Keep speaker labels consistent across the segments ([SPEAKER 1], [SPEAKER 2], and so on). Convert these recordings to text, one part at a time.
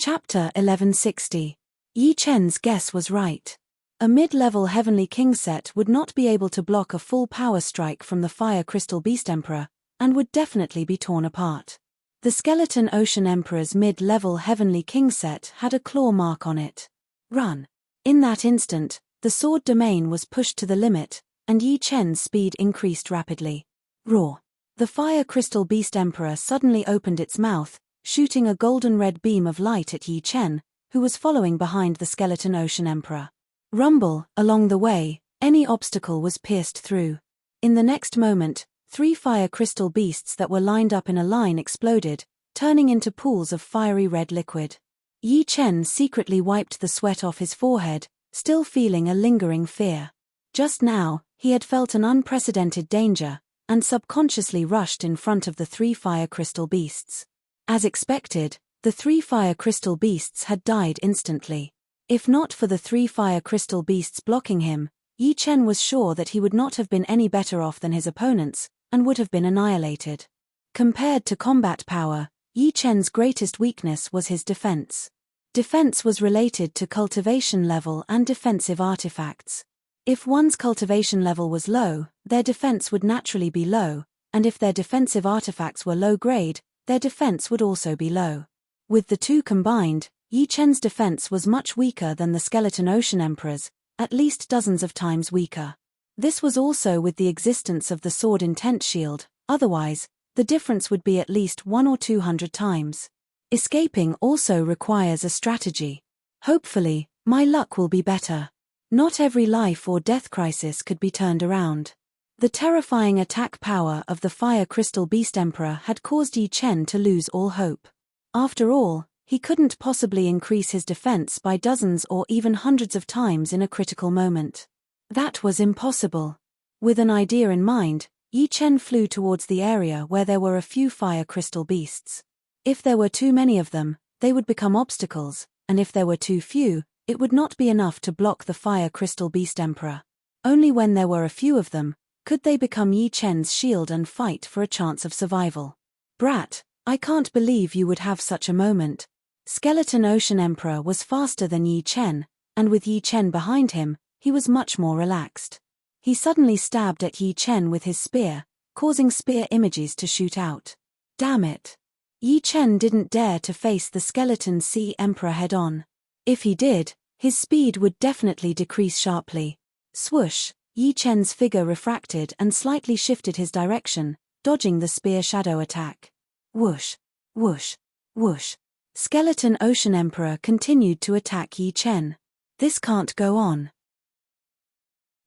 [SPEAKER 1] Chapter 1160. Yi Chen's guess was right. A mid-level Heavenly King set would not be able to block a full power strike from the Fire Crystal Beast Emperor, and would definitely be torn apart. The Skeleton Ocean Emperor's mid-level Heavenly King set had a claw mark on it. Run. In that instant, the sword domain was pushed to the limit, and Yi Chen's speed increased rapidly. Roar. The Fire Crystal Beast Emperor suddenly opened its mouth, shooting a golden-red beam of light at Yi Chen, who was following behind the Skeleton Ocean Emperor. Rumble, along the way, any obstacle was pierced through. In the next moment, 3 fire crystal beasts that were lined up in a line exploded, turning into pools of fiery red liquid. Yi Chen secretly wiped the sweat off his forehead, still feeling a lingering fear. Just now, he had felt an unprecedented danger, and subconsciously rushed in front of the 3 fire crystal beasts. As expected, the 3 fire crystal beasts had died instantly. If not for the 3 fire crystal beasts blocking him, Yi Chen was sure that he would not have been any better off than his opponents, and would have been annihilated. Compared to combat power, Yi Chen's greatest weakness was his defense. Defense was related to cultivation level and defensive artifacts. If one's cultivation level was low, their defense would naturally be low, and if their defensive artifacts were low grade, their defense would also be low. With the two combined, Yi Chen's defense was much weaker than the Skeleton Ocean Emperor's, at least dozens of times weaker. This was also with the existence of the Sword Intent Shield, otherwise, the difference would be at least 100 or 200 times. Escaping also requires a strategy. Hopefully, my luck will be better. Not every life or death crisis could be turned around. The terrifying attack power of the Fire Crystal Beast Emperor had caused Yi Chen to lose all hope. After all, he couldn't possibly increase his defense by dozens or even hundreds of times in a critical moment. That was impossible. With an idea in mind, Yi Chen flew towards the area where there were a few fire crystal beasts. If there were too many of them, they would become obstacles, and if there were too few, it would not be enough to block the Fire Crystal Beast Emperor. Only when there were a few of them, could they become Yi Chen's shield and fight for a chance of survival. Brat, I can't believe you would have such a moment. Skeleton Ocean Emperor was faster than Yi Chen, and with Yi Chen behind him, he was much more relaxed. He suddenly stabbed at Yi Chen with his spear, causing spear images to shoot out. Damn it. Yi Chen didn't dare to face the Skeleton Sea Emperor head-on. If he did, his speed would definitely decrease sharply. Swoosh, Yi Chen's figure refracted and slightly shifted his direction, dodging the spear shadow attack. Whoosh, whoosh, whoosh. Skeleton Ocean Emperor continued to attack Yi Chen. This can't go on.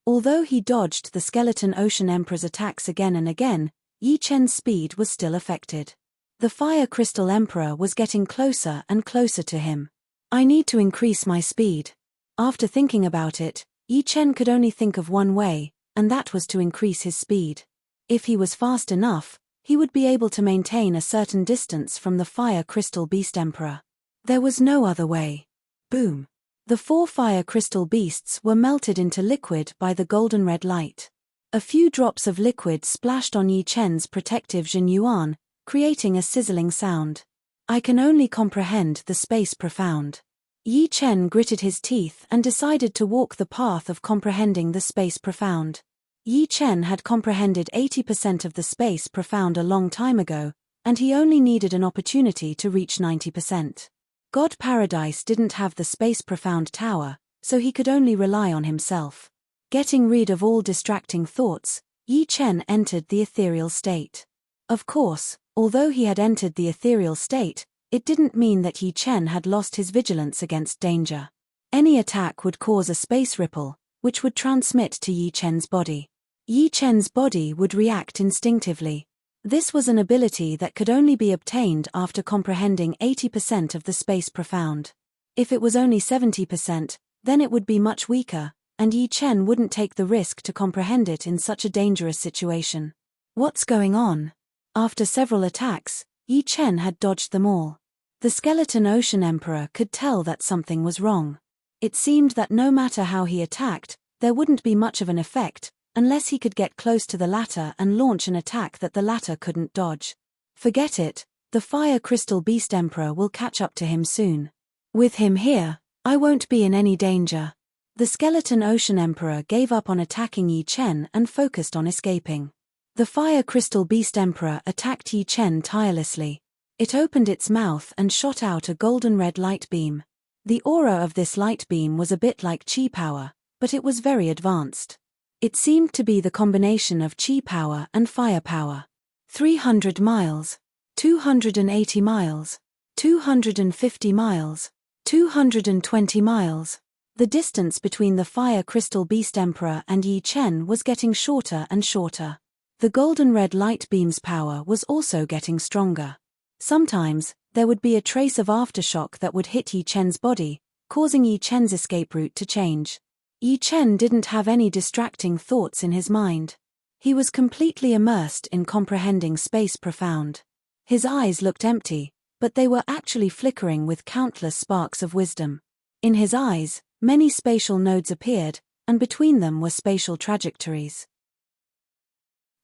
[SPEAKER 1] Although he dodged the Skeleton Ocean Emperor's attacks again and again, Yi Chen's speed was still affected. The Fire Crystal Emperor was getting closer and closer to him. I need to increase my speed. After thinking about it, Yi Chen could only think of one way, and that was to increase his speed. If he was fast enough, he would be able to maintain a certain distance from the Fire Crystal Beast Emperor. There was no other way. Boom. The 4 fire crystal beasts were melted into liquid by the golden red light. A few drops of liquid splashed on Yi Chen's protective Jin Yuan, creating a sizzling sound. I can only comprehend the space profound. Yi Chen gritted his teeth and decided to walk the path of comprehending the space profound. Yi Chen had comprehended 80% of the space profound a long time ago, and he only needed an opportunity to reach 90%. God Paradise didn't have the space profound tower, so he could only rely on himself. Getting rid of all distracting thoughts, Yi Chen entered the ethereal state. Of course, although he had entered the ethereal state, it didn't mean that Yi Chen had lost his vigilance against danger. Any attack would cause a space ripple, which would transmit to Yi Chen's body. Yi Chen's body would react instinctively. This was an ability that could only be obtained after comprehending 80% of the space profound. If it was only 70%, then it would be much weaker, and Yi Chen wouldn't take the risk to comprehend it in such a dangerous situation. What's going on? After several attacks, Yi Chen had dodged them all. The Skeleton Ocean Emperor could tell that something was wrong. It seemed that no matter how he attacked, there wouldn't be much of an effect, unless he could get close to the latter and launch an attack that the latter couldn't dodge. Forget it, the Fire Crystal Beast Emperor will catch up to him soon. With him here, I won't be in any danger. The skeleton Ocean Emperor gave up on attacking Yi Chen and focused on escaping. The Fire Crystal Beast Emperor attacked Yi Chen tirelessly. It opened its mouth and shot out a golden red light beam. The aura of this light beam was a bit like chi power, but it was very advanced. It seemed to be the combination of chi power and fire power. 300 miles, 280 miles, 250 miles, 220 miles. The distance between the Fire Crystal Beast Emperor and Yi Chen was getting shorter and shorter. The golden red light beam's power was also getting stronger. Sometimes, there would be a trace of aftershock that would hit Yi Chen's body, causing Yi Chen's escape route to change. Yi Chen didn't have any distracting thoughts in his mind. He was completely immersed in comprehending space profound. His eyes looked empty, but they were actually flickering with countless sparks of wisdom. In his eyes, many spatial nodes appeared, and between them were spatial trajectories.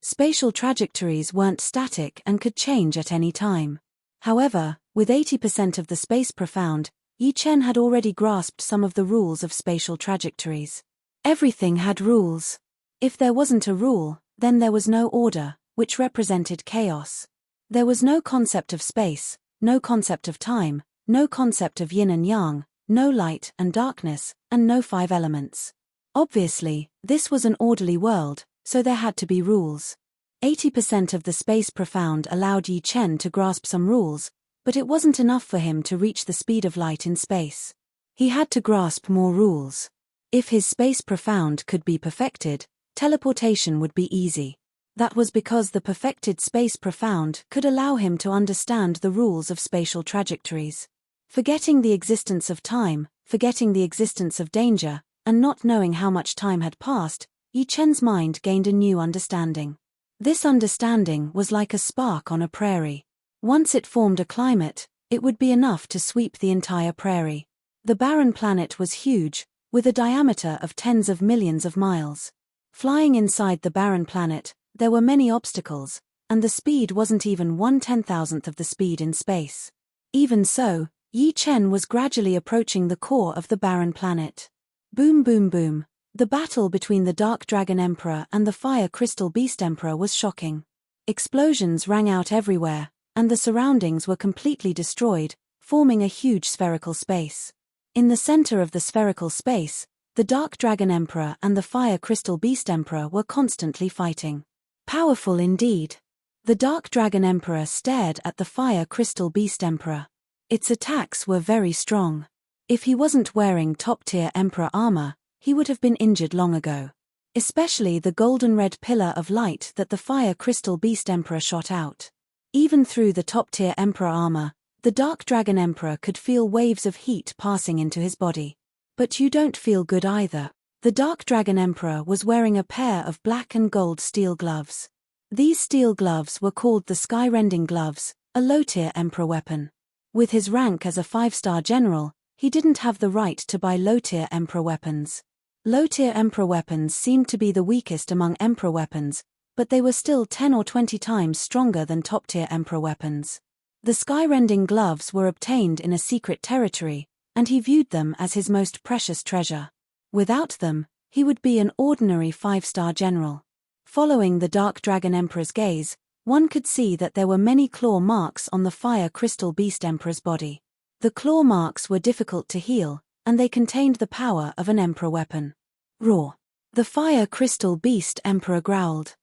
[SPEAKER 1] Spatial trajectories weren't static and could change at any time. However, with 80% of the space profound, Yi Chen had already grasped some of the rules of spatial trajectories. Everything had rules. If there wasn't a rule, then there was no order, which represented chaos. There was no concept of space, no concept of time, no concept of yin and yang, no light and darkness, and no 5 elements. Obviously, this was an orderly world, so there had to be rules. 80% of the space profound allowed Yi Chen to grasp some rules, but it wasn't enough for him to reach the speed of light in space. He had to grasp more rules. If his space profound could be perfected, teleportation would be easy. That was because the perfected space profound could allow him to understand the rules of spatial trajectories. Forgetting the existence of time, forgetting the existence of danger, and not knowing how much time had passed, Yi Chen's mind gained a new understanding. This understanding was like a spark on a prairie. Once it formed a climate, it would be enough to sweep the entire prairie. The barren planet was huge, with a diameter of tens of millions of miles. Flying inside the barren planet, there were many obstacles, and the speed wasn't even 1/10,000th of the speed in space. Even so, Yi Chen was gradually approaching the core of the barren planet. Boom boom boom. The battle between the Dark Dragon Emperor and the Fire Crystal Beast Emperor was shocking. Explosions rang out everywhere, and the surroundings were completely destroyed, forming a huge spherical space. In the center of the spherical space, the Dark Dragon Emperor and the Fire Crystal Beast Emperor were constantly fighting. Powerful indeed. The Dark Dragon Emperor stared at the Fire Crystal Beast Emperor. Its attacks were very strong. If he wasn't wearing top-tier Emperor armor, he would have been injured long ago. Especially the golden red pillar of light that the Fire Crystal Beast Emperor shot out. Even through the top-tier Emperor armor, the Dark Dragon Emperor could feel waves of heat passing into his body. But you don't feel good either. The Dark Dragon Emperor was wearing a pair of black and gold steel gloves. These steel gloves were called the Sky-Rending Gloves, a low-tier Emperor weapon. With his rank as a 5-star general, he didn't have the right to buy low-tier Emperor weapons. Low-tier Emperor weapons seemed to be the weakest among Emperor weapons, but they were still 10 or 20 times stronger than top-tier Emperor weapons. The Sky-Rending Gloves were obtained in a secret territory, and he viewed them as his most precious treasure. Without them, he would be an ordinary 5-star general. Following the Dark Dragon Emperor's gaze, one could see that there were many claw marks on the Fire Crystal Beast Emperor's body. The claw marks were difficult to heal, and they contained the power of an Emperor weapon. Roar! The Fire Crystal Beast Emperor growled.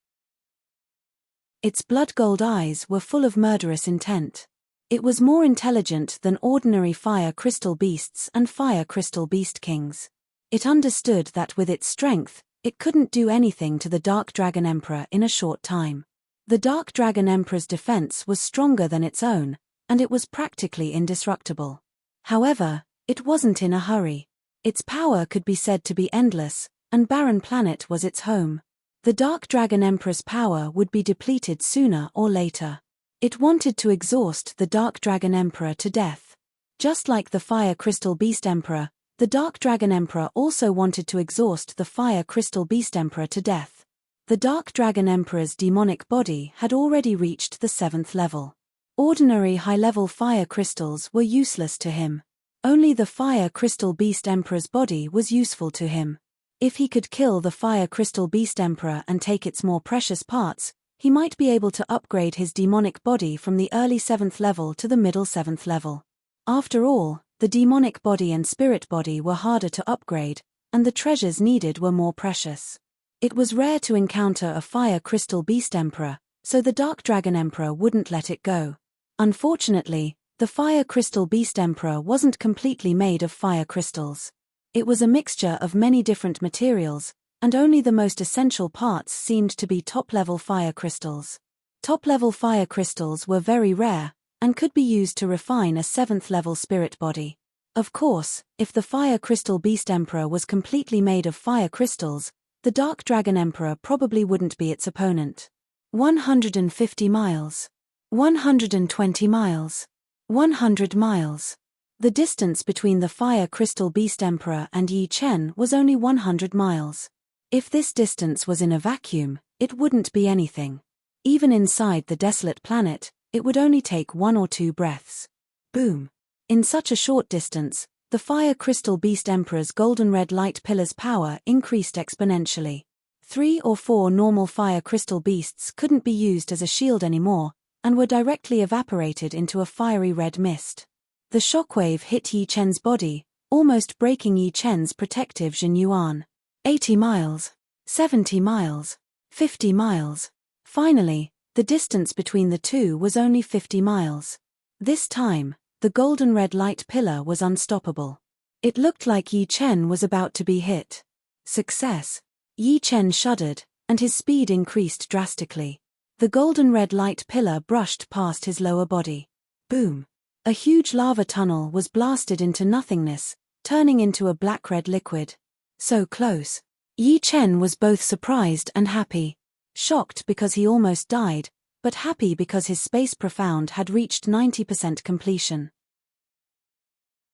[SPEAKER 1] Its blood-gold eyes were full of murderous intent. It was more intelligent than ordinary Fire Crystal Beasts and Fire Crystal Beast Kings. It understood that with its strength, it couldn't do anything to the Dark Dragon Emperor in a short time. The Dark Dragon Emperor's defense was stronger than its own, and it was practically indestructible. However, it wasn't in a hurry. Its power could be said to be endless, and Barren Planet was its home. The Dark Dragon Emperor's power would be depleted sooner or later. It wanted to exhaust the Dark Dragon Emperor to death. Just like the Fire Crystal Beast Emperor, the Dark Dragon Emperor also wanted to exhaust the Fire Crystal Beast Emperor to death. The Dark Dragon Emperor's demonic body had already reached the 7th level. Ordinary high-level fire crystals were useless to him. Only the Fire Crystal Beast Emperor's body was useful to him. If he could kill the Fire Crystal Beast Emperor and take its more precious parts, he might be able to upgrade his demonic body from the early 7th level to the middle 7th level. After all, the demonic body and spirit body were harder to upgrade, and the treasures needed were more precious. It was rare to encounter a Fire Crystal Beast Emperor, so the Dark Dragon Emperor wouldn't let it go. Unfortunately, the Fire Crystal Beast Emperor wasn't completely made of fire crystals. It was a mixture of many different materials, and only the most essential parts seemed to be top-level fire crystals. Top-level fire crystals were very rare, and could be used to refine a 7th-level spirit body. Of course, if the Fire Crystal Beast Emperor was completely made of fire crystals, the Dark Dragon Emperor probably wouldn't be its opponent. 150 miles. 120 miles. 100 miles. The distance between the Fire Crystal Beast Emperor and Yi Chen was only 100 miles. If this distance was in a vacuum, it wouldn't be anything. Even inside the desolate planet, it would only take 1 or 2 breaths. Boom. In such a short distance, the Fire Crystal Beast Emperor's golden red light pillar's power increased exponentially. 3 or 4 normal Fire Crystal Beasts couldn't be used as a shield anymore, and were directly evaporated into a fiery red mist. The shockwave hit Yi Chen's body, almost breaking Yi Chen's protective Jin Yuan. 80 miles. 70 miles. 50 miles. Finally, the distance between the two was only 50 miles. This time, the golden red light pillar was unstoppable. It looked like Yi Chen was about to be hit. Success. Yi Chen shuddered, and his speed increased drastically. The golden red light pillar brushed past his lower body. Boom. A huge lava tunnel was blasted into nothingness, turning into a black-red liquid. So close. Yi Chen was both surprised and happy. Shocked because he almost died, but happy because his space profound had reached 90% completion.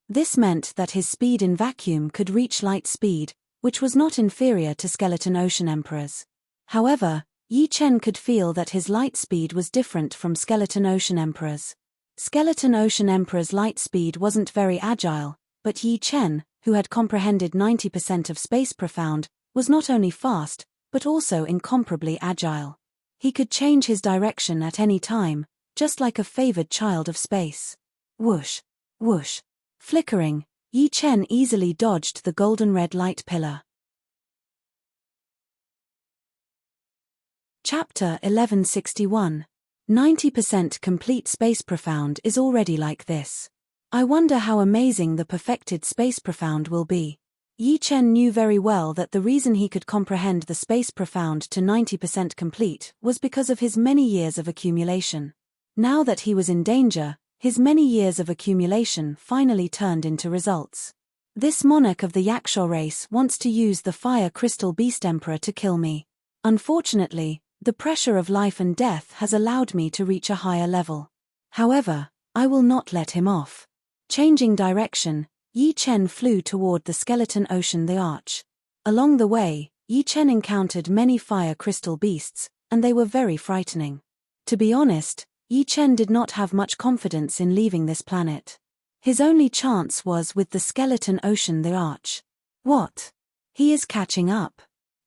[SPEAKER 1] This meant that his speed in vacuum could reach light speed, which was not inferior to Skeleton Ocean Emperor's. However, Yi Chen could feel that his light speed was different from Skeleton Ocean Emperor's. Skeleton Ocean Emperor's light speed wasn't very agile, but Yi Chen, who had comprehended 90% of space profound, was not only fast, but also incomparably agile. He could change his direction at any time, just like a favored child of space. Whoosh! Whoosh! Flickering, Yi Chen easily dodged the golden red light pillar. Chapter 1161. 90% complete space profound is already like this. I wonder how amazing the perfected space profound will be. Yi Chen knew very well that the reason he could comprehend the space profound to 90% complete was because of his many years of accumulation. Now that he was in danger, his many years of accumulation finally turned into results. This monarch of the Yaksha race wants to use the Fire Crystal Beast Emperor to kill me. Unfortunately, the pressure of life and death has allowed me to reach a higher level. However, I will not let him off. Changing direction, Yi Chen flew toward the Skeleton Ocean the Arch. Along the way, Yi Chen encountered many fire crystal beasts, and they were very frightening. To be honest, Yi Chen did not have much confidence in leaving this planet. His only chance was with the Skeleton Ocean the Arch. What? He is catching up.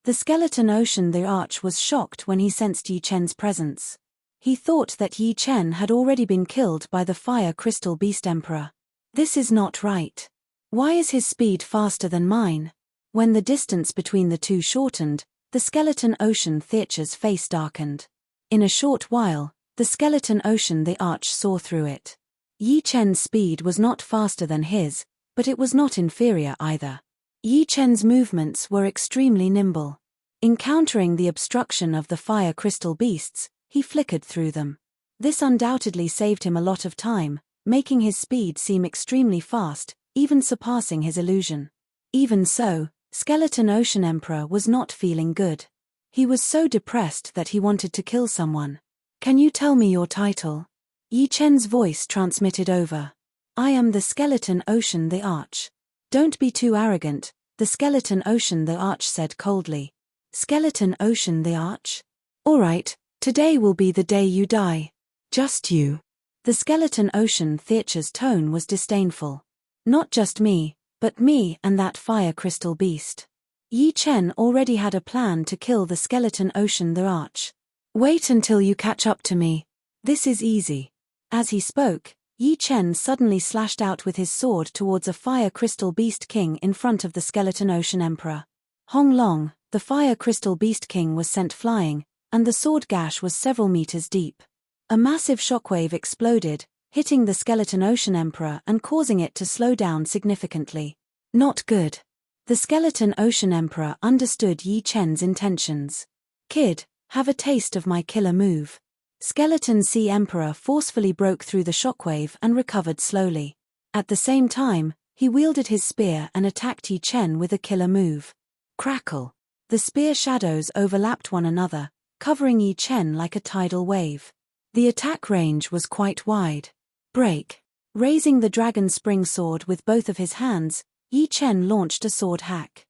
[SPEAKER 1] The Skeleton Ocean the Arch was shocked when he sensed Yi Chen's presence. He thought that Yi Chen had already been killed by the Fire Crystal Beast Emperor. This is not right. Why is his speed faster than mine? When the distance between the two shortened, the Skeleton Ocean Theater's face darkened. In a short while, the Skeleton Ocean the Arch saw through it. Yi Chen's speed was not faster than his, but it was not inferior either. Yi Chen's movements were extremely nimble. Encountering the obstruction of the fire crystal beasts, he flickered through them. This undoubtedly saved him a lot of time, making his speed seem extremely fast, even surpassing his illusion. Even so, Skeleton Ocean Emperor was not feeling good. He was so depressed that he wanted to kill someone. Can you tell me your title? Yi Chen's voice transmitted over. I am the Skeleton Ocean the Arch. Don't be too arrogant, the Skeleton Ocean the Arch said coldly. Skeleton Ocean the Arch? Alright, today will be the day you die. Just you. The Skeleton Ocean Theater's tone was disdainful. Not just me, but me and that fire crystal beast. Yi Chen already had a plan to kill the skeleton ocean the arch. Wait until you catch up to me. This is easy. As he spoke, Yi Chen suddenly slashed out with his sword towards a fire crystal beast king in front of the skeleton ocean emperor. Hong Long, the fire crystal beast king, was sent flying, and the sword gash was several meters deep. A massive shockwave exploded, hitting the skeleton ocean emperor and causing it to slow down significantly. Not good. The skeleton ocean emperor understood Yi Chen's intentions. Kid, have a taste of my killer move. Skeleton Sea Emperor forcefully broke through the shockwave and recovered slowly. At the same time, he wielded his spear and attacked Yi Chen with a killer move. Crackle. The spear shadows overlapped one another, covering Yi Chen like a tidal wave. The attack range was quite wide. Break. Raising the dragon spring sword with both of his hands, Yi Chen launched a sword hack.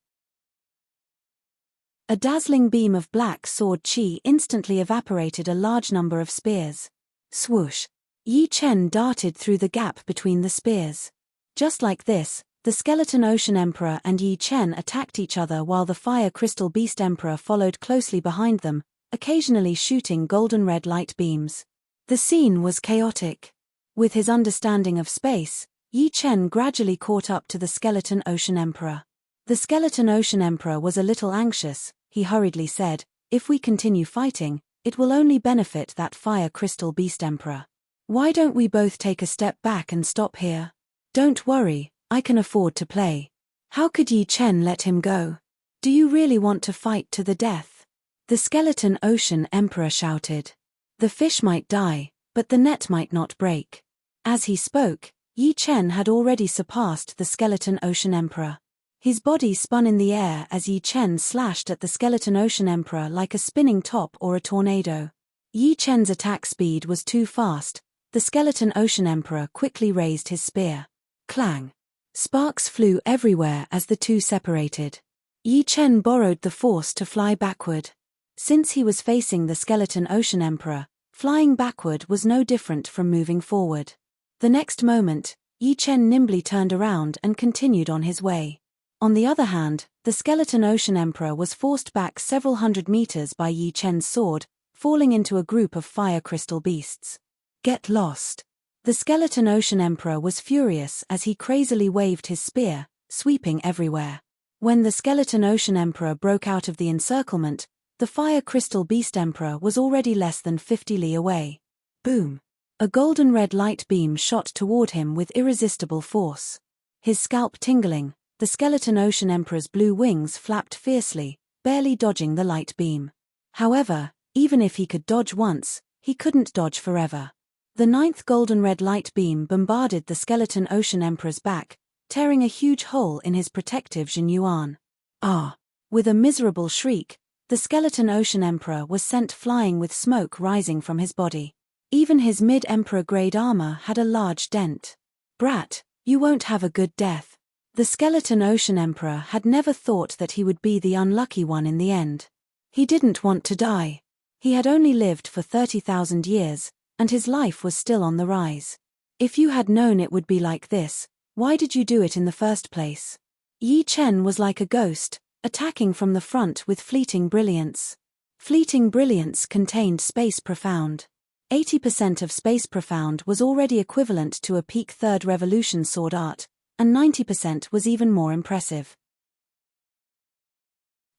[SPEAKER 1] A dazzling beam of black sword chi instantly evaporated a large number of spears. Swoosh. Yi Chen darted through the gap between the spears. Just like this, the skeleton ocean emperor and Yi Chen attacked each other while the fire crystal beast emperor followed closely behind them, occasionally shooting golden red light beams. The scene was chaotic. With his understanding of space, Yi Chen gradually caught up to the skeleton ocean emperor. The skeleton ocean emperor was a little anxious. He hurriedly said, "If we continue fighting, it will only benefit that fire crystal beast emperor. Why don't we both take a step back and stop here? Don't worry, I can afford to play." How could Yi Chen let him go? "Do you really want to fight to the death?" The skeleton ocean emperor shouted. "The fish might die, but the net might not break." As he spoke, Yi Chen had already surpassed the skeleton ocean emperor. His body spun in the air as Yi Chen slashed at the skeleton ocean emperor like a spinning top or a tornado. Yi Chen's attack speed was too fast. The skeleton ocean emperor quickly raised his spear. Clang! Sparks flew everywhere as the two separated. Yi Chen borrowed the force to fly backward. Since he was facing the skeleton ocean emperor, flying backward was no different from moving forward. The next moment, Yi Chen nimbly turned around and continued on his way. On the other hand, the skeleton ocean emperor was forced back several hundred meters by Yi Chen's sword, falling into a group of fire crystal beasts. Get lost. The skeleton ocean emperor was furious as he crazily waved his spear, sweeping everywhere. When the skeleton ocean emperor broke out of the encirclement, the fire crystal beast emperor was already less than 50 li away. Boom! A golden red light beam shot toward him with irresistible force. His scalp tingling, the skeleton ocean emperor's blue wings flapped fiercely, barely dodging the light beam. However, even if he could dodge once, he couldn't dodge forever. The ninth golden red light beam bombarded the skeleton ocean emperor's back, tearing a huge hole in his protective jinyuan. Ah! With a miserable shriek, the skeleton ocean emperor was sent flying with smoke rising from his body. Even his mid-emperor grade armor had a large dent. Brat, you won't have a good death. The skeleton ocean emperor had never thought that he would be the unlucky one in the end. He didn't want to die. He had only lived for 30,000 years, and his life was still on the rise. If you had known it would be like this, why did you do it in the first place? Yi Chen was like a ghost, attacking from the front with fleeting brilliance. Fleeting brilliance contained space profound. 80% of space profound was already equivalent to a peak third revolution sword art, and 90% was even more impressive.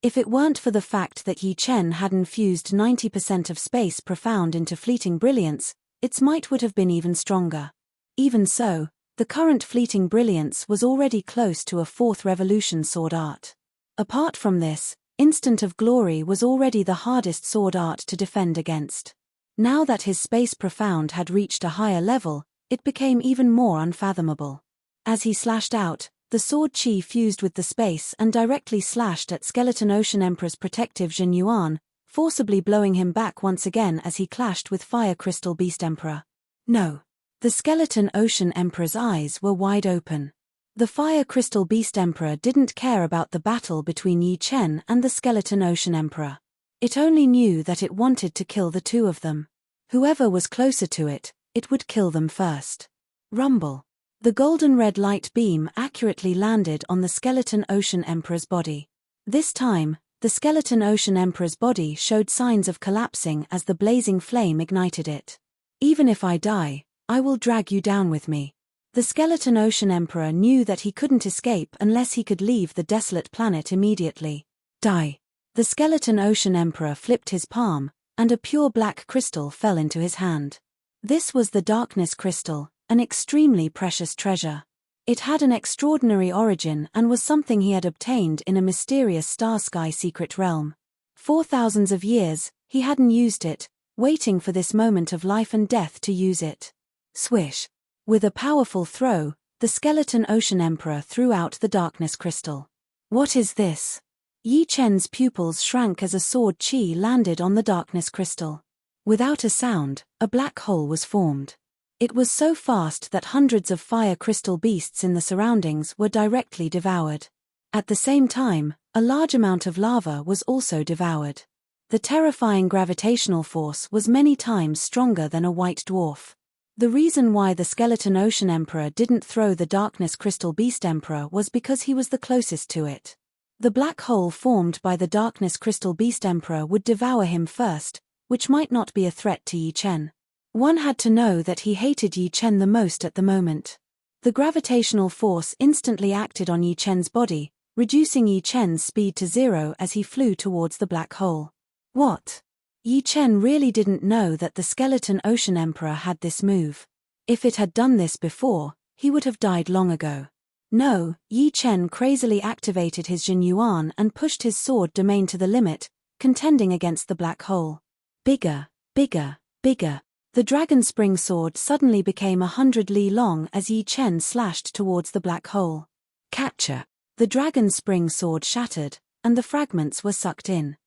[SPEAKER 1] If it weren't for the fact that Yi Chen had infused 90% of space profound into fleeting brilliance, its might would have been even stronger. Even so, the current fleeting brilliance was already close to a fourth revolution sword art. Apart from this, Instant of Glory was already the hardest sword art to defend against. Now that his space profound had reached a higher level, it became even more unfathomable. As he slashed out, the sword chi fused with the space and directly slashed at Skeleton Ocean Emperor's protective jinyuan, forcibly blowing him back once again as he clashed with Fire Crystal Beast Emperor. No. The Skeleton Ocean Emperor's eyes were wide open. The Fire Crystal Beast Emperor didn't care about the battle between Yi Chen and the Skeleton Ocean Emperor. It only knew that it wanted to kill the two of them. Whoever was closer to it, it would kill them first. Rumble. The golden red light beam accurately landed on the skeleton Ocean Emperor's body. This time, the skeleton Ocean Emperor's body showed signs of collapsing as the blazing flame ignited it. "Even if I die, I will drag you down with me." The skeleton Ocean Emperor knew that he couldn't escape unless he could leave the desolate planet immediately. "Die." The skeleton Ocean Emperor flipped his palm, and a pure black crystal fell into his hand. This was the darkness crystal, an extremely precious treasure. It had an extraordinary origin and was something he had obtained in a mysterious star-sky secret realm. For thousands of years, he hadn't used it, waiting for this moment of life and death to use it. Swish! With a powerful throw, the skeleton Ocean Emperor threw out the darkness crystal. "What is this?" Yi Chen's pupils shrank as a sword chi landed on the darkness crystal. Without a sound, a black hole was formed. It was so fast that hundreds of fire crystal beasts in the surroundings were directly devoured. At the same time, a large amount of lava was also devoured. The terrifying gravitational force was many times stronger than a white dwarf. The reason why the skeleton Ocean Emperor didn't throw the darkness crystal Beast Emperor was because he was the closest to it. The black hole formed by the darkness crystal Beast Emperor would devour him first, which might not be a threat to Yi Chen. One had to know that he hated Yi Chen the most at the moment. The gravitational force instantly acted on Yi Chen's body, reducing Yi Chen's speed to 0 as he flew towards the black hole. What? Yi Chen really didn't know that the skeleton Ocean Emperor had this move. If it had done this before, he would have died long ago. No, Yi Chen crazily activated his Jin Yuan and pushed his sword domain to the limit, contending against the black hole. Bigger, bigger, bigger. The dragon spring sword suddenly became 100 li long as Yi Chen slashed towards the black hole. Catcher! The dragon spring sword shattered, and the fragments were sucked in.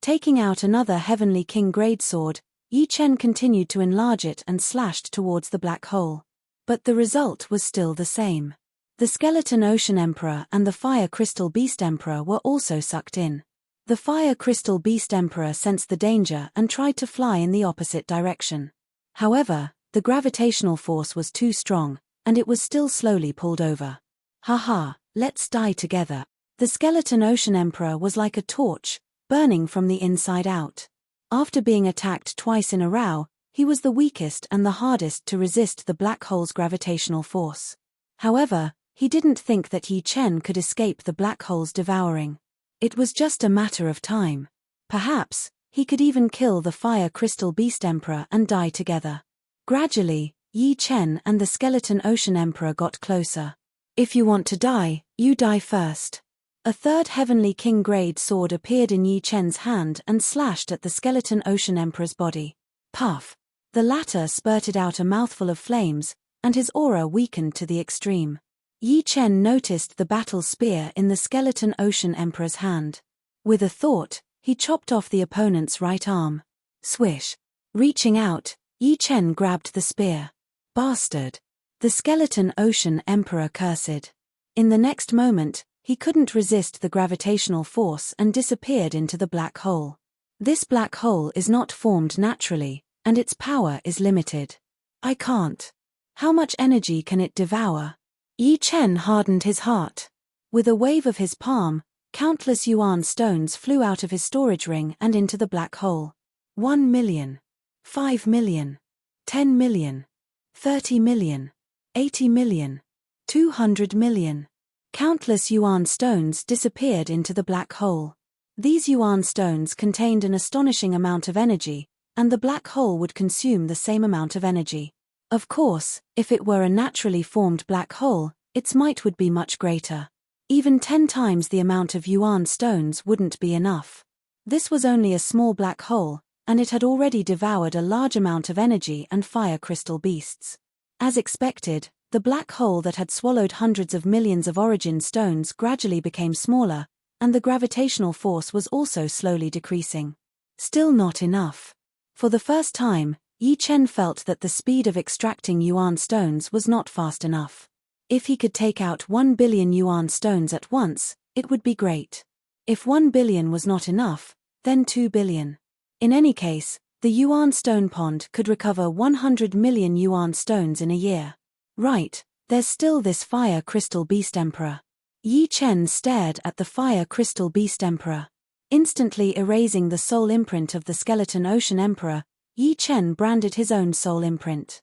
[SPEAKER 1] Taking out another Heavenly King grade sword, Yi Chen continued to enlarge it and slashed towards the black hole. But the result was still the same. The skeleton Ocean Emperor and the fire crystal Beast Emperor were also sucked in. The fire crystal Beast Emperor sensed the danger and tried to fly in the opposite direction. However, the gravitational force was too strong, and it was still slowly pulled over. "Haha, let's die together." The skeleton Ocean Emperor was like a torch, burning from the inside out. After being attacked twice in a row, he was the weakest and the hardest to resist the black hole's gravitational force. However, he didn't think that Yi Chen could escape the black hole's devouring. It was just a matter of time. Perhaps, he could even kill the fire crystal Beast Emperor and die together. Gradually, Yi Chen and the skeleton Ocean Emperor got closer. "If you want to die, you die first." A third Heavenly King grade sword appeared in Yi Chen's hand and slashed at the skeleton Ocean Emperor's body. Puff! The latter spurted out a mouthful of flames, and his aura weakened to the extreme. Yi Chen noticed the battle spear in the skeleton Ocean Emperor's hand. With a thought, he chopped off the opponent's right arm. Swish! Reaching out, Yi Chen grabbed the spear. "Bastard!" The skeleton Ocean Emperor cursed. In the next moment, he couldn't resist the gravitational force and disappeared into the black hole. This black hole is not formed naturally, and its power is limited. "I can't. How much energy can it devour?" Yi Chen hardened his heart. With a wave of his palm, countless yuan stones flew out of his storage ring and into the black hole. 1 million. 5 million. 10 million. 30 million. 80 million. 200 million. Countless yuan stones disappeared into the black hole. These yuan stones contained an astonishing amount of energy, and the black hole would consume the same amount of energy. Of course, if it were a naturally formed black hole, its might would be much greater. Even 10 times the amount of yuan stones wouldn't be enough. This was only a small black hole, and it had already devoured a large amount of energy and fire crystal beasts. As expected, the black hole that had swallowed hundreds of millions of origin stones gradually became smaller, and the gravitational force was also slowly decreasing. Still not enough. For the first time, Yi Chen felt that the speed of extracting yuan stones was not fast enough. If he could take out 1 billion yuan stones at once, it would be great. If 1 billion was not enough, then 2 billion. In any case, the yuan stone pond could recover 100 million yuan stones in a year. Right, there's still this Fire Crystal Beast Emperor. Yi Chen stared at the Fire Crystal Beast Emperor. Instantly erasing the soul imprint of the Skeleton Ocean Emperor, Yi Chen branded his own soul imprint.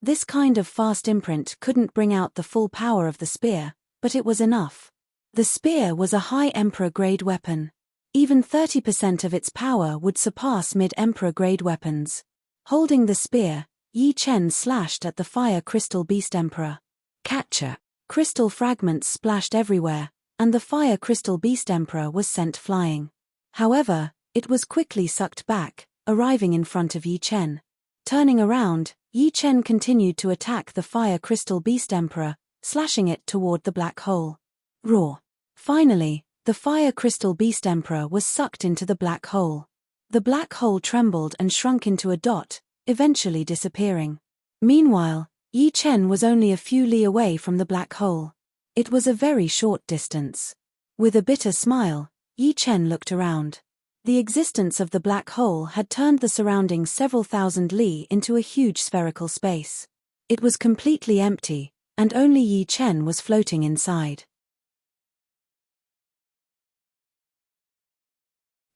[SPEAKER 1] This kind of fast imprint couldn't bring out the full power of the spear, but it was enough. The spear was a high Emperor-grade weapon. Even 30% of its power would surpass mid-Emperor-grade weapons. Holding the spear, Yi Chen slashed at the Fire Crystal Beast Emperor. Catcher! Crystal fragments splashed everywhere, and the Fire Crystal Beast Emperor was sent flying. However, it was quickly sucked back, arriving in front of Yi Chen. Turning around, Yi Chen continued to attack the Fire Crystal Beast Emperor, slashing it toward the black hole. Roar! Finally, the Fire Crystal Beast Emperor was sucked into the black hole. The black hole trembled and shrunk into a dot, eventually disappearing. Meanwhile, Yi Chen was only a few li away from the black hole. It was a very short distance. With a bitter smile, Yi Chen looked around. The existence of the black hole had turned the surrounding several thousand li into a huge spherical space. It was completely empty, and only Yi Chen was floating inside.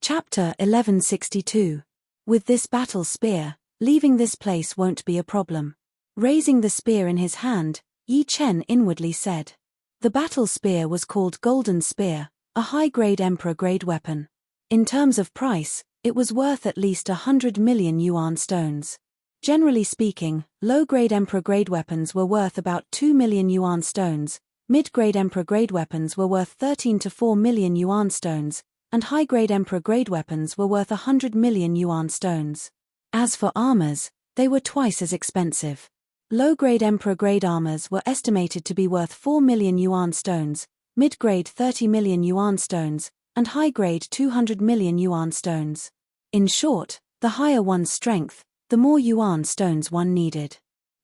[SPEAKER 1] Chapter 1162. With this battle spear, leaving this place won't be a problem. Raising the spear in his hand, Yi Chen inwardly said. The battle spear was called Golden Spear, a high-grade Emperor-grade weapon. In terms of price, it was worth at least 100 million yuan stones. Generally speaking, low-grade Emperor-grade weapons were worth about 2 million yuan stones, mid-grade Emperor-grade weapons were worth 13 to 4 million yuan stones, and high-grade Emperor-grade weapons were worth 100 million yuan stones. As for armors, they were twice as expensive. Low-grade Emperor-grade armors were estimated to be worth 4 million yuan stones, mid-grade 30 million yuan stones, and high-grade 200 million yuan stones. In short, the higher one's strength, the more yuan stones one needed.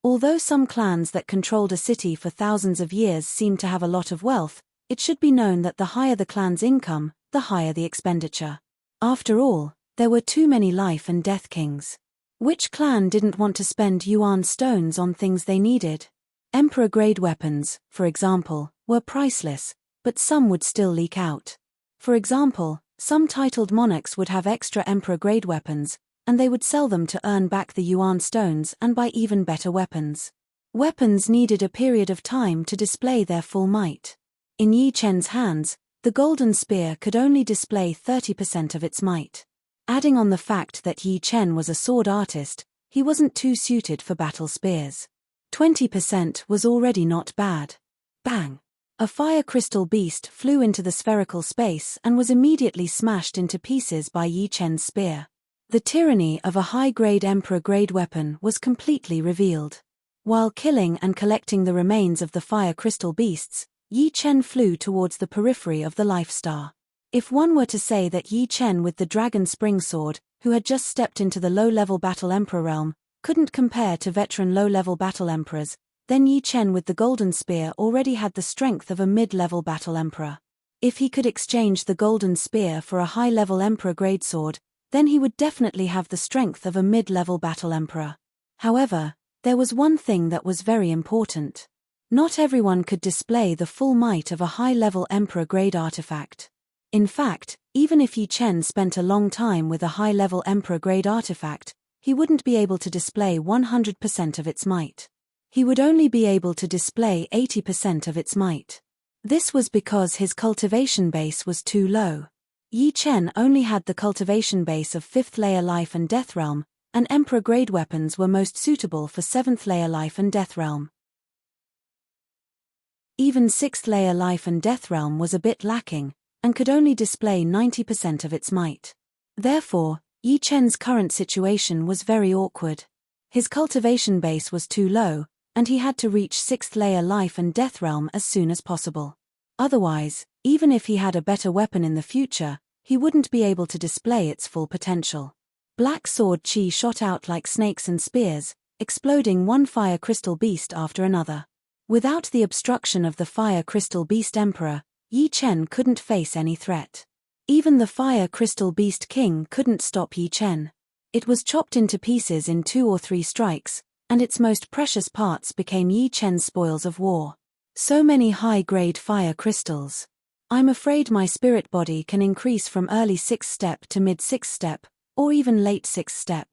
[SPEAKER 1] Although some clans that controlled a city for thousands of years seemed to have a lot of wealth, it should be known that the higher the clan's income, the higher the expenditure. After all, there were too many life and death kings. Which clan didn't want to spend yuan stones on things they needed? Emperor-grade weapons, for example, were priceless, but some would still leak out. For example, some titled monarchs would have extra Emperor-grade weapons, and they would sell them to earn back the yuan stones and buy even better weapons. Weapons needed a period of time to display their full might. In Yi Chen's hands, the golden spear could only display 30% of its might. Adding on the fact that Yi Chen was a sword artist, he wasn't too suited for battle spears. 20% was already not bad. Bang! A fire crystal beast flew into the spherical space and was immediately smashed into pieces by Yi Chen's spear. The tyranny of a high-grade Emperor-grade weapon was completely revealed. While killing and collecting the remains of the fire crystal beasts, Yi Chen flew towards the periphery of the Life Star. If one were to say that Yi Chen with the Dragon Spring Sword, who had just stepped into the low-level battle emperor realm, couldn't compare to veteran low-level battle emperors, then Yi Chen with the Golden Spear already had the strength of a mid-level battle emperor. If he could exchange the Golden Spear for a high-level emperor-grade sword, then he would definitely have the strength of a mid-level battle emperor. However, there was one thing that was very important. Not everyone could display the full might of a high-level Emperor-grade artifact. In fact, even if Yi Chen spent a long time with a high-level Emperor-grade artifact, he wouldn't be able to display 100% of its might. He would only be able to display 80% of its might. This was because his cultivation base was too low. Yi Chen only had the cultivation base of 5th layer Life and Death Realm, and Emperor-grade weapons were most suitable for 7th layer Life and Death Realm. Even 6th layer Life and Death Realm was a bit lacking, and could only display 90% of its might. Therefore, Yi Chen's current situation was very awkward. His cultivation base was too low, and he had to reach 6th layer Life and Death Realm as soon as possible. Otherwise, even if he had a better weapon in the future, he wouldn't be able to display its full potential. Black sword chi shot out like snakes and spears, exploding one fire crystal beast after another. Without the obstruction of the Fire Crystal Beast Emperor, Yi Chen couldn't face any threat. Even the Fire Crystal Beast King couldn't stop Yi Chen. It was chopped into pieces in 2 or 3 strikes, and its most precious parts became Yi Chen's spoils of war. So many high-grade fire crystals. I'm afraid my spirit body can increase from early 6th step to mid-6th step, or even late 6th step.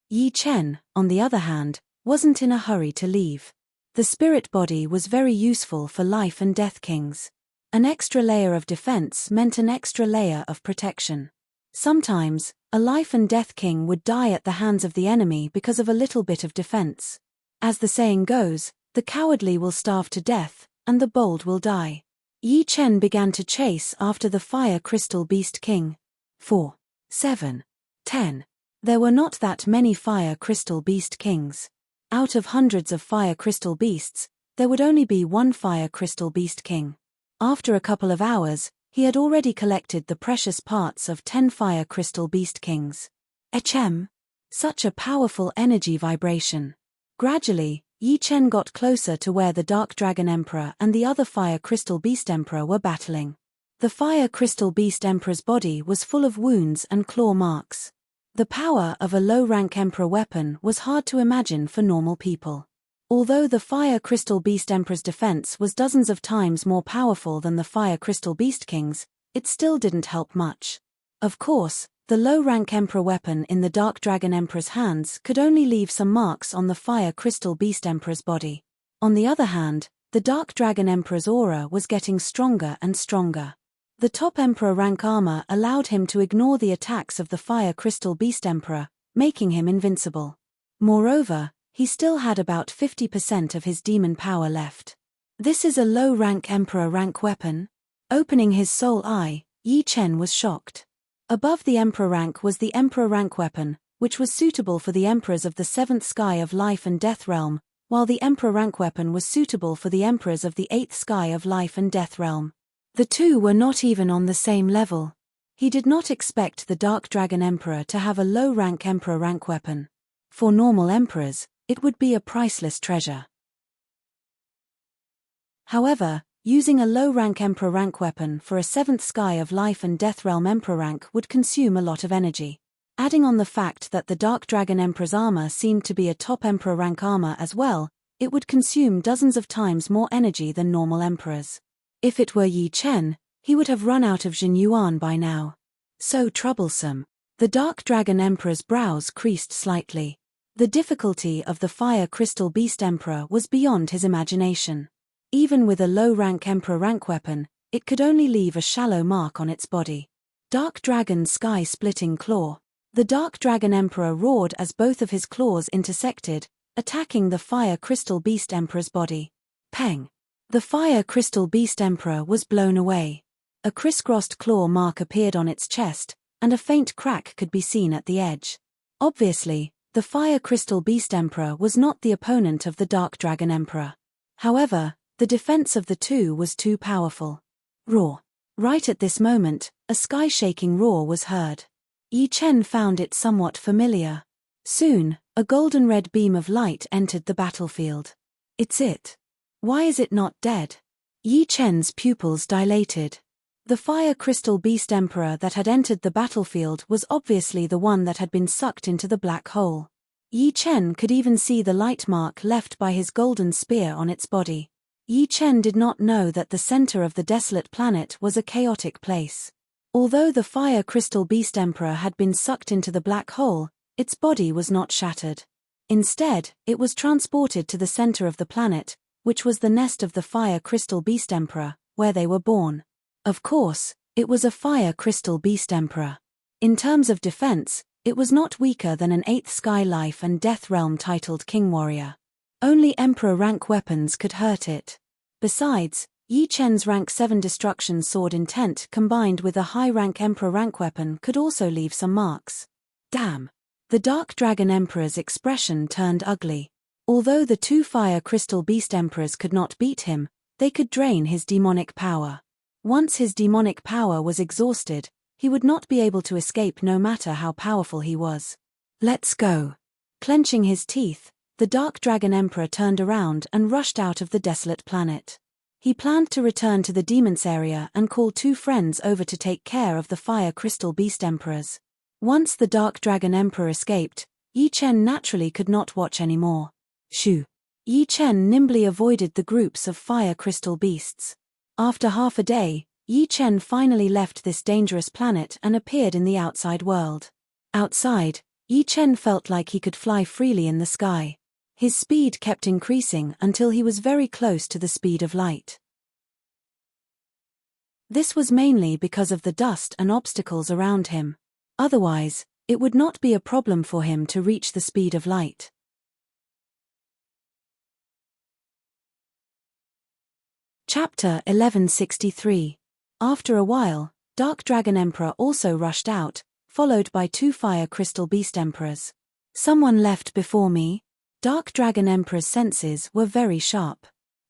[SPEAKER 1] Yi Chen, on the other hand, wasn't in a hurry to leave. The spirit body was very useful for life and death kings. An extra layer of defense meant an extra layer of protection. Sometimes, a life and death king would die at the hands of the enemy because of a little bit of defense. As the saying goes, the cowardly will starve to death, and the bold will die. Yi Chen began to chase after the fire crystal beast king. 4, 7, 10. There were not that many fire crystal beast kings. Out of hundreds of fire crystal beasts, there would only be one fire crystal beast king. After a couple of hours, he had already collected the precious parts of 10 fire crystal beast kings. Hm. Such a powerful energy vibration. Gradually, Yi Chen got closer to where the Dark Dragon Emperor and the other Fire Crystal Beast Emperor were battling. The Fire Crystal Beast Emperor's body was full of wounds and claw marks. The power of a low-rank Emperor weapon was hard to imagine for normal people. Although the Fire Crystal Beast Emperor's defense was dozens of times more powerful than the Fire Crystal Beast King's, it still didn't help much. Of course, the low-rank Emperor weapon in the Dark Dragon Emperor's hands could only leave some marks on the Fire Crystal Beast Emperor's body. On the other hand, the Dark Dragon Emperor's aura was getting stronger and stronger. The top Emperor rank armor allowed him to ignore the attacks of the Fire Crystal Beast Emperor, making him invincible. Moreover, he still had about 50% of his demon power left. This is a low-rank Emperor rank weapon? Opening his soul eye, Yi Chen was shocked. Above the Emperor rank was the Emperor rank weapon, which was suitable for the Emperors of the 7th sky of life and death realm, while the Emperor rank weapon was suitable for the Emperors of the 8th sky of life and death realm. The two were not even on the same level. He did not expect the Dark Dragon Emperor to have a low-rank Emperor rank weapon. For normal Emperors, it would be a priceless treasure. However, using a low-rank Emperor rank weapon for a 7th sky of life and death realm Emperor rank would consume a lot of energy. Adding on the fact that the Dark Dragon Emperor's armor seemed to be a top Emperor rank armor as well, it would consume dozens of times more energy than normal Emperors. If it were Yi Chen, he would have run out of Jin Yuan by now. So troublesome. The Dark Dragon Emperor's brows creased slightly. The difficulty of the Fire Crystal Beast Emperor was beyond his imagination. Even with a low-rank Emperor rank weapon, it could only leave a shallow mark on its body. Dark Dragon Sky-Splitting Claw. The Dark Dragon Emperor roared as both of his claws intersected, attacking the Fire Crystal Beast Emperor's body. Peng! The Fire Crystal Beast Emperor was blown away. A crisscrossed claw mark appeared on its chest, and a faint crack could be seen at the edge. Obviously, the Fire Crystal Beast Emperor was not the opponent of the Dark Dragon Emperor. However, the defense of the two was too powerful. Roar. Right at this moment, a sky-shaking roar was heard. Yi Chen found it somewhat familiar. Soon, a golden-red beam of light entered the battlefield. It's it. Why is it not dead? Yi Chen's pupils dilated. The Fire Crystal Beast Emperor that had entered the battlefield was obviously the one that had been sucked into the black hole. Yi Chen could even see the light mark left by his golden spear on its body. Yi Chen did not know that the center of the desolate planet was a chaotic place. Although the Fire Crystal Beast Emperor had been sucked into the black hole, its body was not shattered. Instead, it was transported to the center of the planet, which was the nest of the Fire Crystal Beast Emperor, where they were born. Of course, it was a Fire Crystal Beast Emperor. In terms of defense, it was not weaker than an 8th sky life and death realm titled King Warrior. Only Emperor rank weapons could hurt it. Besides, Yi Chen's rank 7 destruction sword intent combined with a high-rank Emperor rank weapon could also leave some marks. Damn! The Dark Dragon Emperor's expression turned ugly. Although the two Fire Crystal Beast Emperors could not beat him, they could drain his demonic power. Once his demonic power was exhausted, he would not be able to escape no matter how powerful he was. Let's go. Clenching his teeth, the Dark Dragon Emperor turned around and rushed out of the desolate planet. He planned to return to the Demons area and call two friends over to take care of the Fire Crystal Beast Emperors. Once the Dark Dragon Emperor escaped, Yi Chen naturally could not watch anymore. Shoo! Yi Chen nimbly avoided the groups of fire crystal beasts. After half a day, Yi Chen finally left this dangerous planet and appeared in the outside world. Outside, Yi Chen felt like he could fly freely in the sky. His speed kept increasing until he was very close to the speed of light. This was mainly because of the dust and obstacles around him. Otherwise, it would not be a problem for him to reach the speed of light. Chapter 1163. After a while, Dark Dragon Emperor also rushed out, followed by 2 Fire Crystal Beast Emperors. Someone left before me? Dark Dragon Emperor's senses were very sharp.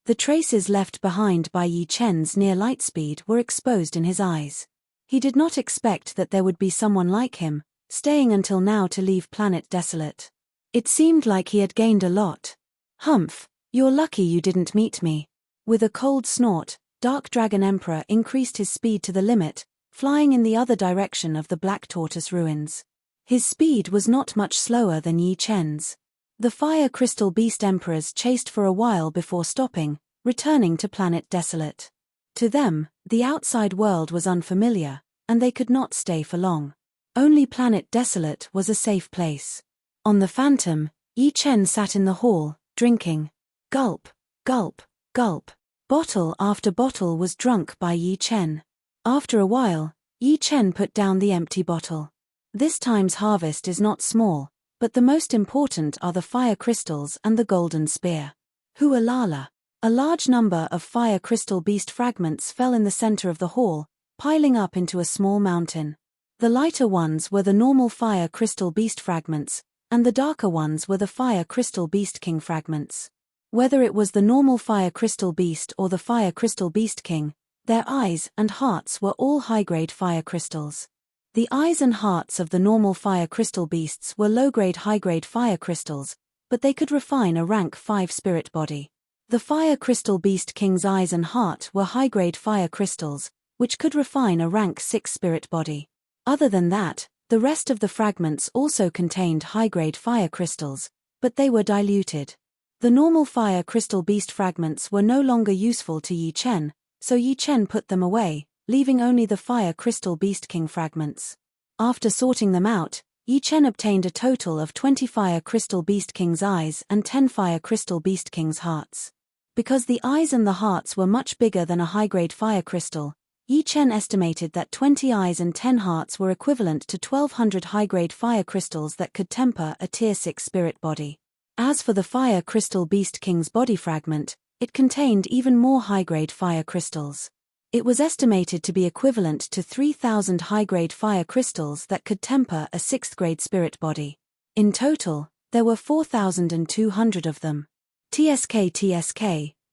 [SPEAKER 1] The traces left behind by Yi Chen's near light speed were exposed in his eyes. He did not expect that there would be someone like him, staying until now to leave planet desolate. It seemed like he had gained a lot. Humph, you're lucky you didn't meet me. With a cold snort, Dark Dragon Emperor increased his speed to the limit, flying in the other direction of the Black Tortoise ruins. His speed was not much slower than Yi Chen's. The Fire Crystal Beast Emperors chased for a while before stopping, returning to planet desolate. To them, the outside world was unfamiliar, and they could not stay for long. Only planet desolate was a safe place. On the Phantom, Yi Chen sat in the hall, drinking. Gulp, gulp, gulp. Bottle after bottle was drunk by Yi Chen. After a while, Yi Chen put down the empty bottle. This time's harvest is not small, but the most important are the fire crystals and the golden spear. Hualala! A large number of fire crystal beast fragments fell in the center of the hall, piling up into a small mountain. The lighter ones were the normal fire crystal beast fragments, and the darker ones were the fire crystal beast king fragments. Whether it was the normal fire crystal beast or the fire crystal beast king, their eyes and hearts were all high-grade fire crystals. The eyes and hearts of the normal fire crystal beasts were low-grade high-grade fire crystals, but they could refine a rank 5 spirit body. The fire crystal beast king's eyes and heart were high-grade fire crystals, which could refine a rank 6 spirit body. Other than that, the rest of the fragments also contained high-grade fire crystals, but they were diluted. The normal fire crystal beast fragments were no longer useful to Yi Chen, so Yi Chen put them away, leaving only the fire crystal beast king fragments. After sorting them out, Yi Chen obtained a total of 20 fire crystal beast king's eyes and 10 fire crystal beast king's hearts. Because the eyes and the hearts were much bigger than a high-grade fire crystal, Yi Chen estimated that 20 eyes and 10 hearts were equivalent to 1200 high-grade fire crystals that could temper a tier 6 spirit body. As for the fire crystal beast king's body fragment, it contained even more high-grade fire crystals. It was estimated to be equivalent to 3000 high-grade fire crystals that could temper a 6th grade spirit body. In total, there were 4200 of them. TSK,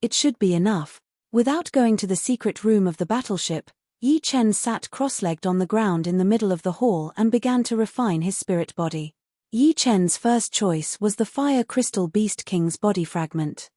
[SPEAKER 1] it should be enough. Without going to the secret room of the battleship, Yi Chen sat cross-legged on the ground in the middle of the hall and began to refine his spirit body. Yi Chen's first choice was the Fire Crystal Beast King's body fragment.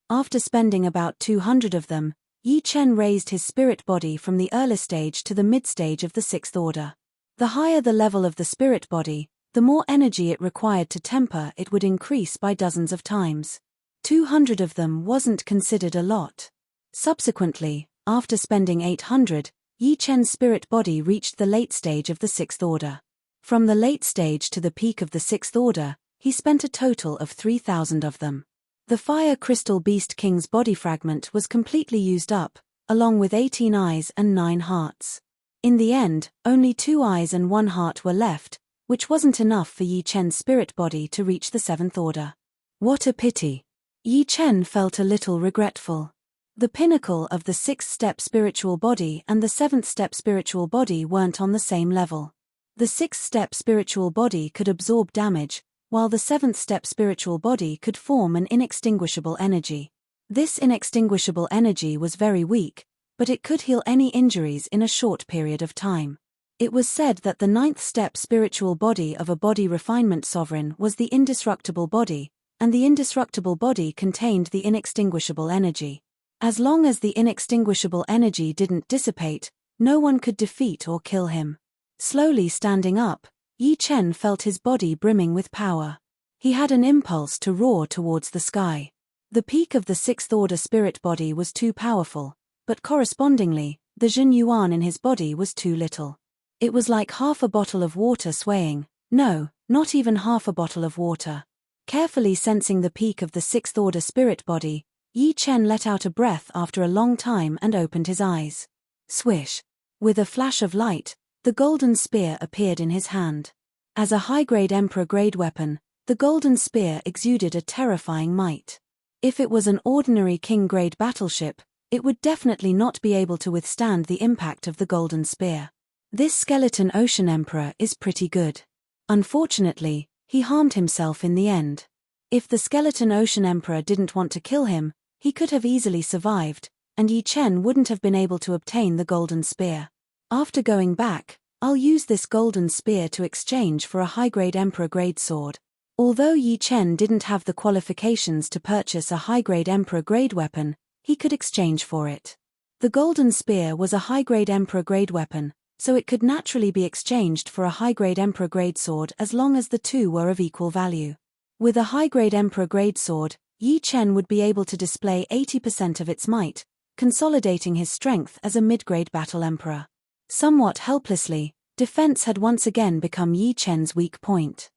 [SPEAKER 1] After spending about 200 of them, Yi Chen raised his spirit body from the early stage to the mid-stage of the 6th order. The higher the level of the spirit body, the more energy it required to temper it would increase by dozens of times. 200 of them wasn't considered a lot. Subsequently, after spending 800, Yi Chen's spirit body reached the late stage of the 6th order. From the late stage to the peak of the 6th order, he spent a total of 3000 of them. The Fire Crystal Beast King's body fragment was completely used up, along with 18 eyes and 9 hearts. In the end, only 2 eyes and 1 heart were left, which wasn't enough for Yi Chen's spirit body to reach the 7th order. What a pity. Yi Chen felt a little regretful. The pinnacle of the 6th step spiritual body and the 7th step spiritual body weren't on the same level. The 6th step spiritual body could absorb damage, while the 7th step spiritual body could form an inextinguishable energy. This inextinguishable energy was very weak, but it could heal any injuries in a short period of time. It was said that the 9th step spiritual body of a body refinement sovereign was the indestructible body, and the indestructible body contained the inextinguishable energy. As long as the inextinguishable energy didn't dissipate, no one could defeat or kill him. Slowly standing up, Yi Chen felt his body brimming with power. He had an impulse to roar towards the sky. The peak of the sixth-order spirit body was too powerful, but correspondingly, the Jin Yuan in his body was too little. It was like half a bottle of water swaying. No, not even half a bottle of water. Carefully sensing the peak of the sixth-order spirit body, Yi Chen let out a breath after a long time and opened his eyes. Swish! With a flash of light, the golden spear appeared in his hand. As a high-grade Emperor-grade weapon, the golden spear exuded a terrifying might. If it was an ordinary king-grade battleship, it would definitely not be able to withstand the impact of the golden spear. This skeleton ocean emperor is pretty good. Unfortunately, he harmed himself in the end. If the skeleton ocean emperor didn't want to kill him, he could have easily survived, and Yi Chen wouldn't have been able to obtain the golden spear. After going back, I'll use this golden spear to exchange for a high-grade emperor-grade sword. Although Yi Chen didn't have the qualifications to purchase a high-grade emperor-grade weapon, he could exchange for it. The golden spear was a high-grade emperor-grade weapon, so it could naturally be exchanged for a high-grade emperor-grade sword as long as the two were of equal value. With a high-grade emperor-grade sword, Yi Chen would be able to display 80% of its might, consolidating his strength as a mid-grade battle emperor. Somewhat helplessly, defense had once again become Yi Chen's weak point.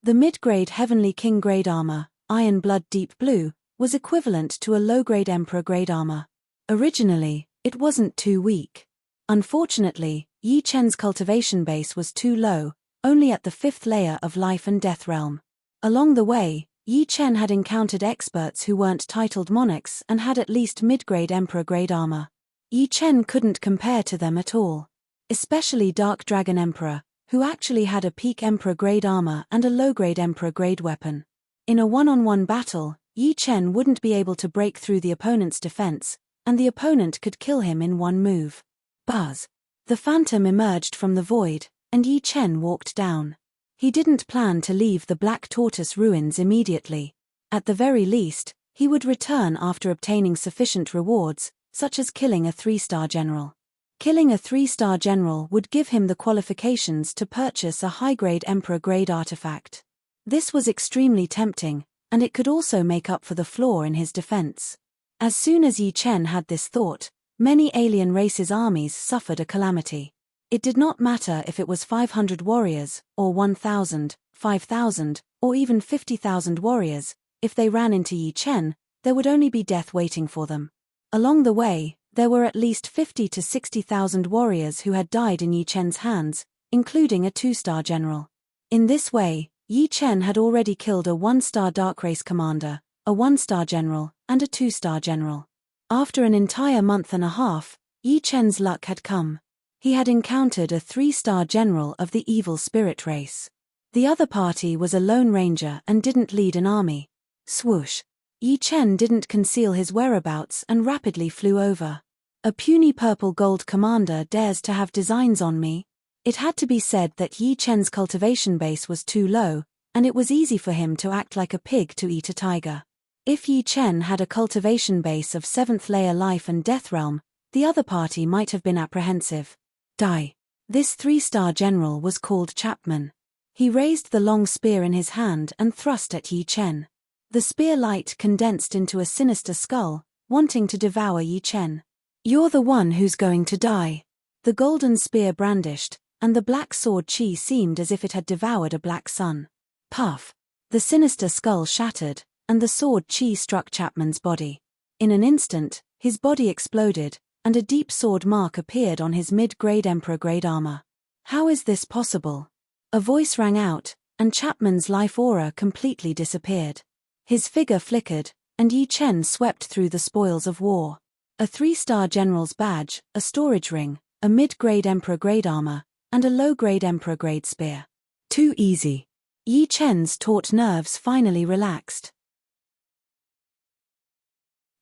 [SPEAKER 1] The mid-grade Heavenly King-grade armor, Iron Blood Deep Blue, was equivalent to a low-grade Emperor-grade armor. Originally, it wasn't too weak. Unfortunately, Yi Chen's cultivation base was too low, only at the 5th layer of Life and Death realm. Along the way, Yi Chen had encountered experts who weren't titled monarchs and had at least mid-grade Emperor-grade armor. Yi Chen couldn't compare to them at all. Especially Dark Dragon Emperor, who actually had a peak Emperor-grade armor and a low-grade Emperor-grade weapon. In a one-on-one battle, Yi Chen wouldn't be able to break through the opponent's defense, and the opponent could kill him in one move. Buzz! The phantom emerged from the void, and Yi Chen walked down. He didn't plan to leave the Black Tortoise ruins immediately. At the very least, he would return after obtaining sufficient rewards, such as killing a 3-star general. Killing a 3-star general would give him the qualifications to purchase a high-grade Emperor-grade artifact. This was extremely tempting, and it could also make up for the flaw in his defense. As soon as Yi Chen had this thought, many alien races' armies suffered a calamity. It did not matter if it was 500 warriors, or 1,000, 5,000, or even 50,000 warriors. If they ran into Yi Chen, there would only be death waiting for them. Along the way, there were at least 50 to 60,000 warriors who had died in Yi Chen's hands, including a 2-star general. In this way, Yi Chen had already killed a 1-star dark race commander, a 1-star general, and a 2-star general. After an entire month and a half, Yi Chen's luck had come. He had encountered a 3-star general of the evil spirit race. The other party was a lone ranger and didn't lead an army. Swoosh! Yi Chen didn't conceal his whereabouts and rapidly flew over. A puny purple-gold commander dares to have designs on me. It had to be said that Yi Chen's cultivation base was too low, and it was easy for him to act like a pig to eat a tiger. If Yi Chen had a cultivation base of 7th layer Life and Death realm, the other party might have been apprehensive. Die. This 3-star general was called Chapman. He raised the long spear in his hand and thrust at Yi Chen. The spear light condensed into a sinister skull, wanting to devour Yi Chen. "You're the one who's going to die." The golden spear brandished, and the black sword chi seemed as if it had devoured a black sun. Puff! The sinister skull shattered, and the sword chi struck Chapman's body. In an instant, his body exploded, and a deep sword mark appeared on his mid-grade Emperor-grade armor. How is this possible? A voice rang out, and Chapman's life aura completely disappeared. His figure flickered, and Yi Chen swept through the spoils of war. A 3-star general's badge, a storage ring, a mid-grade Emperor-grade armor, and a low-grade Emperor-grade spear. Too easy. Yi Chen's taut nerves finally relaxed.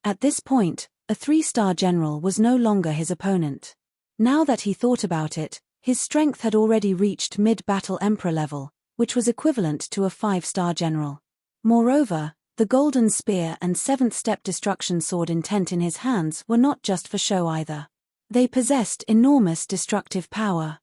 [SPEAKER 1] At this point, a 3-star general was no longer his opponent. Now that he thought about it, his strength had already reached mid-battle emperor level, which was equivalent to a 5-star general. Moreover, the golden spear and 7th-step destruction sword intent in his hands were not just for show either. They possessed enormous destructive power.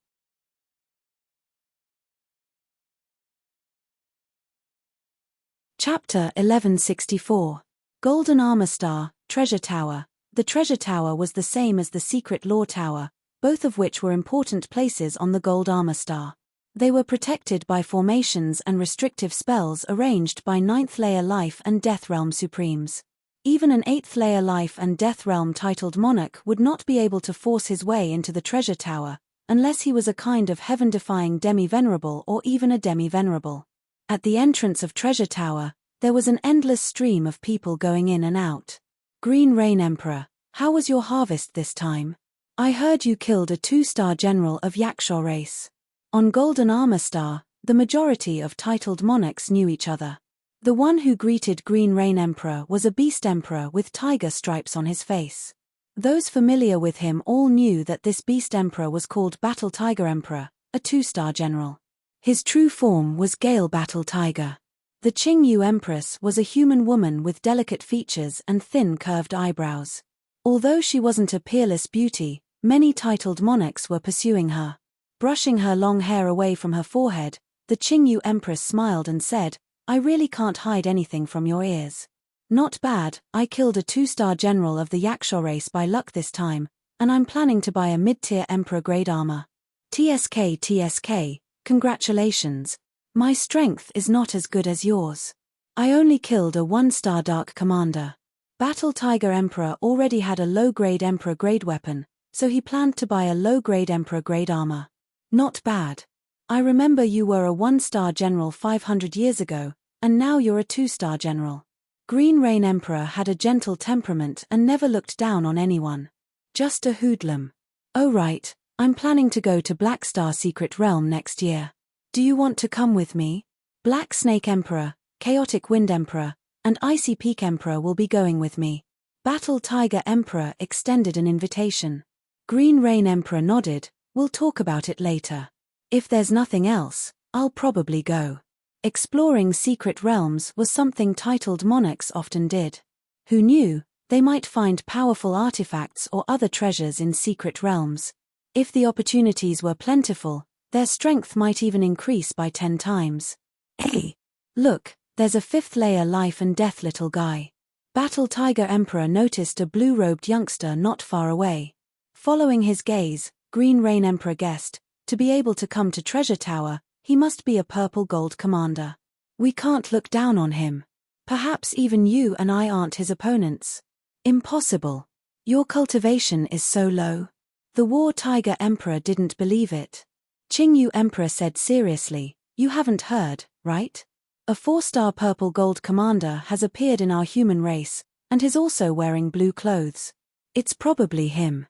[SPEAKER 1] Chapter 1164. Golden Armor Star, Treasure Tower. The Treasure Tower was the same as the Secret Lore Tower, both of which were important places on the Gold Armor Star. They were protected by formations and restrictive spells arranged by 9th layer Life and Death Realm Supremes. Even an 8th layer Life and Death Realm titled monarch would not be able to force his way into the Treasure Tower, unless he was a kind of heaven-defying demi-venerable or even a demi-venerable. At the entrance of Treasure Tower, there was an endless stream of people going in and out. Green Rain Emperor, how was your harvest this time? I heard you killed a 2-star general of Yakshaw race. On Golden Armor Star, the majority of titled monarchs knew each other. The one who greeted Green Rain Emperor was a beast emperor with tiger stripes on his face. Those familiar with him all knew that this beast emperor was called Battle Tiger Emperor, a 2-star general. His true form was Gale Battle Tiger. The Qingyu Empress was a human woman with delicate features and thin curved eyebrows. Although she wasn't a peerless beauty, many titled monarchs were pursuing her. Brushing her long hair away from her forehead, the Qingyu Empress smiled and said, "I really can't hide anything from your ears. Not bad, I killed a 2-star general of the Yakshaw race by luck this time, and I'm planning to buy a mid-tier Emperor grade armor. TSK, congratulations. My strength is not as good as yours. I only killed a 1-star Dark Commander." Battle Tiger Emperor already had a low-grade Emperor grade weapon, so he planned to buy a low-grade Emperor grade armor. Not bad. I remember you were a 1-star general 500 years ago, and now you're a 2-star general. Green Rain Emperor had a gentle temperament and never looked down on anyone. Just a hoodlum. Oh right, I'm planning to go to Black Star Secret Realm next year. Do you want to come with me? Black Snake Emperor, Chaotic Wind Emperor, and Icy Peak Emperor will be going with me. Battle Tiger Emperor extended an invitation. Green Rain Emperor nodded, "We'll talk about it later. If there's nothing else, I'll probably go." Exploring secret realms was something titled monarchs often did. Who knew, they might find powerful artifacts or other treasures in secret realms. If the opportunities were plentiful, their strength might even increase by 10 times. Hey! Look, there's a 5th layer Life and Death little guy. Battle Tiger Emperor noticed a blue-robed youngster not far away. Following his gaze, Green Rain Emperor guessed, to be able to come to Treasure Tower, he must be a purple gold commander. We can't look down on him. Perhaps even you and I aren't his opponents. Impossible. Your cultivation is so low. The War Tiger Emperor didn't believe it. Qingyu Emperor said seriously, "You haven't heard, right? A 4-star purple gold commander has appeared in our human race, and is also wearing blue clothes. It's probably him."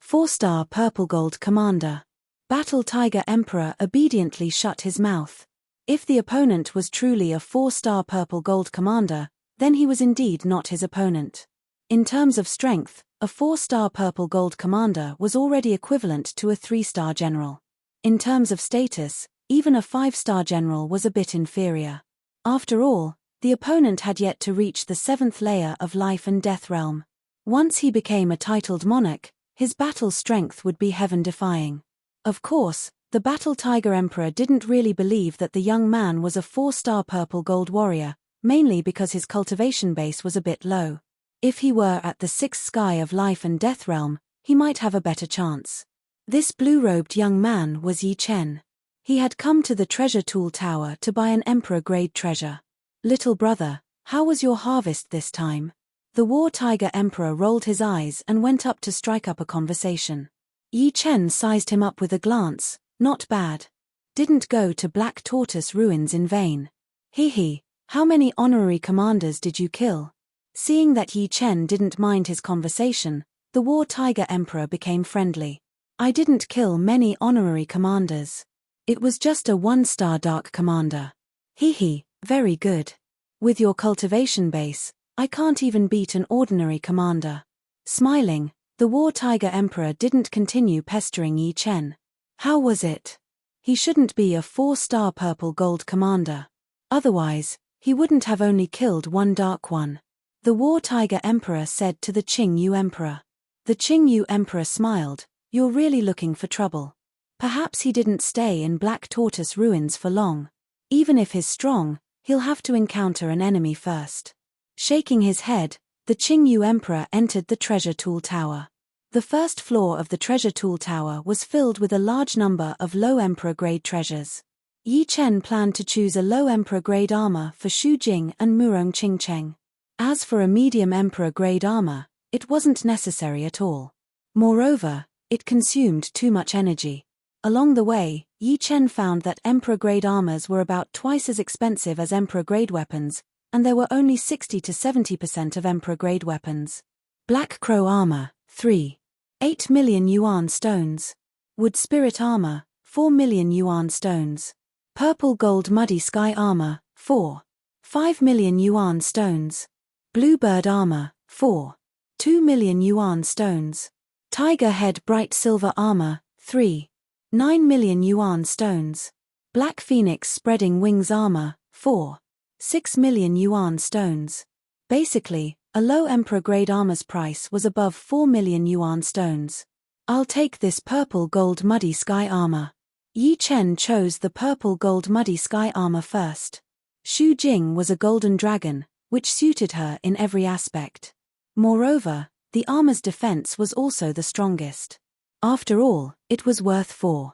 [SPEAKER 1] 4-star purple gold commander. Battle Tiger Emperor obediently shut his mouth. If the opponent was truly a 4-star purple gold commander, then he was indeed not his opponent. In terms of strength, a 4-star purple gold commander was already equivalent to a 3-star general. In terms of status, even a 5-star general was a bit inferior. After all, the opponent had yet to reach the 7th layer of Life and Death Realm. Once he became a titled monarch, his battle strength would be heaven-defying. Of course, the Battle Tiger Emperor didn't really believe that the young man was a 4-star purple gold warrior, mainly because his cultivation base was a bit low. If he were at the 6th sky of Life and Death Realm, he might have a better chance. This blue-robed young man was Yi Chen. He had come to the Treasure Tool Tower to buy an Emperor-grade treasure. "Little brother, how was your harvest this time?" The War Tiger Emperor rolled his eyes and went up to strike up a conversation. Yi Chen sized him up with a glance. "Not bad. Didn't go to Black Tortoise Ruins in vain. Hee, how many honorary commanders did you kill?" Seeing that Yi Chen didn't mind his conversation, the War Tiger Emperor became friendly. "I didn't kill many honorary commanders. It was just a 1-star Dark Commander." Hee, very good. With your cultivation base, I can't even beat an ordinary commander." Smiling, the War Tiger Emperor didn't continue pestering Yi Chen. How was it? He shouldn't be a 4-star purple gold commander. Otherwise, he wouldn't have only killed one dark one. The War Tiger Emperor said to the Qingyu Emperor. The Qingyu Emperor smiled. "You're really looking for trouble." Perhaps he didn't stay in Black Tortoise Ruins for long. Even if he's strong, he'll have to encounter an enemy first. Shaking his head, the Qingyu Emperor entered the treasure tool tower. The first floor of the treasure tool tower was filled with a large number of low emperor-grade treasures. Yi Chen planned to choose a low emperor-grade armor for Xu Jing and Murong Qingcheng. As for a medium emperor-grade armor, it wasn't necessary at all. Moreover, it consumed too much energy. Along the way, Yi Chen found that emperor-grade armors were about twice as expensive as emperor-grade weapons, and there were only 60 to 70% of emperor-grade weapons. Black Crow armor, 3. 8 million yuan stones. Wood Spirit armor, 4 million yuan stones. Purple Gold Muddy Sky armor, 4. 5 million yuan stones. Bluebird armor, 4. 2 million yuan stones. Tiger Head Bright Silver armor, 3. 9 million yuan stones. Black Phoenix Spreading Wings armor, 4. 6 million yuan stones. Basically, a low emperor-grade armor's price was above 4 million yuan stones. I'll take this Purple Gold Muddy Sky armor. Yi Chen chose the Purple Gold Muddy Sky armor first. Xu Jing was a golden dragon, which suited her in every aspect. Moreover, the armor's defense was also the strongest. After all, it was worth 5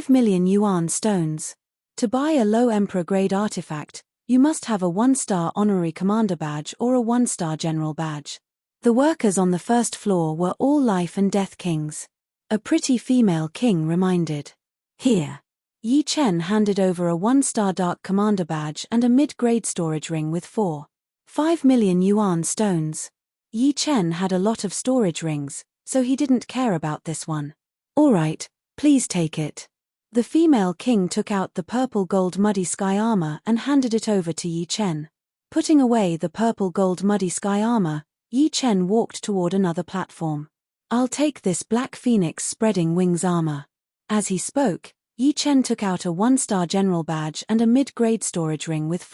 [SPEAKER 1] million yuan stones. To buy a low emperor-grade artifact, you must have a 1-star honorary commander badge or a 1-star general badge. The workers on the first floor were all life and death kings. A pretty female king reminded. Here. Yi Chen handed over a 1-star dark commander badge and a mid-grade storage ring with 5 million yuan stones. Yi Chen had a lot of storage rings, so he didn't care about this one. Alright, please take it. The female king took out the Purple Gold Muddy Sky armor and handed it over to Yi Chen. Putting away the Purple Gold Muddy Sky armor, Yi Chen walked toward another platform. I'll take this Black Phoenix Spreading Wings armor. As he spoke, Yi Chen took out a 1-star general badge and a mid-grade storage ring with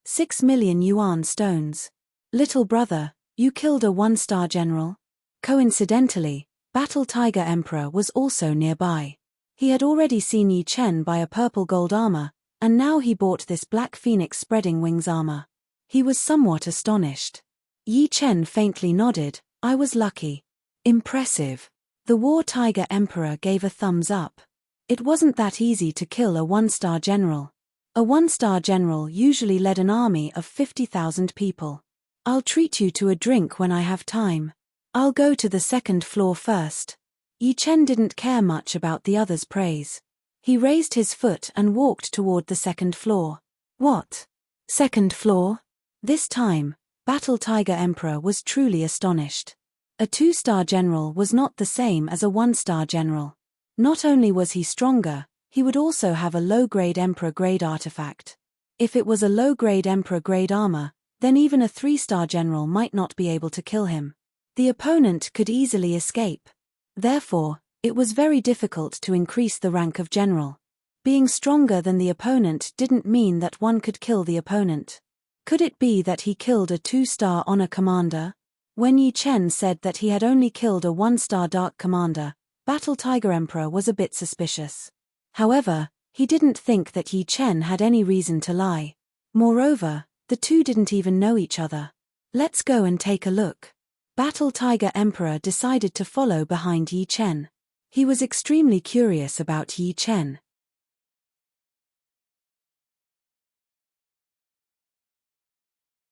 [SPEAKER 1] 6 million yuan stones. Little brother, you killed a 1-star general? Coincidentally, Battle Tiger Emperor was also nearby. He had already seen Yi Chen buy a purple gold armor, and now he bought this Black Phoenix Spreading Wings armor. He was somewhat astonished. Yi Chen faintly nodded. I was lucky. Impressive. The War Tiger Emperor gave a thumbs up. It wasn't that easy to kill a 1-star general. A 1-star general usually led an army of 50,000 people. I'll treat you to a drink when I have time. I'll go to the second floor first. Yi Chen didn't care much about the others' praise. He raised his foot and walked toward the second floor. What? Second floor? This time, Battle Tiger Emperor was truly astonished. A 2-star general was not the same as a 1-star general. Not only was he stronger, he would also have a low-grade Emperor-grade artifact. If it was a low-grade Emperor-grade armor, then even a 3-star general might not be able to kill him. The opponent could easily escape. Therefore, it was very difficult to increase the rank of general. Being stronger than the opponent didn't mean that one could kill the opponent. Could it be that he killed a 2-star honor commander? When Yi Chen said that he had only killed a 1-star dark commander, Battle Tiger Emperor was a bit suspicious. However, he didn't think that Yi Chen had any reason to lie. Moreover, the two didn't even know each other. Let's go and take a look. Battle Tiger Emperor decided to follow behind Yi Chen. He was extremely curious about Yi Chen.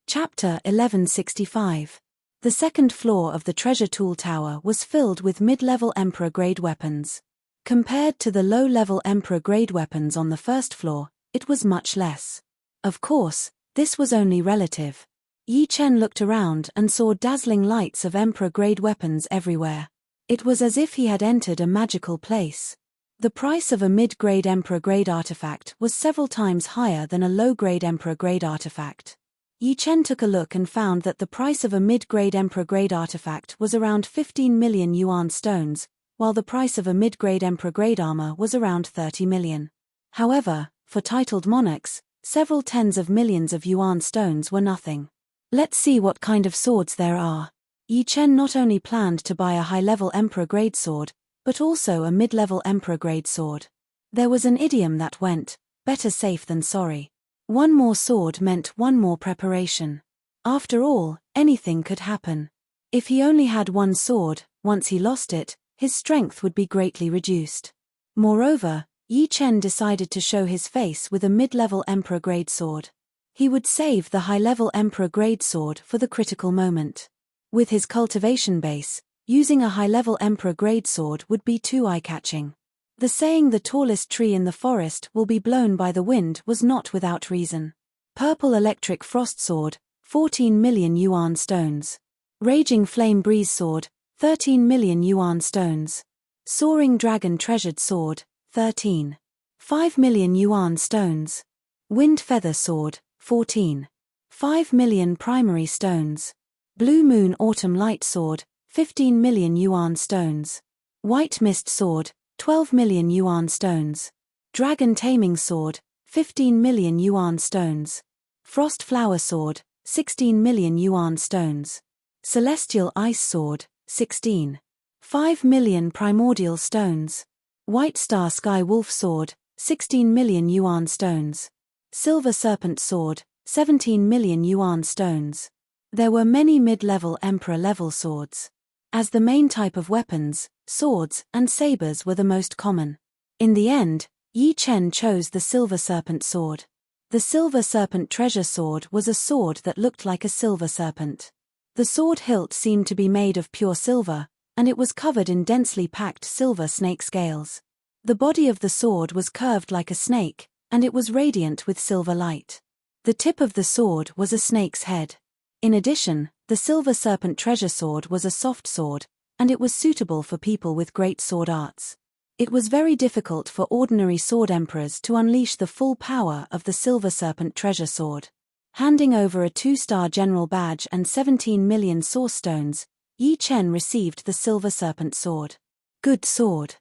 [SPEAKER 1] Chapter 1165. The second floor of the treasure tool tower was filled with mid-level Emperor-grade weapons. Compared to the low-level Emperor-grade weapons on the first floor, it was much less. Of course, this was only relative. Yi Chen looked around and saw dazzling lights of Emperor-grade weapons everywhere. It was as if he had entered a magical place. The price of a mid-grade Emperor-grade artifact was several times higher than a low-grade Emperor-grade artifact. Yi Chen took a look and found that the price of a mid-grade Emperor-grade artifact was around 15 million yuan stones, while the price of a mid-grade Emperor-grade armor was around 30 million. However, for titled monarchs, several tens of millions of yuan stones were nothing. Let's see what kind of swords there are. Yi Chen not only planned to buy a high-level Emperor-grade sword, but also a mid-level Emperor-grade sword. There was an idiom that went, better safe than sorry. One more sword meant one more preparation. After all, anything could happen. If he only had one sword, once he lost it, his strength would be greatly reduced. Moreover, Yi Chen decided to show his face with a mid-level Emperor-grade sword. He would save the high-level Emperor-grade sword for the critical moment. With his cultivation base, using a high-level Emperor-grade sword would be too eye-catching. The saying the tallest tree in the forest will be blown by the wind was not without reason. Purple Electric Frost Sword, 14 million yuan stones. Raging Flame Breeze Sword, 13 million yuan stones. Soaring Dragon Treasured Sword, 13.5 million yuan stones. Wind Feather Sword, 14.5 million primary stones. Blue Moon Autumn Light Sword, 15 million yuan stones. White Mist Sword, 12 million yuan stones. Dragon Taming Sword, 15 million yuan stones. Frost Flower Sword, 16 million yuan stones. Celestial Ice Sword, 16.5 million primordial stones. White Star Sky Wolf Sword, 16 million yuan stones. Silver Serpent Sword, 17 million yuan stones. There were many mid-level Emperor-level swords. As the main type of weapons, swords and sabers were the most common. In the end, Yi Chen chose the Silver Serpent Sword. The Silver Serpent Treasure Sword was a sword that looked like a silver serpent. The sword hilt seemed to be made of pure silver, and it was covered in densely packed silver snake scales. The body of the sword was curved like a snake, and it was radiant with silver light. The tip of the sword was a snake's head. In addition, the Silver Serpent Treasure Sword was a soft sword, and it was suitable for people with great sword arts. It was very difficult for ordinary sword emperors to unleash the full power of the Silver Serpent Treasure Sword. Handing over a 2-star general badge and 17 million source stones, Yi Chen received the Silver Serpent Sword. Good sword.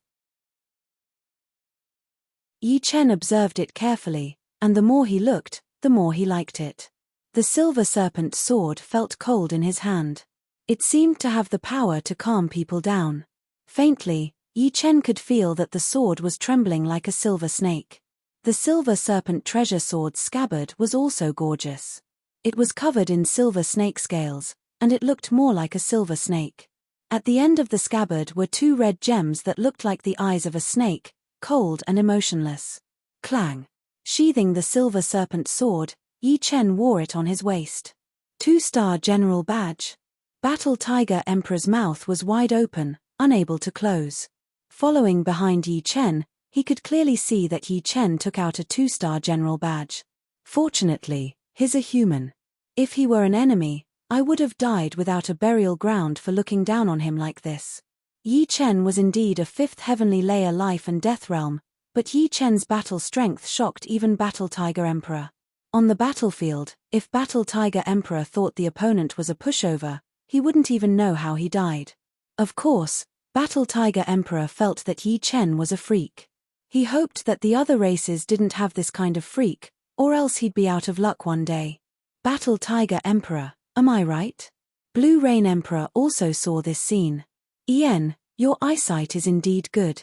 [SPEAKER 1] Yi Chen observed it carefully, and the more he looked, the more he liked it. The Silver Serpent Sword felt cold in his hand. It seemed to have the power to calm people down. Faintly, Yi Chen could feel that the sword was trembling like a silver snake. The Silver Serpent Treasure Sword's scabbard was also gorgeous. It was covered in silver snake scales, and it looked more like a silver snake. At the end of the scabbard were 2 red gems that looked like the eyes of a snake, cold and emotionless. Clang. Sheathing the Silver Serpent Sword, Yi Chen wore it on his waist. 2-star General Badge. Battle Tiger Emperor's mouth was wide open, unable to close. Following behind Yi Chen, he could clearly see that Yi Chen took out a 2-star General Badge. Fortunately, he's a human. If he were an enemy, I would have died without a burial ground for looking down on him like this. Yi Chen was indeed a 5th heavenly layer life and death realm, but Yi Chen's battle strength shocked even Battle Tiger Emperor. On the battlefield, if Battle Tiger Emperor thought the opponent was a pushover, he wouldn't even know how he died. Of course, Battle Tiger Emperor felt that Yi Chen was a freak. He hoped that the other races didn't have this kind of freak, or else he'd be out of luck one day. Battle Tiger Emperor, am I right? Blue Rain Emperor also saw this scene. Ien, your eyesight is indeed good.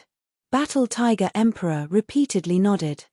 [SPEAKER 1] Battle Tiger Emperor repeatedly nodded.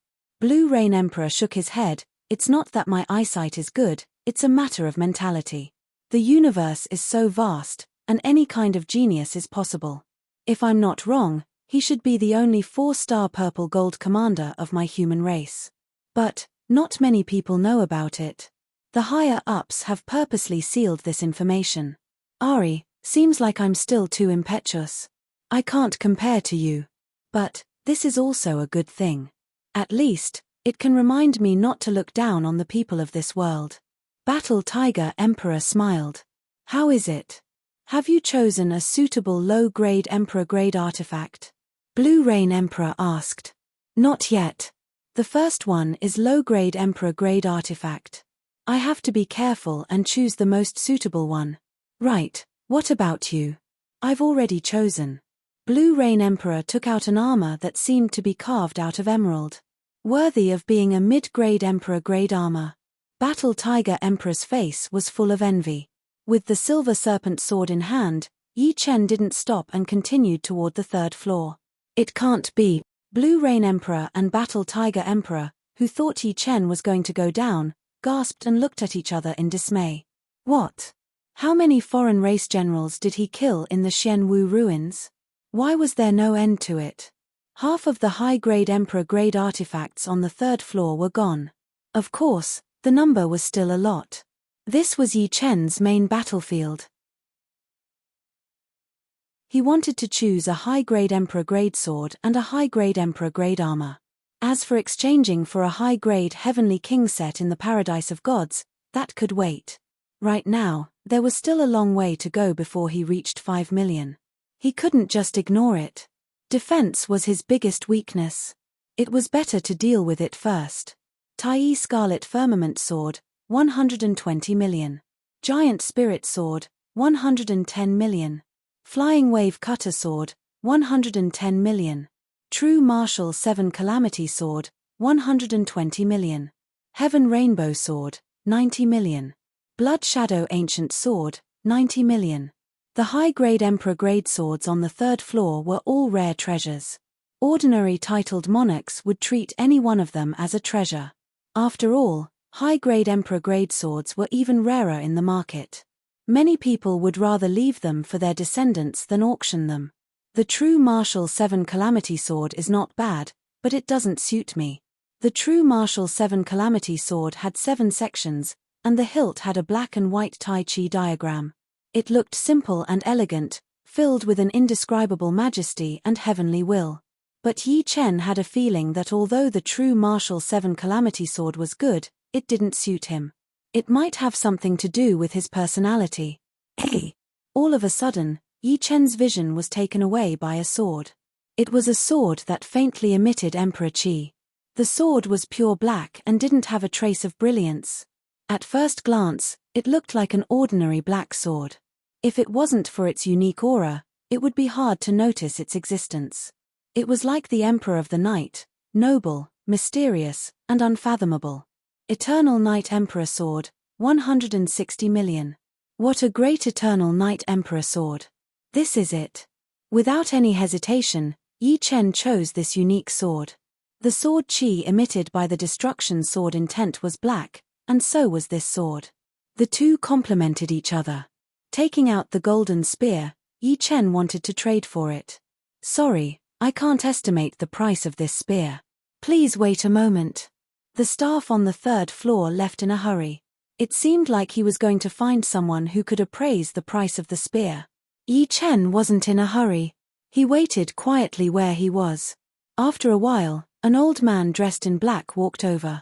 [SPEAKER 1] Blue Rain Emperor shook his head. It's not that my eyesight is good, it's a matter of mentality. The universe is so vast, and any kind of genius is possible. If I'm not wrong, he should be the only 4-star purple gold commander of my human race. But, not many people know about it. The higher-ups have purposely sealed this information. Ari, seems like I'm still too impetuous. I can't compare to you. But, this is also a good thing. At least, it can remind me not to look down on the people of this world. Battle Tiger Emperor smiled. How is it? Have you chosen a suitable low-grade Emperor-grade artifact? Blue Rain Emperor asked. Not yet. The first one is low-grade Emperor-grade artifact. I have to be careful and choose the most suitable one. Right, what about you? I've already chosen. Blue Rain Emperor took out an armor that seemed to be carved out of emerald. Worthy of being a mid-grade Emperor-grade armor. Battle Tiger Emperor's face was full of envy. With the Silver Serpent Sword in hand, Yi Chen didn't stop and continued toward the 3rd floor. It can't be. Blue Rain Emperor and Battle Tiger Emperor, who thought Yi Chen was going to go down, gasped and looked at each other in dismay. What? How many foreign race generals did he kill in the Xianwu ruins? Why was there no end to it? Half of the high-grade Emperor-grade artifacts on the third floor were gone. Of course, the number was still a lot. This was Yi Chen's main battlefield. He wanted to choose a high-grade Emperor-grade sword and a high-grade Emperor-grade armor. As for exchanging for a high-grade Heavenly King set in the Paradise of Gods, that could wait. Right now, there was still a long way to go before he reached 5 million. He couldn't just ignore it. Defense was his biggest weakness. It was better to deal with it first. Tai Scarlet Firmament Sword, 120 million. Giant Spirit Sword, 110 million. Flying Wave Cutter Sword, 110 million. True Martial 7 Calamity Sword, 120 million. Heaven Rainbow Sword, 90 million. Blood Shadow Ancient Sword, 90 million. The high-grade Emperor-grade swords on the third floor were all rare treasures. Ordinary titled monarchs would treat any one of them as a treasure. After all, high-grade Emperor-grade swords were even rarer in the market. Many people would rather leave them for their descendants than auction them. The True Martial 7 Calamity Sword is not bad, but it doesn't suit me. The True Martial 7 Calamity Sword had 7 sections, and the hilt had a black and white Tai Chi diagram. It looked simple and elegant, filled with an indescribable majesty and heavenly will. But Yi Chen had a feeling that although the True Martial 7 Calamity Sword was good, it didn't suit him. It might have something to do with his personality. Hey! All of a sudden, Yi Chen's vision was taken away by a sword. It was a sword that faintly emitted Emperor Qi. The sword was pure black and didn't have a trace of brilliance. At first glance, it looked like an ordinary black sword. If it wasn't for its unique aura, it would be hard to notice its existence. It was like the Emperor of the Night, noble, mysterious, and unfathomable. Eternal Night Emperor Sword, 160 million. What a great Eternal Night Emperor Sword. This is it. Without any hesitation, Yi Chen chose this unique sword. The sword Qi emitted by the Destruction Sword Intent was black, and so was this sword. The two complemented each other. Taking out the golden spear, Yi Chen wanted to trade for it. Sorry, I can't estimate the price of this spear. Please wait a moment. The staff on the third floor left in a hurry. It seemed like he was going to find someone who could appraise the price of the spear. Yi Chen wasn't in a hurry. He waited quietly where he was. After a while, an old man dressed in black walked over.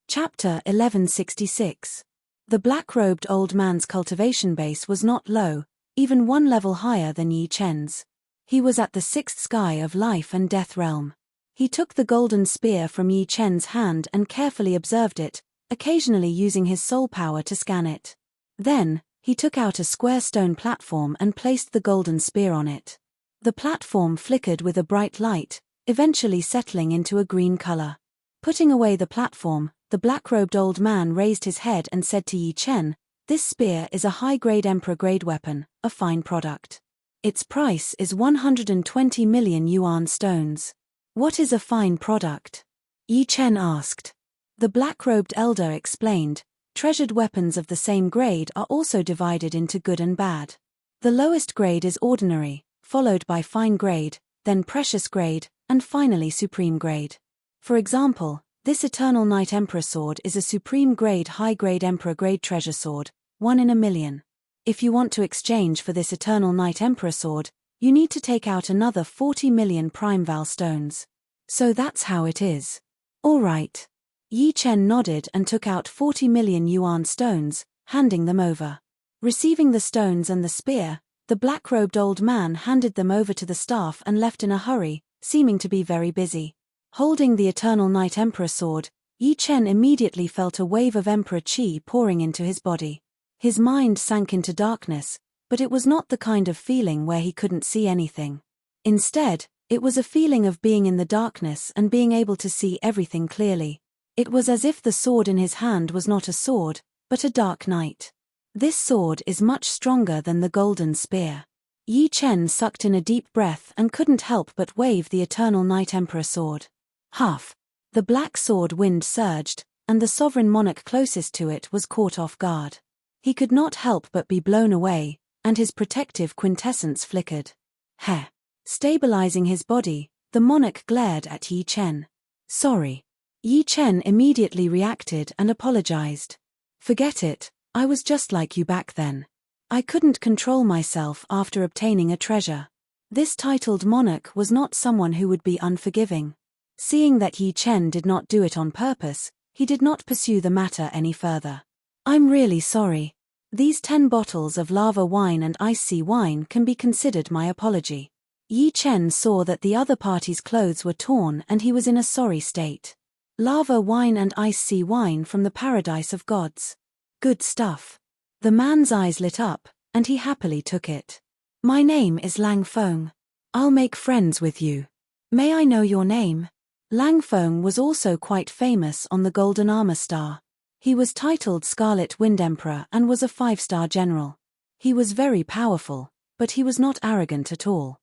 [SPEAKER 1] Chapter 1166. The black-robed old man's cultivation base was not low, even one level higher than Yi Chen's. He was at the sixth sky of life and death realm. He took the golden spear from Yi Chen's hand and carefully observed it, occasionally using his soul power to scan it. Then, he took out a square stone platform and placed the golden spear on it. The platform flickered with a bright light, eventually settling into a green color. Putting away the platform, the black-robed old man raised his head and said to Yi Chen, "This spear is a high-grade Emperor-grade weapon, a fine product. Its price is 120 million yuan stones." "What is a fine product?" Yi Chen asked. The black-robed elder explained, "Treasured weapons of the same grade are also divided into good and bad. The lowest grade is ordinary, followed by fine grade, then precious grade, and finally supreme grade. For example, this Eternal Night Emperor Sword is a supreme grade high-grade Emperor grade treasure sword, 1 in a million. If you want to exchange for this Eternal Night Emperor Sword, you need to take out another 40 million Prime Val stones. So that's how it is." "All right." Yi Chen nodded and took out 40 million yuan stones, handing them over. Receiving the stones and the spear, the black-robed old man handed them over to the staff and left in a hurry, seeming to be very busy. Holding the Eternal Night Emperor Sword, Yi Chen immediately felt a wave of Emperor Qi pouring into his body. His mind sank into darkness, but it was not the kind of feeling where he couldn't see anything. Instead, it was a feeling of being in the darkness and being able to see everything clearly. It was as if the sword in his hand was not a sword, but a dark night. This sword is much stronger than the golden spear. Yi Chen sucked in a deep breath and couldn't help but wave the Eternal Night Emperor sword. Huff! The black sword wind surged, and the sovereign monarch closest to it was caught off guard. He could not help but be blown away, and his protective quintessence flickered. Heh! Stabilizing his body, the monarch glared at Yi Chen. Sorry. Yi Chen immediately reacted and apologized. Forget it, I was just like you back then. I couldn't control myself after obtaining a treasure. This titled monarch was not someone who would be unforgiving. Seeing that Yi Chen did not do it on purpose, he did not pursue the matter any further. I'm really sorry. These 10 bottles of lava wine and ice sea wine can be considered my apology. Yi Chen saw that the other party's clothes were torn and he was in a sorry state. Lava wine and ice sea wine from the paradise of gods. Good stuff. The man's eyes lit up, and he happily took it. My name is Lang Feng. I'll make friends with you. May I know your name? Lang Feng was also quite famous on the Golden Armor Star. He was titled Scarlet Wind Emperor and was a 5-star general. He was very powerful, but he was not arrogant at all.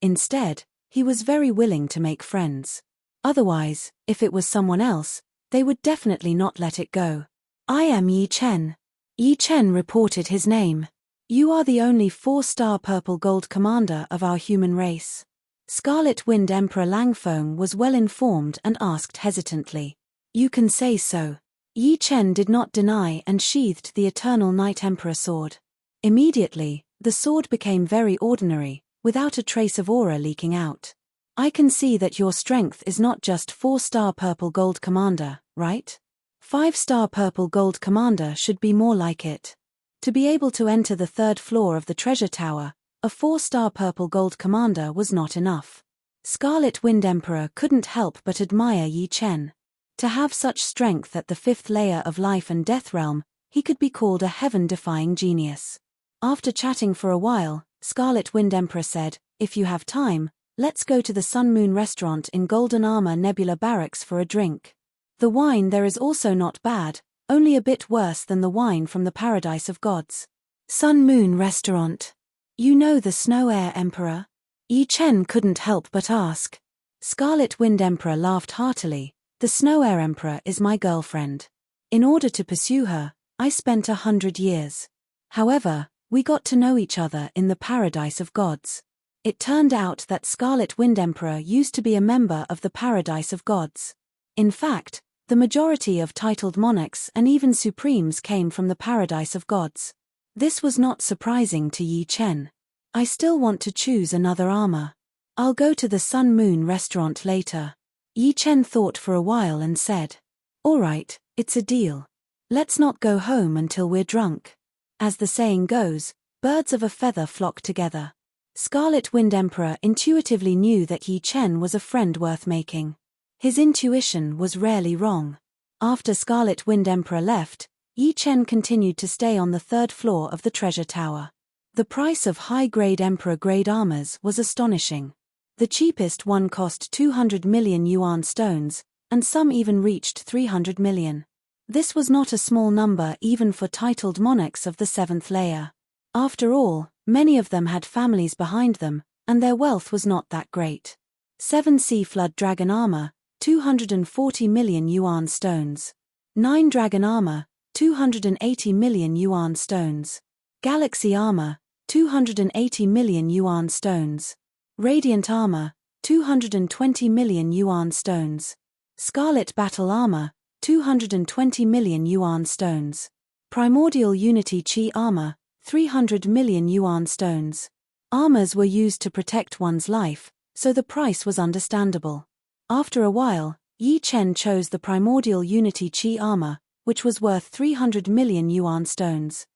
[SPEAKER 1] Instead, he was very willing to make friends. Otherwise, if it was someone else, they would definitely not let it go. I am Yi Chen. Yi Chen reported his name. You are the only 4-star purple gold commander of our human race. Scarlet Wind Emperor Lang Feng was well informed and asked hesitantly. You can say so. Yi Chen did not deny and sheathed the Eternal Night Emperor sword. Immediately, the sword became very ordinary, without a trace of aura leaking out. I can see that your strength is not just 4-star purple gold commander, right? 5-star purple gold commander should be more like it. To be able to enter the 3rd floor of the treasure tower, a 4-star purple gold commander was not enough. Scarlet Wind Emperor couldn't help but admire Yi Chen. To have such strength at the 5th layer of life and death realm, he could be called a heaven-defying genius. After chatting for a while, Scarlet Wind Emperor said, if you have time, let's go to the Sun Moon restaurant in Golden Armor Nebula Barracks for a drink. The wine there is also not bad, only a bit worse than the wine from the Paradise of Gods. Sun Moon restaurant. You know the Snow Air Emperor? Yi Chen couldn't help but ask. Scarlet Wind Emperor laughed heartily. The Snow Air Emperor is my girlfriend. In order to pursue her, I spent 100 years. However, we got to know each other in the Paradise of Gods. It turned out that Scarlet Wind Emperor used to be a member of the Paradise of Gods. In fact, the majority of titled monarchs and even supremes came from the Paradise of Gods. This was not surprising to Yi Chen. I still want to choose another armor. I'll go to the Sun Moon restaurant later. Yi Chen thought for a while and said, all right, it's a deal. Let's not go home until we're drunk. As the saying goes, birds of a feather flock together. Scarlet Wind Emperor intuitively knew that Yi Chen was a friend worth making. His intuition was rarely wrong. After Scarlet Wind Emperor left, Yi Chen continued to stay on the 3rd floor of the treasure tower. The price of high-grade Emperor-grade armors was astonishing. The cheapest one cost 200 million yuan stones, and some even reached 300 million. This was not a small number even for titled monarchs of the 7th layer. After all, many of them had families behind them, and their wealth was not that great. 7 Sea Flood Dragon Armor, 240 million yuan stones. 9 Dragon Armor, 280 million yuan stones. Galaxy Armor, 280 million yuan stones. Radiant Armor, 220 million yuan stones. Scarlet Battle Armor, 220 million yuan stones. Primordial Unity Chi Armor, 300 million yuan stones. Armors were used to protect one's life, so the price was understandable. After a while, Yi Chen chose the Primordial Unity Chi Armor, which was worth 300 million yuan stones.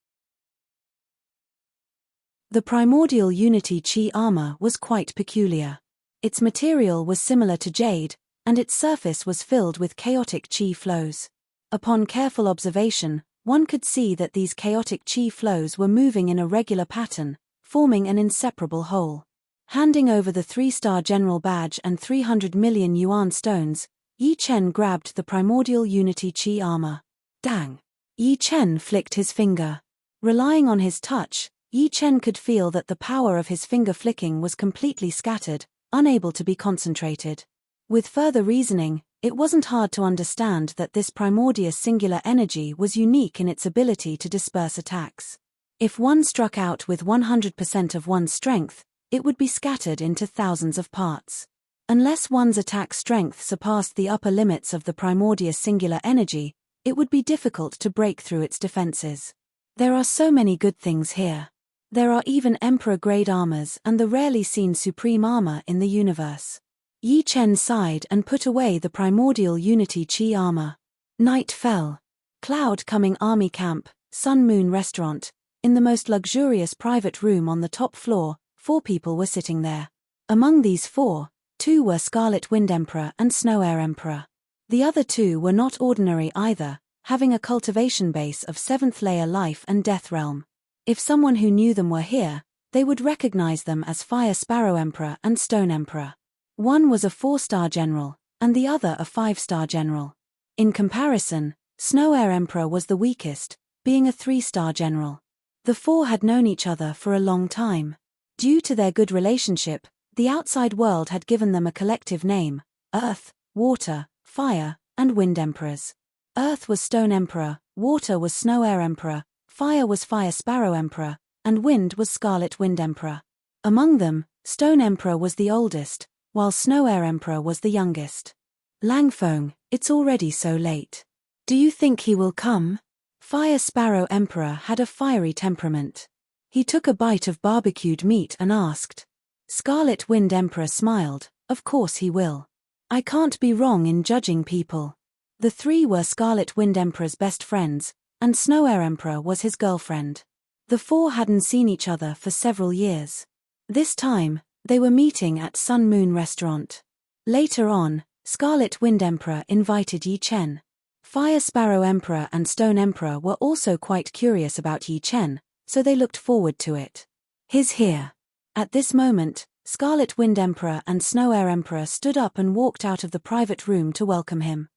[SPEAKER 1] The Primordial Unity Chi Armor was quite peculiar. Its material was similar to jade, and its surface was filled with chaotic chi flows. Upon careful observation, one could see that these chaotic chi flows were moving in a regular pattern, forming an inseparable whole. Handing over the 3-star general badge and 300 million yuan stones, Yi Chen grabbed the Primordial Unity Chi Armor. Dang! Yi Chen flicked his finger. Relying on his touch, Yi Chen could feel that the power of his finger flicking was completely scattered, unable to be concentrated. With further reasoning, it wasn't hard to understand that this primordial singular energy was unique in its ability to disperse attacks. If one struck out with 100% of one's strength, it would be scattered into thousands of parts. Unless one's attack strength surpassed the upper limits of the primordial singular energy, it would be difficult to break through its defenses. There are so many good things here. There are even Emperor-grade armors and the rarely seen supreme armor in the universe. Yi Chen sighed and put away the primordial unity chi armor. Night fell. Cloud coming army camp, Sun Moon restaurant. In the most luxurious private room on the top floor, 4 people were sitting there. Among these 4, 2 were Scarlet Wind Emperor and Snow Air Emperor. The other 2 were not ordinary either, having a cultivation base of 7th layer life and death realm. If someone who knew them were here, they would recognize them as Fire Sparrow Emperor and Stone Emperor. One was a 4-star general, and the other a 5-star general. In comparison, Snow Air Emperor was the weakest, being a 3-star general. The 4 had known each other for a long time. Due to their good relationship, the outside world had given them a collective name: Earth, Water, Fire, and Wind Emperors. Earth was Stone Emperor, Water was Snow Air Emperor, Fire was Fire Sparrow Emperor, and Wind was Scarlet Wind Emperor. Among them, Stone Emperor was the oldest, while Snow Air Emperor was the youngest. Langfeng, it's already so late. Do you think he will come? Fire Sparrow Emperor had a fiery temperament. He took a bite of barbecued meat and asked. Scarlet Wind Emperor smiled, of course he will. I can't be wrong in judging people. The 3 were Scarlet Wind Emperor's best friends, and Snow Air Emperor was his girlfriend. The 4 hadn't seen each other for several years. This time, they were meeting at Sun Moon restaurant. Later on, Scarlet Wind Emperor invited Yi Chen. Fire Sparrow Emperor and Stone Emperor were also quite curious about Yi Chen, so they looked forward to it. He's here. At this moment, Scarlet Wind Emperor and Snow Air Emperor stood up and walked out of the private room to welcome him.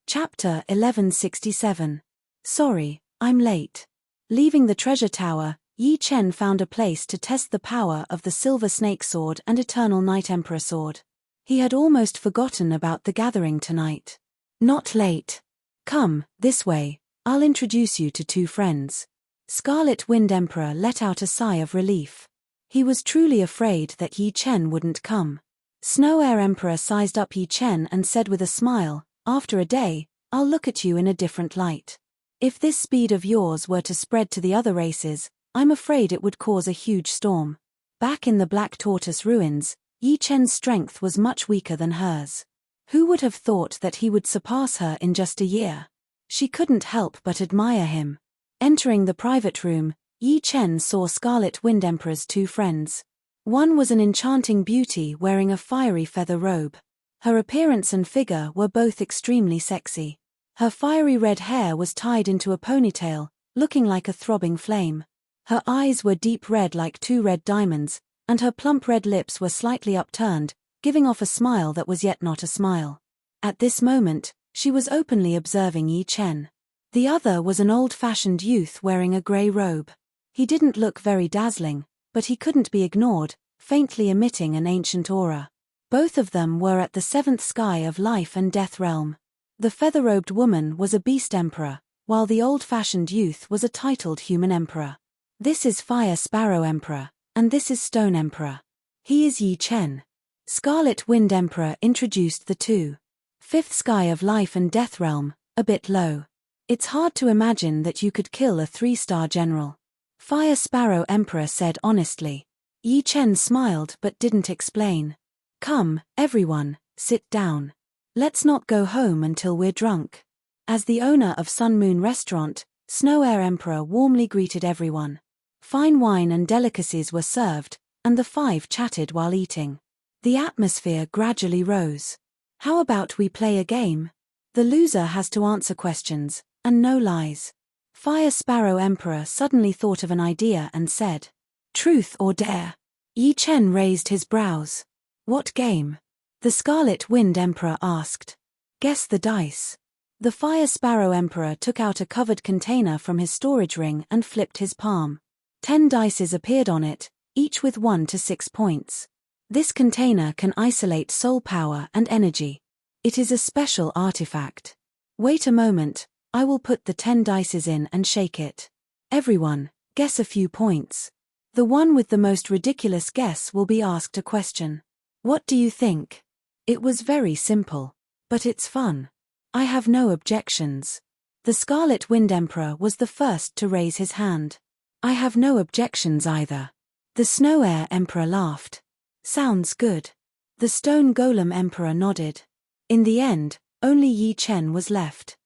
[SPEAKER 1] Chapter 1167. Sorry, I'm late. Leaving the treasure tower, Yi Chen found a place to test the power of the Silver Snake Sword and Eternal Night Emperor Sword. He had almost forgotten about the gathering tonight. Not late. Come, this way, I'll introduce you to 2 friends. Scarlet Wind Emperor let out a sigh of relief. He was truly afraid that Yi Chen wouldn't come. Snow Air Emperor sized up Yi Chen and said with a smile, after a day, I'll look at you in a different light. If this speed of yours were to spread to the other races, I'm afraid it would cause a huge storm. Back in the Black Tortoise ruins, Yi Chen's strength was much weaker than hers. Who would have thought that he would surpass her in just a year? She couldn't help but admire him. Entering the private room, Yi Chen saw Scarlet Wind Emperor's 2 friends. One was an enchanting beauty wearing a fiery feather robe. Her appearance and figure were both extremely sexy. Her fiery red hair was tied into a ponytail, looking like a throbbing flame. Her eyes were deep red like 2 red diamonds, and her plump red lips were slightly upturned, giving off a smile that was yet not a smile. At this moment, she was openly observing Yi Chen. The other was an old-fashioned youth wearing a grey robe. He didn't look very dazzling, but he couldn't be ignored, faintly emitting an ancient aura. Both of them were at the 7th sky of life and death realm. The feather-robed woman was a beast emperor, while the old-fashioned youth was a titled human emperor. This is Fire Sparrow Emperor, and this is Stone Emperor. He is Yi Chen. Scarlet Wind Emperor introduced the 2. 5th sky of life and death realm, a bit low. It's hard to imagine that you could kill a 3-star general. Fire Sparrow Emperor said honestly. Yi Chen smiled but didn't explain. Come, everyone, sit down. Let's not go home until we're drunk. As the owner of Sun Moon Restaurant, Snow Air Emperor warmly greeted everyone. Fine wine and delicacies were served, and the 5 chatted while eating. The atmosphere gradually rose. How about we play a game? The loser has to answer questions, and no lies. Fire Sparrow Emperor suddenly thought of an idea and said, Truth or dare? Yi Chen raised his brows. What game? The Scarlet Wind Emperor asked. Guess the dice. The Fire Sparrow Emperor took out a covered container from his storage ring and flipped his palm. 10 dices appeared on it, each with 1 to 6 points. This container can isolate soul power and energy. It is a special artifact. Wait a moment, I will put the 10 dices in and shake it. Everyone, guess a few points. The one with the most ridiculous guess will be asked a question. What do you think? It was very simple. But it's fun. I have no objections. The Scarlet Wind Emperor was the first to raise his hand. I have no objections either. The Snow Air Emperor laughed. Sounds good. The Stone Golem Emperor nodded. In the end, only Yi Chen was left.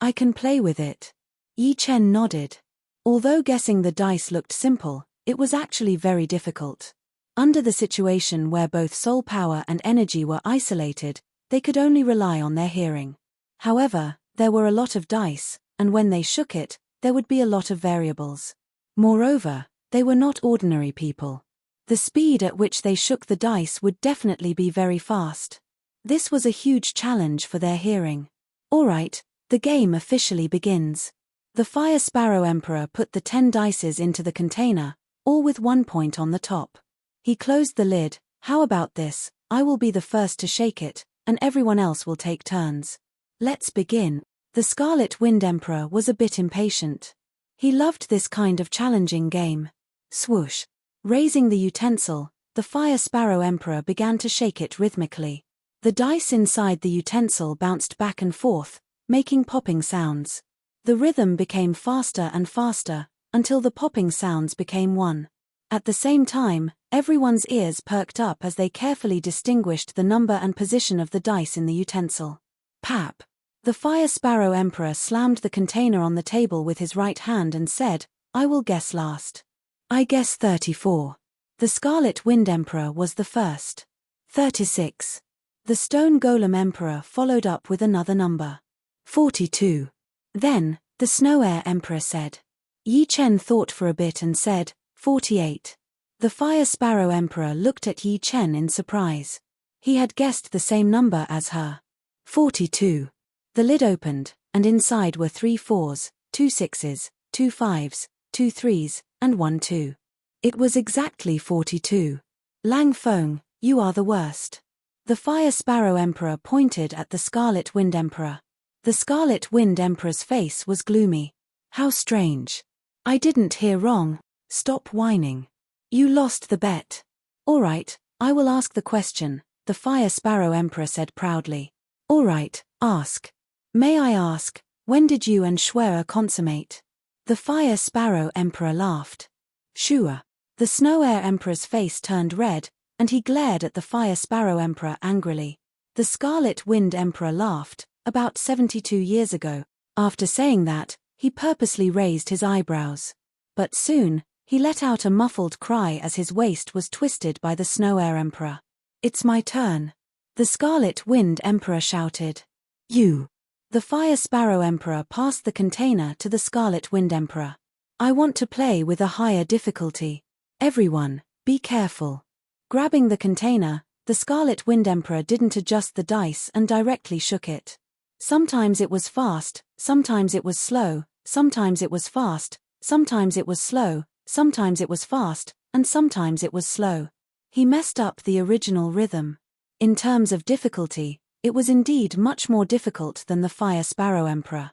[SPEAKER 1] I can play with it. Yi Chen nodded. Although guessing the dice looked simple, it was actually very difficult. Under the situation where both soul power and energy were isolated, they could only rely on their hearing. However, there were a lot of dice, and when they shook it, there would be a lot of variables. Moreover, they were not ordinary people. The speed at which they shook the dice would definitely be very fast. This was a huge challenge for their hearing. Alright, the game officially begins. The Fire Sparrow Emperor put the 10 dices into the container, all with 1 point on the top. He closed the lid. How about this? I will be the first to shake it, and everyone else will take turns. Let's begin. The Scarlet Wind Emperor was a bit impatient. He loved this kind of challenging game. Swoosh. Raising the utensil, the Fire Sparrow Emperor began to shake it rhythmically. The dice inside the utensil bounced back and forth, making popping sounds. The rhythm became faster and faster, until the popping sounds became one. At the same time, everyone's ears perked up as they carefully distinguished the number and position of the dice in the utensil. Pap. The Fire Sparrow Emperor slammed the container on the table with his right hand and said, I will guess last. I guess 34. The Scarlet Wind Emperor was the first. 36. The Stone Golem Emperor followed up with another number. 42. Then, the Snow Air Emperor said. Yi Chen thought for a bit and said, 48. The Fire Sparrow Emperor looked at Yi Chen in surprise. He had guessed the same number as her. 42. The lid opened, and inside were 3 4s, 2 6s, 2 5s, 2 3s, and 1 2. It was exactly 42. Lang Feng, you are the worst. The Fire Sparrow Emperor pointed at the Scarlet Wind Emperor. The Scarlet Wind Emperor's face was gloomy. How strange. I didn't hear wrong. Stop whining. You lost the bet. Alright, I will ask the question, the Fire Sparrow Emperor said proudly. Alright, ask. May I ask, when did you and Shuer consummate? The Fire Sparrow Emperor laughed. Shuer. The Snow Air Emperor's face turned red, and he glared at the Fire Sparrow Emperor angrily. The Scarlet Wind Emperor laughed, about 72 years ago. After saying that, he purposely raised his eyebrows. But soon, he let out a muffled cry as his waist was twisted by the Snow Air Emperor. It's my turn. The Scarlet Wind Emperor shouted. You. The Fire Sparrow Emperor passed the container to the Scarlet Wind Emperor. I want to play with a higher difficulty. Everyone, be careful. Grabbing the container, the Scarlet Wind Emperor didn't adjust the dice and directly shook it. Sometimes it was fast, sometimes it was slow, sometimes it was fast, sometimes it was slow, sometimes it was fast, and sometimes it was slow. He messed up the original rhythm. In terms of difficulty, it was indeed much more difficult than the Fire Sparrow Emperor.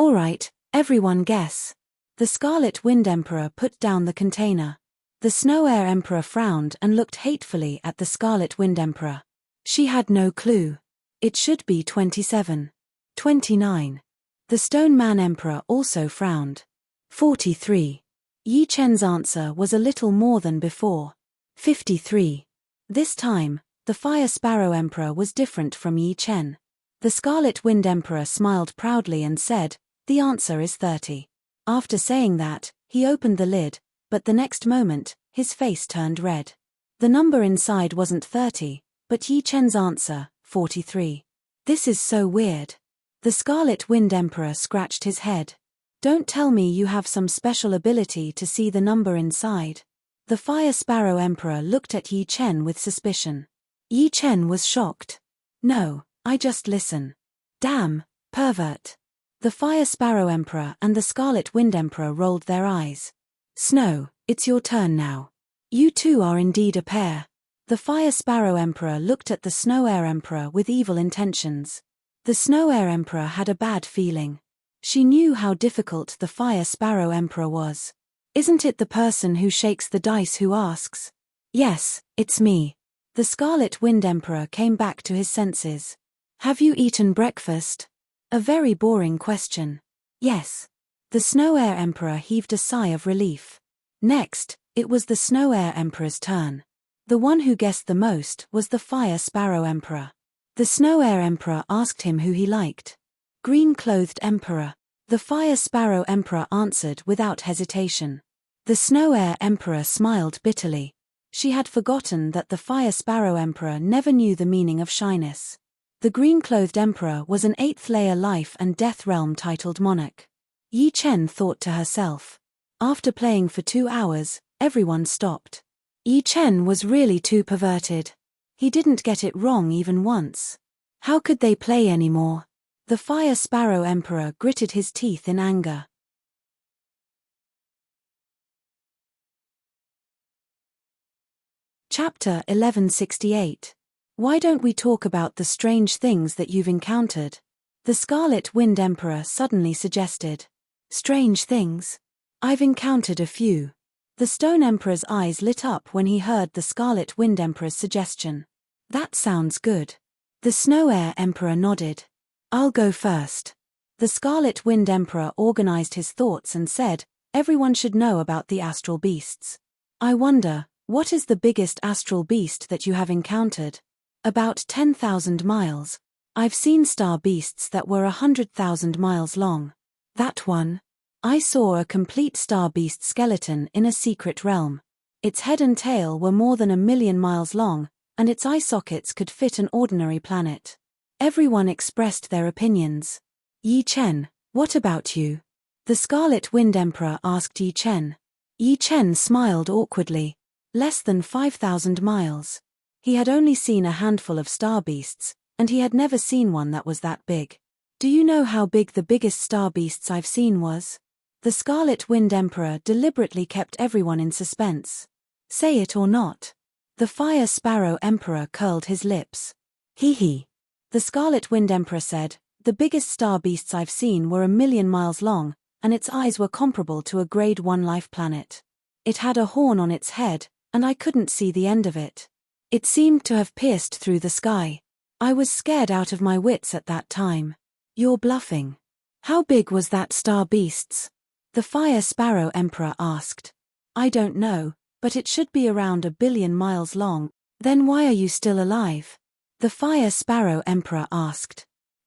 [SPEAKER 1] Alright, everyone guess. The Scarlet Wind Emperor put down the container. The Snow Air Emperor frowned and looked hatefully at the Scarlet Wind Emperor. She had no clue. It should be 27. 29. The Stone Man Emperor also frowned. 43. Yi Chen's answer was a little more than before. 53. This time, the Fire Sparrow Emperor was different from Yi Chen. The Scarlet Wind Emperor smiled proudly and said, the answer is 30. After saying that, he opened the lid, but the next moment, his face turned red. The number inside wasn't 30, but Yi Chen's answer, 43. This is so weird. The Scarlet Wind Emperor scratched his head. Don't tell me you have some special ability to see the number inside. The Fire Sparrow Emperor looked at Yi Chen with suspicion. Yi Chen was shocked. No, I just listen. Damn, pervert. The Fire Sparrow Emperor and the Scarlet Wind Emperor rolled their eyes. Snow, it's your turn now. You two are indeed a pair. The Fire Sparrow Emperor looked at the Snow Air Emperor with evil intentions. The Snow Air Emperor had a bad feeling. She knew how difficult the Fire Sparrow Emperor was. Isn't it the person who shakes the dice who asks? Yes, it's me. The Scarlet Wind Emperor came back to his senses. Have you eaten breakfast? A very boring question. Yes. The Snow Air Emperor heaved a sigh of relief. Next, it was the Snow Air Emperor's turn. The one who guessed the most was the Fire Sparrow Emperor. The Snow Air Emperor asked him who he liked. Green-clothed Emperor. The Fire Sparrow Emperor answered without hesitation. The Snow Air Emperor smiled bitterly. She had forgotten that the Fire Sparrow Emperor never knew the meaning of shyness. The Green-clothed Emperor was an 8th-layer life and death realm titled monarch. Yi Chen thought to herself. After playing for 2 hours, everyone stopped. Yi Chen was really too perverted. He didn't get it wrong even once. How could they play anymore? The Fire Sparrow Emperor gritted his teeth in anger. Chapter 1168. Why don't we talk about the strange things that you've encountered? The Scarlet Wind Emperor suddenly suggested. Strange things? I've encountered a few. The Stone Emperor's eyes lit up when he heard the Scarlet Wind Emperor's suggestion. That sounds good. The Snow Air Emperor nodded. I'll go first. The Scarlet Wind Emperor organized his thoughts and said, everyone should know about the astral beasts. I wonder, what is the biggest astral beast that you have encountered? About 10,000 miles. I've seen star beasts that were 100,000 miles long. That one? I saw a complete star beast skeleton in a secret realm. Its head and tail were more than 1,000,000 miles long, and its eye sockets could fit an ordinary planet. Everyone expressed their opinions. Yi Chen, what about you? The Scarlet Wind Emperor asked Yi Chen. Yi Chen smiled awkwardly. Less than 5,000 miles. He had only seen a handful of star beasts, and he had never seen one that was that big. Do you know how big the biggest star beasts I've seen was? The Scarlet Wind Emperor deliberately kept everyone in suspense. Say it or not. The Fire Sparrow Emperor curled his lips. Hee. The Scarlet Wind Emperor said, the biggest star beasts I've seen were 1,000,000 miles long, and its eyes were comparable to a Grade 1 life planet. It had a horn on its head, and I couldn't see the end of it. It seemed to have pierced through the sky. I was scared out of my wits at that time. You're bluffing. How big was that star beasts? The Fire Sparrow Emperor asked. I don't know, but it should be around 1,000,000,000 miles long. Then why are you still alive? The Fire Sparrow Emperor asked.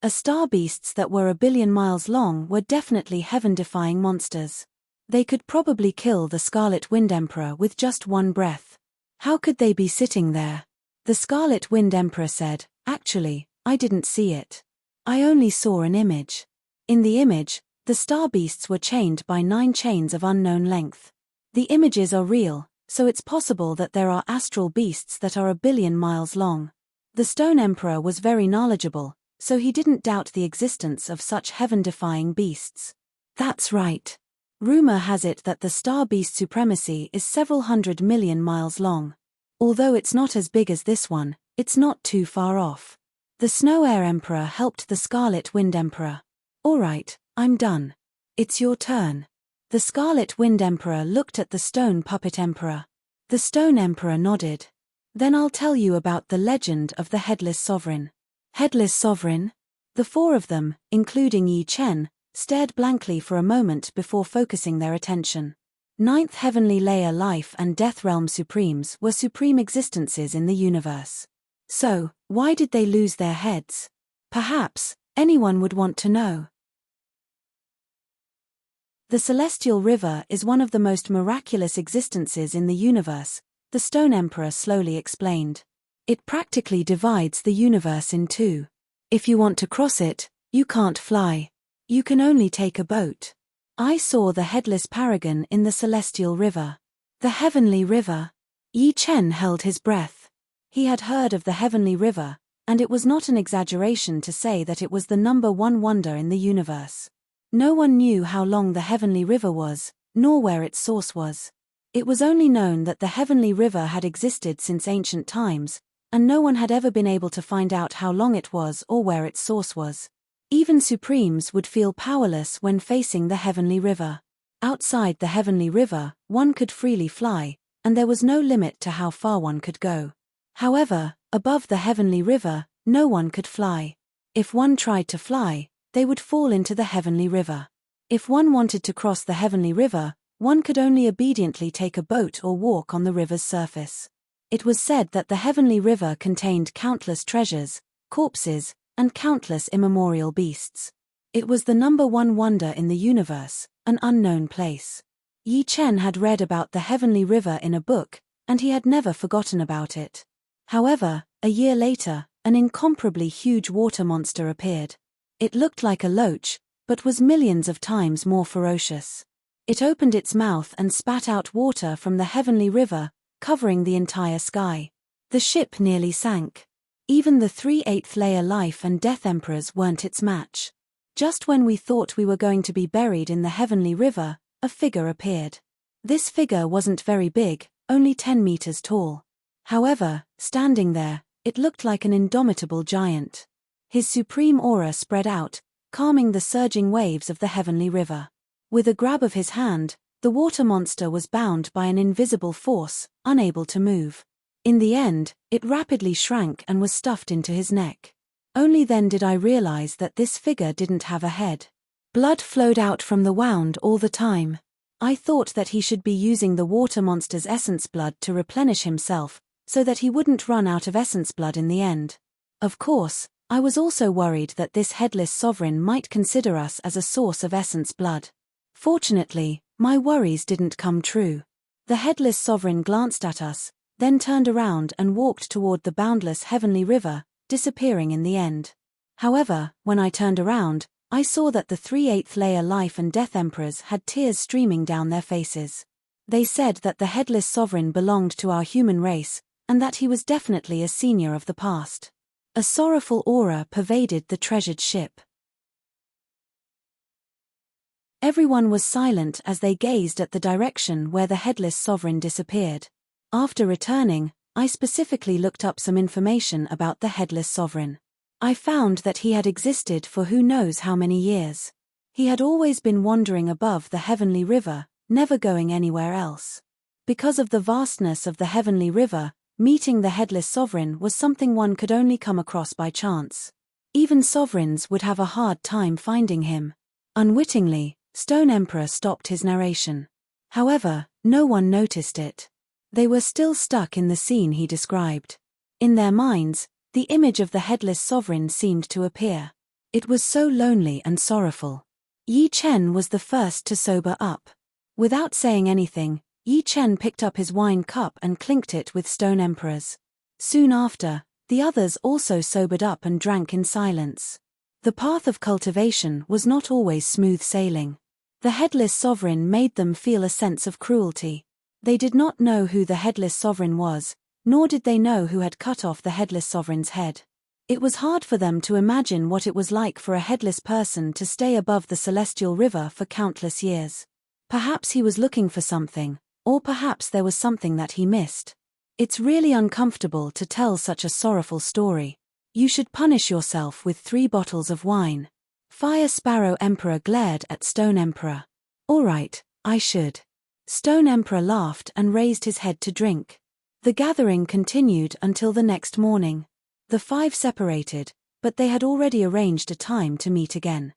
[SPEAKER 1] Star beasts that were 1,000,000,000 miles long were definitely heaven-defying monsters. They could probably kill the Scarlet Wind Emperor with just one breath. How could they be sitting there? The Scarlet Wind Emperor said, actually, I didn't see it. I only saw an image. In the image, the star beasts were chained by 9 chains of unknown length. The images are real, so it's possible that there are astral beasts that are 1,000,000,000 miles long. The Stone Emperor was very knowledgeable, so he didn't doubt the existence of such heaven-defying beasts. That's right. Rumor has it that the star beast supremacy is several 100,000,000 miles long. Although it's not as big as this one, it's not too far off. The Snow Air Emperor helped the Scarlet Wind Emperor. Alright, I'm done. It's your turn. The Scarlet Wind Emperor looked at the Stone Puppet Emperor. The Stone Emperor nodded. Then I'll tell you about the legend of the Headless Sovereign. Headless Sovereign? The 4 of them, including Yi Chen, stared blankly for a moment before focusing their attention. 9th Heavenly Layer Life and Death Realm Supremes were supreme existences in the universe. So, why did they lose their heads? Perhaps, anyone would want to know. The Celestial River is one of the most miraculous existences in the universe, the Stone Emperor slowly explained. It practically divides the universe in 2. If you want to cross it, you can't fly. You can only take a boat. I saw the Headless Paragon in the Celestial River. The Heavenly River. Yi Chen held his breath. He had heard of the Heavenly River, and it was not an exaggeration to say that it was the #1 wonder in the universe. No one knew how long the Heavenly River was, nor where its source was. It was only known that the Heavenly River had existed since ancient times, and no one had ever been able to find out how long it was or where its source was. Even Supremes would feel powerless when facing the Heavenly River. Outside the Heavenly River, one could freely fly, and there was no limit to how far one could go. However, above the Heavenly River, no one could fly. If one tried to fly, they would fall into the Heavenly River. If one wanted to cross the Heavenly River, one could only obediently take a boat or walk on the river's surface. It was said that the Heavenly River contained countless treasures, corpses, and countless immemorial beasts. It was the #1 wonder in the universe, an unknown place. Yi Chen had read about the Heavenly River in a book, and he had never forgotten about it. However, a year later, an incomparably huge water monster appeared. It looked like a loach, but was millions of times more ferocious. It opened its mouth and spat out water from the Heavenly River, covering the entire sky. The ship nearly sank. Even the 3/8 layer life and death emperors weren't its match. Just when we thought we were going to be buried in the Heavenly River, a figure appeared. This figure wasn't very big, only 10 meters tall. However, standing there, it looked like an indomitable giant. His supreme aura spread out, calming the surging waves of the Heavenly River. With a grab of his hand, the water monster was bound by an invisible force, unable to move. In the end, it rapidly shrank and was stuffed into his neck. Only then did I realize that this figure didn't have a head. Blood flowed out from the wound all the time. I thought that he should be using the water monster's essence blood to replenish himself, so that he wouldn't run out of essence blood in the end. Of course, I was also worried that this headless sovereign might consider us as a source of essence blood. Fortunately, my worries didn't come true. The headless sovereign glanced at us, then turned around and walked toward the boundless Heavenly River, disappearing in the end. However, when I turned around, I saw that the 3/8 layer life and death emperors had tears streaming down their faces. They said that the headless sovereign belonged to our human race, and that he was definitely a senior of the past. A sorrowful aura pervaded the treasured ship. Everyone was silent as they gazed at the direction where the headless sovereign disappeared. After returning, I specifically looked up some information about the headless sovereign. I found that he had existed for who knows how many years. He had always been wandering above the Heavenly River, never going anywhere else. Because of the vastness of the Heavenly River, meeting the headless sovereign was something one could only come across by chance. Even sovereigns would have a hard time finding him. Unwittingly, Stone Emperor stopped his narration. However, no one noticed it. They were still stuck in the scene he described. In their minds, the image of the headless sovereign seemed to appear. It was so lonely and sorrowful. Yi Chen was the first to sober up. Without saying anything, Yi Chen picked up his wine cup and clinked it with Stone Emperors. Soon after, the others also sobered up and drank in silence. The path of cultivation was not always smooth sailing. The headless sovereign made them feel a sense of cruelty. They did not know who the headless sovereign was, nor did they know who had cut off the headless sovereign's head. It was hard for them to imagine what it was like for a headless person to stay above the celestial river for countless years. Perhaps he was looking for something, or perhaps there was something that he missed. It's really uncomfortable to tell such a sorrowful story. You should punish yourself with 3 bottles of wine. Fire Sparrow Emperor glared at Stone Emperor. All right, I should. Stone Emperor laughed and raised his head to drink. The gathering continued until the next morning. The 5 separated, but they had already arranged a time to meet again.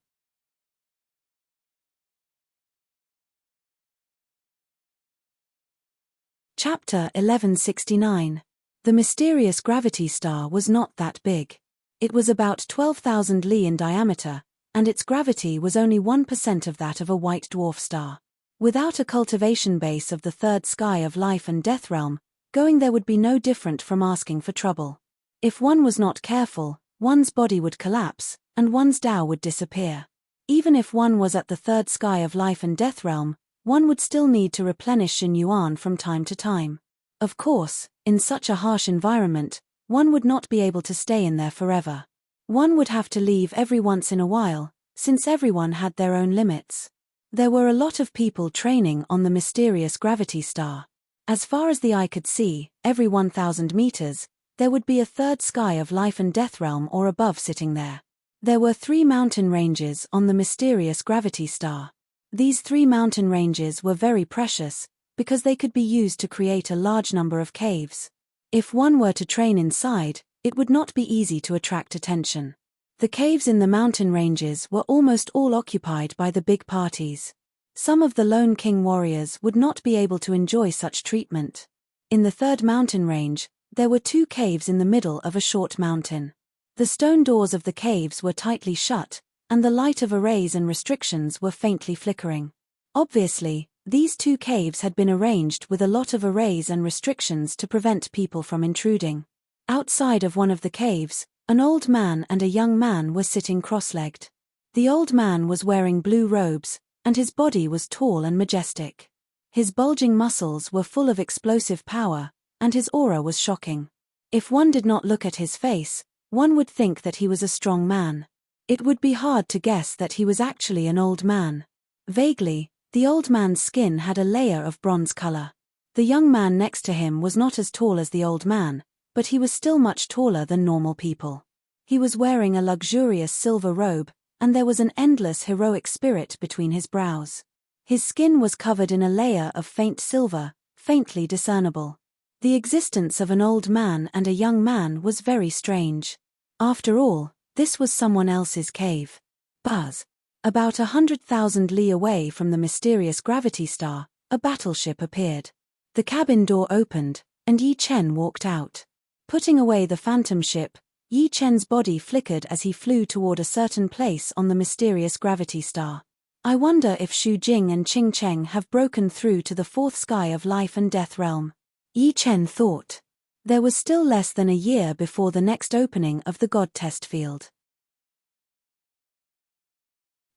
[SPEAKER 1] Chapter 1169. The mysterious gravity star was not that big. It was about 12,000 li in diameter, and its gravity was only 1% of that of a white dwarf star. Without a cultivation base of the third sky of life and death realm, going there would be no different from asking for trouble. If one was not careful, one's body would collapse, and one's Tao would disappear. Even if one was at the third sky of life and death realm, one would still need to replenish Xinyuan from time to time. Of course, in such a harsh environment, one would not be able to stay in there forever. One would have to leave every once in a while, since everyone had their own limits. There were a lot of people training on the mysterious gravity star. As far as the eye could see, every 1,000 meters, there would be a third sky of life and death realm or above sitting there. There were 3 mountain ranges on the mysterious gravity star. These 3 mountain ranges were very precious, because they could be used to create a large number of caves. If one were to train inside, it would not be easy to attract attention. The caves in the mountain ranges were almost all occupied by the big parties. Some of the lone king warriors would not be able to enjoy such treatment. In the 3rd mountain range, there were 2 caves in the middle of a short mountain. The stone doors of the caves were tightly shut, and the light of arrays and restrictions were faintly flickering. Obviously, these 2 caves had been arranged with a lot of arrays and restrictions to prevent people from intruding. Outside of one of the caves, an old man and a young man were sitting cross-legged. The old man was wearing blue robes, and his body was tall and majestic. His bulging muscles were full of explosive power, and his aura was shocking. If one did not look at his face, one would think that he was a strong man. It would be hard to guess that he was actually an old man. Vaguely, the old man's skin had a layer of bronze color. The young man next to him was not as tall as the old man, but he was still much taller than normal people. He was wearing a luxurious silver robe, and there was an endless heroic spirit between his brows. His skin was covered in a layer of faint silver, faintly discernible. The existence of an old man and a young man was very strange. After all, this was someone else's cave. Buzz. About 100,000 li away from the mysterious gravity star, a battleship appeared. The cabin door opened, and Yi Chen walked out. Putting away the phantom ship, Yi Chen's body flickered as he flew toward a certain place on the mysterious gravity star. I wonder if Xu Jing and Qing Cheng have broken through to the 4th sky of life and death realm. Yi Chen thought. There was still less than a year before the next opening of the God test field.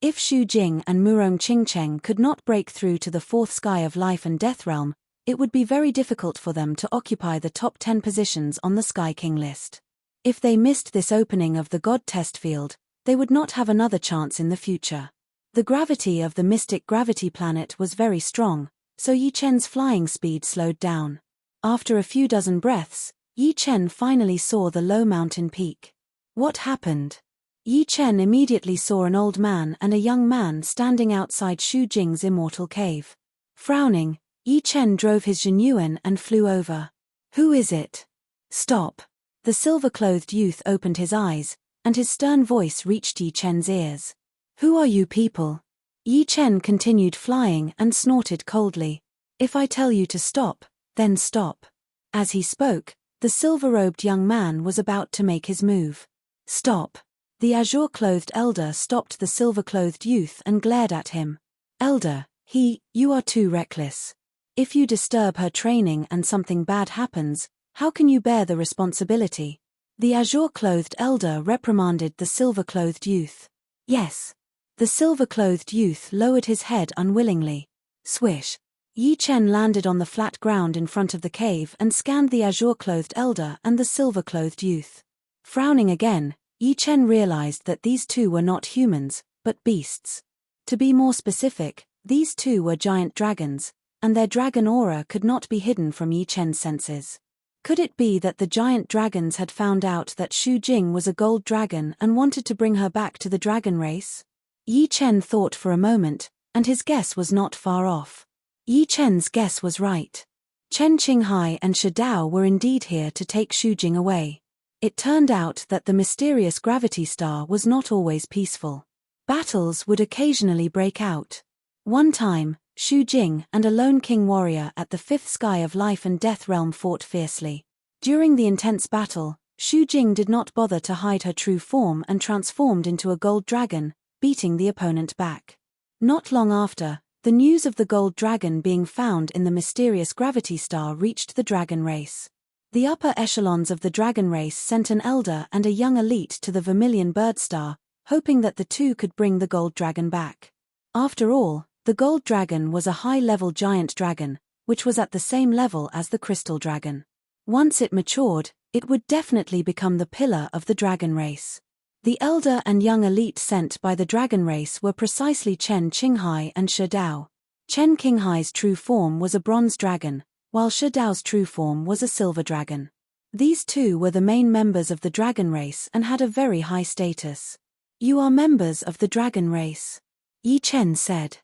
[SPEAKER 1] If Xu Jing and Murong Qing Cheng could not break through to the 4th sky of life and death realm, it would be very difficult for them to occupy the top 10 positions on the Sky King list. If they missed this opening of the God test field, they would not have another chance in the future. The gravity of the mystic gravity planet was very strong, so Yi Chen's flying speed slowed down. After a few dozen breaths, Yi Chen finally saw the low mountain peak. What happened? Yi Chen immediately saw an old man and a young man standing outside Xu Jing's immortal cave. Frowning, Yi Chen drove his Xinyuan and flew over. Who is it? Stop. The silver-clothed youth opened his eyes, and his stern voice reached Yi Chen's ears. Who are you people? Yi Chen continued flying and snorted coldly. If I tell you to stop, then stop. As he spoke, the silver-robed young man was about to make his move. Stop. The azure-clothed elder stopped the silver-clothed youth and glared at him. Elder, you are too reckless. If you disturb her training and something bad happens, how can you bear the responsibility? The azure-clothed elder reprimanded the silver-clothed youth. Yes. The silver-clothed youth lowered his head unwillingly. Swish. Yi Chen landed on the flat ground in front of the cave and scanned the azure-clothed elder and the silver-clothed youth. Frowning again, Yi Chen realized that these 2 were not humans, but beasts. To be more specific, these 2 were giant dragons, and their dragon aura could not be hidden from Yi Chen's senses. Could it be that the giant dragons had found out that Xu Jing was a gold dragon and wanted to bring her back to the dragon race? Yi Chen thought for a moment, and his guess was not far off. Yi Chen's guess was right. Chen Qinghai and Shi Dao were indeed here to take Xu Jing away. It turned out that the mysterious gravity star was not always peaceful. Battles would occasionally break out. One time, Xu Jing and a lone king warrior at the 5th sky of life and death realm fought fiercely. During the intense battle, Xu Jing did not bother to hide her true form and transformed into a gold dragon, beating the opponent back. Not long after, the news of the gold dragon being found in the mysterious gravity star reached the dragon race. The upper echelons of the dragon race sent an elder and a young elite to the vermilion bird star, hoping that the 2 could bring the gold dragon back. After all, The gold dragon was a high-level giant dragon, which was at the same level as the crystal dragon. Once it matured, it would definitely become the pillar of the dragon race. The elder and young elite sent by the dragon race were precisely Chen Qinghai and Shi Dao. Chen Qinghai's true form was a bronze dragon, while Shi Dao's true form was a silver dragon. These two were the main members of the dragon race and had a very high status. "You are members of the dragon race," Yi Chen said.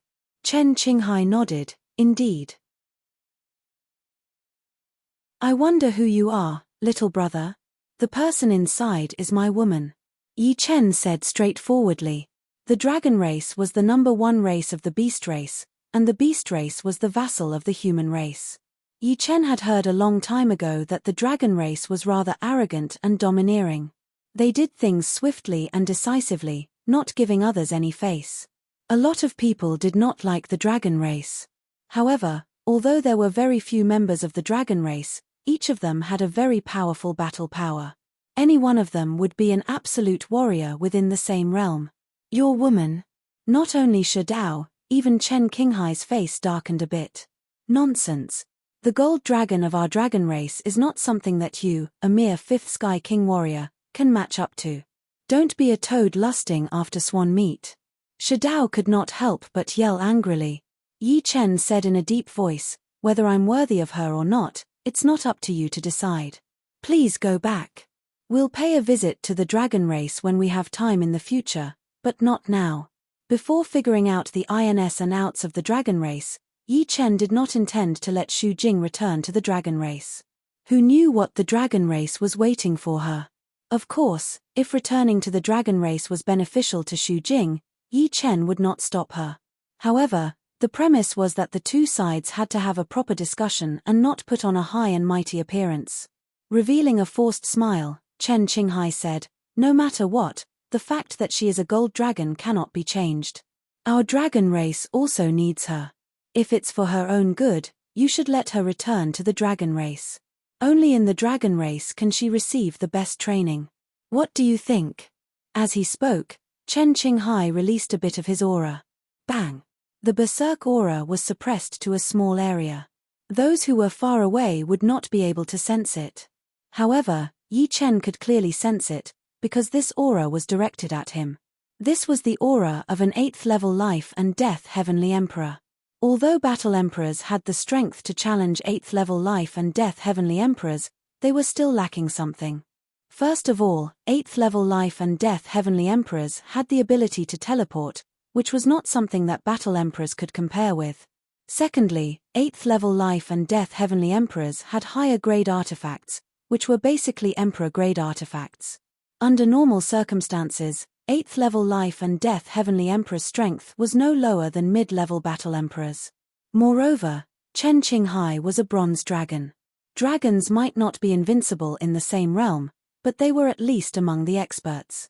[SPEAKER 1] Chen Qinghai nodded, "Indeed." "I wonder who you are, little brother?" "The person inside is my woman," Yi Chen said straightforwardly. The dragon race was the number one race of the beast race, and the beast race was the vassal of the human race. Yi Chen had heard a long time ago that the dragon race was rather arrogant and domineering. They did things swiftly and decisively, not giving others any face. A lot of people did not like the dragon race. However, although there were very few members of the dragon race, each of them had a very powerful battle power. Any one of them would be an absolute warrior within the same realm. "Your woman?" Not only Shi Dao, even Chen Qinghai's face darkened a bit. "Nonsense. The gold dragon of our dragon race is not something that you, a mere fifth sky king warrior, can match up to. Don't be a toad lusting after swan meat." Shi Dao could not help but yell angrily. Yi Chen said in a deep voice, "Whether I'm worthy of her or not, it's not up to you to decide. Please go back. We'll pay a visit to the dragon race when we have time in the future, but not now." Before figuring out the ins and outs of the dragon race, Yi Chen did not intend to let Xu Jing return to the dragon race. Who knew what the dragon race was waiting for her? Of course, if returning to the dragon race was beneficial to Xu Jing, Yi Chen would not stop her. However, the premise was that the two sides had to have a proper discussion and not put on a high and mighty appearance. Revealing a forced smile, Chen Qinghai said, "No matter what, the fact that she is a gold dragon cannot be changed. Our dragon race also needs her. If it's for her own good, you should let her return to the dragon race. Only in the dragon race can she receive the best training. What do you think?" As he spoke, Chen Qinghai released a bit of his aura. Bang! The berserk aura was suppressed to a small area. Those who were far away would not be able to sense it. However, Yi Chen could clearly sense it, because this aura was directed at him. This was the aura of an 8th level life and death heavenly emperor. Although battle emperors had the strength to challenge 8th level life and death heavenly emperors, they were still lacking something. First of all, 8th level life and death heavenly emperors had the ability to teleport, which was not something that battle emperors could compare with. Secondly, 8th level life and death heavenly emperors had higher grade artifacts, which were basically emperor grade artifacts. Under normal circumstances, 8th level life and death heavenly emperor's strength was no lower than mid-level battle emperors. Moreover, Chen Qinghai was a bronze dragon. Dragons might not be invincible in the same realm, but they were at least among the experts.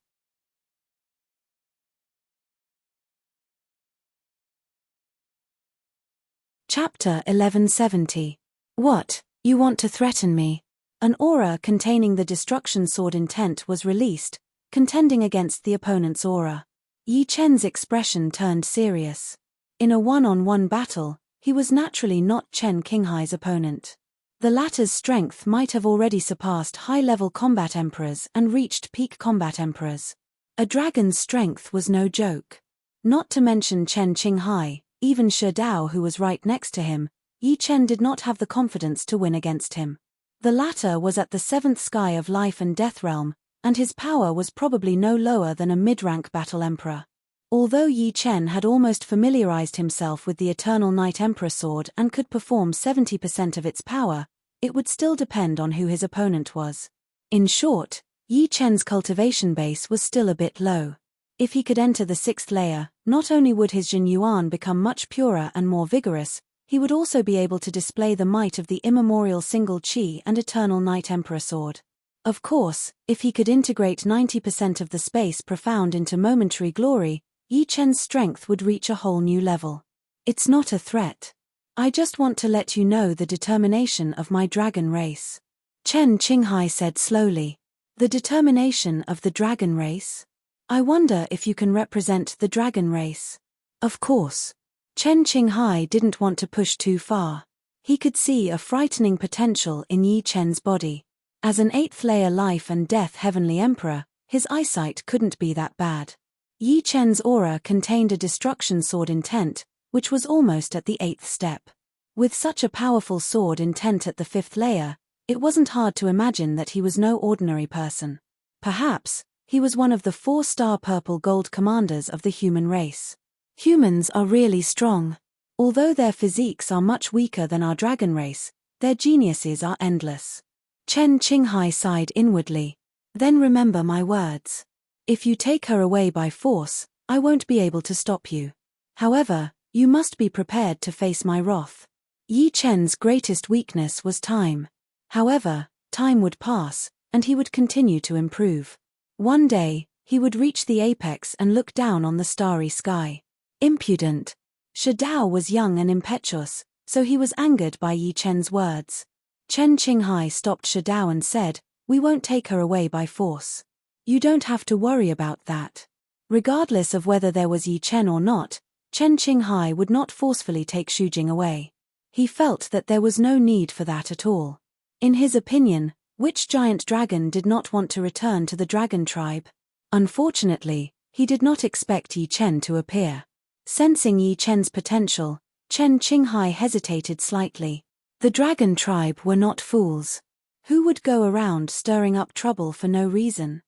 [SPEAKER 1] Chapter 1170. What, you want to threaten me? An aura containing the destruction sword intent was released, contending against the opponent's aura. Yi Chen's expression turned serious. In a one-on-one battle, he was naturally not Chen Qinghai's opponent. The latter's strength might have already surpassed high-level combat emperors and reached peak combat emperors. A dragon's strength was no joke. Not to mention Chen Qinghai, even Shi Dao who was right next to him, Yi Chen did not have the confidence to win against him. The latter was at the 7th sky of life and death realm, and his power was probably no lower than a mid-rank battle emperor. Although Yi Chen had almost familiarized himself with the Eternal Night Emperor sword and could perform 70% of its power, it would still depend on who his opponent was. In short, Yi Chen's cultivation base was still a bit low. If he could enter the 6th layer, not only would his Jin Yuan become much purer and more vigorous, he would also be able to display the might of the immemorial single Qi and Eternal Night Emperor sword. Of course, if he could integrate 90% of the space profound into momentary glory, Yi Chen's strength would reach a whole new level. It's not a threat. I just want to let you know the determination of my dragon race. Chen Qinghai said slowly. The determination of the dragon race? I wonder if you can represent the dragon race. Of course. Chen Qinghai didn't want to push too far. He could see a frightening potential in Yi Chen's body. As an 8th layer life and death heavenly emperor, his eyesight couldn't be that bad. Yi Chen's aura contained a destruction sword intent, which was almost at the 8th step. With such a powerful sword intent at the 5th layer, it wasn't hard to imagine that he was no ordinary person. Perhaps, he was one of the 4-star purple gold commanders of the human race. Humans are really strong. Although their physiques are much weaker than our dragon race, their geniuses are endless. Chen Qinghai sighed inwardly. Then remember my words. If you take her away by force, I won't be able to stop you. However, you must be prepared to face my wrath. Yi Chen's greatest weakness was time. However, time would pass, and he would continue to improve. One day, he would reach the apex and look down on the starry sky. Impudent. Shadao was young and impetuous, so he was angered by Yi Chen's words. Chen Qinghai stopped Shadao and said, "We won't take her away by force. You don't have to worry about that." Regardless of whether there was Yi Chen or not, Chen Qinghai would not forcefully take Shujing away. He felt that there was no need for that at all. In his opinion, which giant dragon did not want to return to the dragon tribe? Unfortunately, he did not expect Yi Chen to appear. Sensing Yi Chen's potential, Chen Qinghai hesitated slightly. The dragon tribe were not fools. Who would go around stirring up trouble for no reason?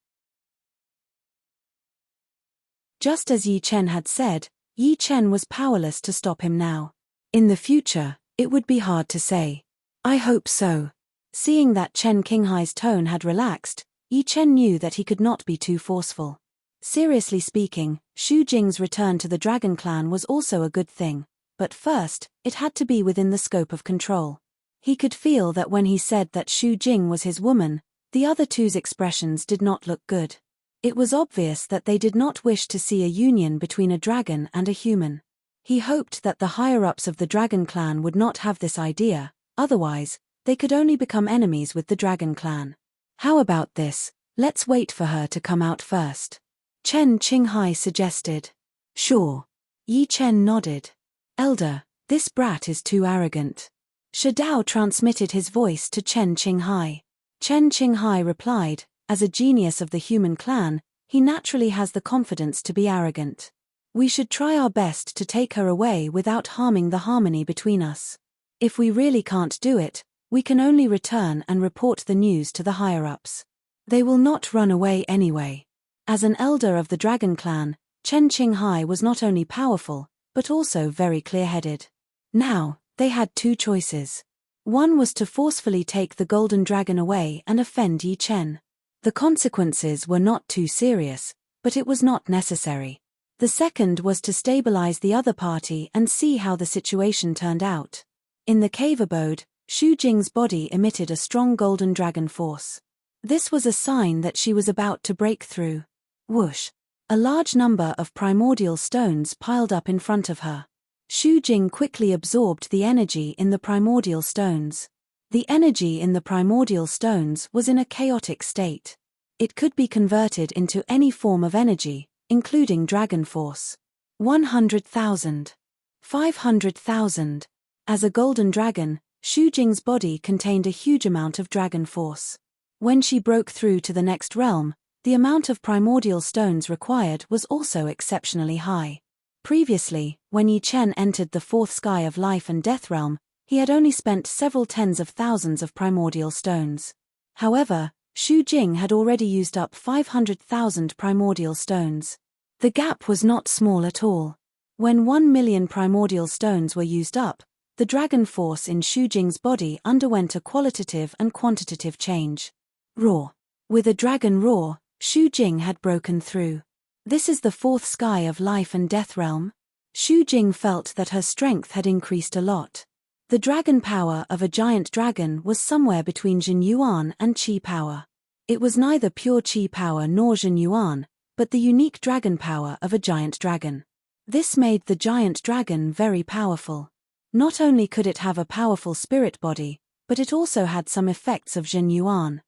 [SPEAKER 1] Just as Yi Chen had said, Yi Chen was powerless to stop him now. In the future, it would be hard to say. I hope so. Seeing that Chen Qinghai's tone had relaxed, Yi Chen knew that he could not be too forceful. Seriously speaking, Xu Jing's return to the Dragon Clan was also a good thing, but first, it had to be within the scope of control. He could feel that when he said that Xu Jing was his woman, the other two's expressions did not look good. It was obvious that they did not wish to see a union between a dragon and a human. He hoped that the higher-ups of the Dragon Clan would not have this idea, otherwise, they could only become enemies with the Dragon Clan. How about this? Let's wait for her to come out first. Chen Qinghai suggested. Sure. Yi Chen nodded. Elder, this brat is too arrogant. Shadao transmitted his voice to Chen Qinghai. Chen Qinghai replied, as a genius of the human clan, he naturally has the confidence to be arrogant. We should try our best to take her away without harming the harmony between us. If we really can't do it, we can only return and report the news to the higher-ups. They will not run away anyway. As an elder of the Dragon Clan, Chen Qinghai was not only powerful, but also very clear-headed. Now, they had two choices. One was to forcefully take the Golden Dragon away and offend Yi Chen. The consequences were not too serious, but it was not necessary. The second was to stabilize the other party and see how the situation turned out. In the cave abode, Xu Jing's body emitted a strong Golden Dragon force. This was a sign that she was about to break through. Whoosh! A large number of primordial stones piled up in front of her. Xu Jing quickly absorbed the energy in the primordial stones. The energy in the primordial stones was in a chaotic state. It could be converted into any form of energy, including dragon force. 100,000. 500,000. As a golden dragon, Xu Jing's body contained a huge amount of dragon force. When she broke through to the next realm, the amount of primordial stones required was also exceptionally high. Previously, when Yi Chen entered the 4th sky of life and death realm, he had only spent several tens of thousands of primordial stones. However, Xu Jing had already used up 500,000 primordial stones. The gap was not small at all. When 1 million primordial stones were used up, the dragon force in Xu Jing's body underwent a qualitative and quantitative change. Roar. With a dragon roar, Xu Jing had broken through. This is the 4th sky of life and death realm. Xu Jing felt that her strength had increased a lot. The dragon power of a giant dragon was somewhere between Jin Yuan and Qi power. It was neither pure Qi power nor Jin Yuan, but the unique dragon power of a giant dragon. This made the giant dragon very powerful. Not only could it have a powerful spirit body, but it also had some effects of Jin Yuan.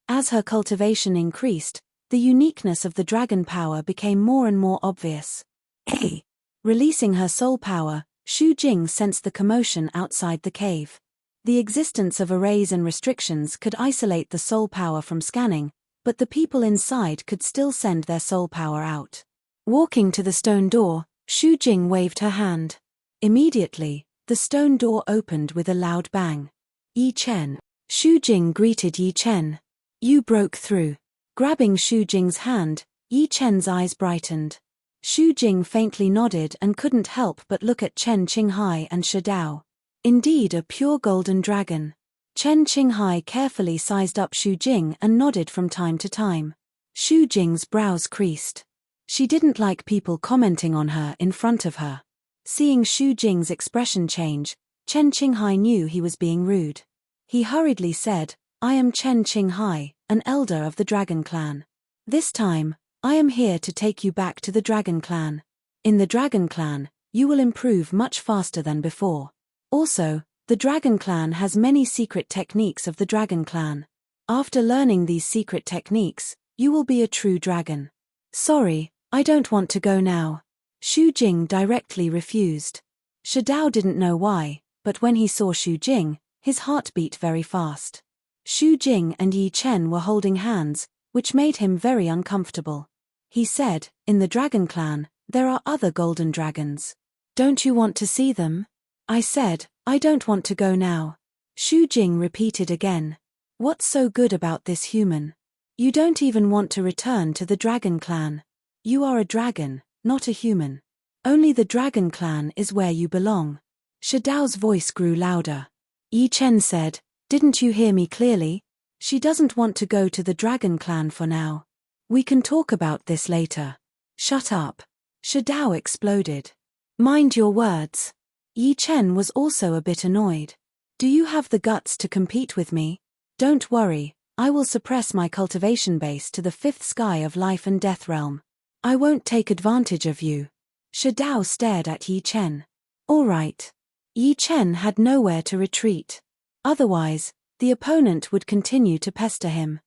[SPEAKER 1] As her cultivation increased, the uniqueness of the dragon power became more and more obvious. A. Releasing her soul power, Shu Jing sensed the commotion outside the cave. The existence of arrays and restrictions could isolate the soul power from scanning, but the people inside could still send their soul power out. Walking to the stone door, Shu Jing waved her hand. Immediately, the stone door opened with a loud bang. Yi Chen. Shu Jing greeted Yi Chen. You broke through. Grabbing Shu Jing's hand, Yi Chen's eyes brightened. Shu Jing faintly nodded and couldn't help but look at Chen Qinghai and Shadao. Indeed a pure golden dragon. Chen Qinghai carefully sized up Shu Jing and nodded from time to time. Shu Jing's brows creased. She didn't like people commenting on her in front of her. Seeing Shu Jing's expression change, Chen Qinghai knew he was being rude. He hurriedly said, I am Chen Qinghai, an elder of the Dragon Clan. This time, I am here to take you back to the Dragon Clan. In the Dragon Clan, you will improve much faster than before. Also, the Dragon Clan has many secret techniques of the Dragon Clan. After learning these secret techniques, you will be a true dragon. Sorry, I don't want to go now. Shu Jing directly refused. Shadao didn't know why, but when he saw Shu Jing, his heart beat very fast. Shu Jing and Yi Chen were holding hands, which made him very uncomfortable. He said, in the Dragon Clan, there are other golden dragons. Don't you want to see them? I said, I don't want to go now. Shu Jing repeated again. What's so good about this human? You don't even want to return to the Dragon Clan. You are a dragon, not a human. Only the Dragon Clan is where you belong. Shadao's voice grew louder. Yi Chen said, didn't you hear me clearly? She doesn't want to go to the Dragon Clan for now. We can talk about this later. Shut up. Shadao exploded. Mind your words. Yi Chen was also a bit annoyed. Do you have the guts to compete with me? Don't worry, I will suppress my cultivation base to the fifth sky of life and death realm. I won't take advantage of you. Shadao stared at Yi Chen. All right. Yi Chen had nowhere to retreat. Otherwise, the opponent would continue to pester him.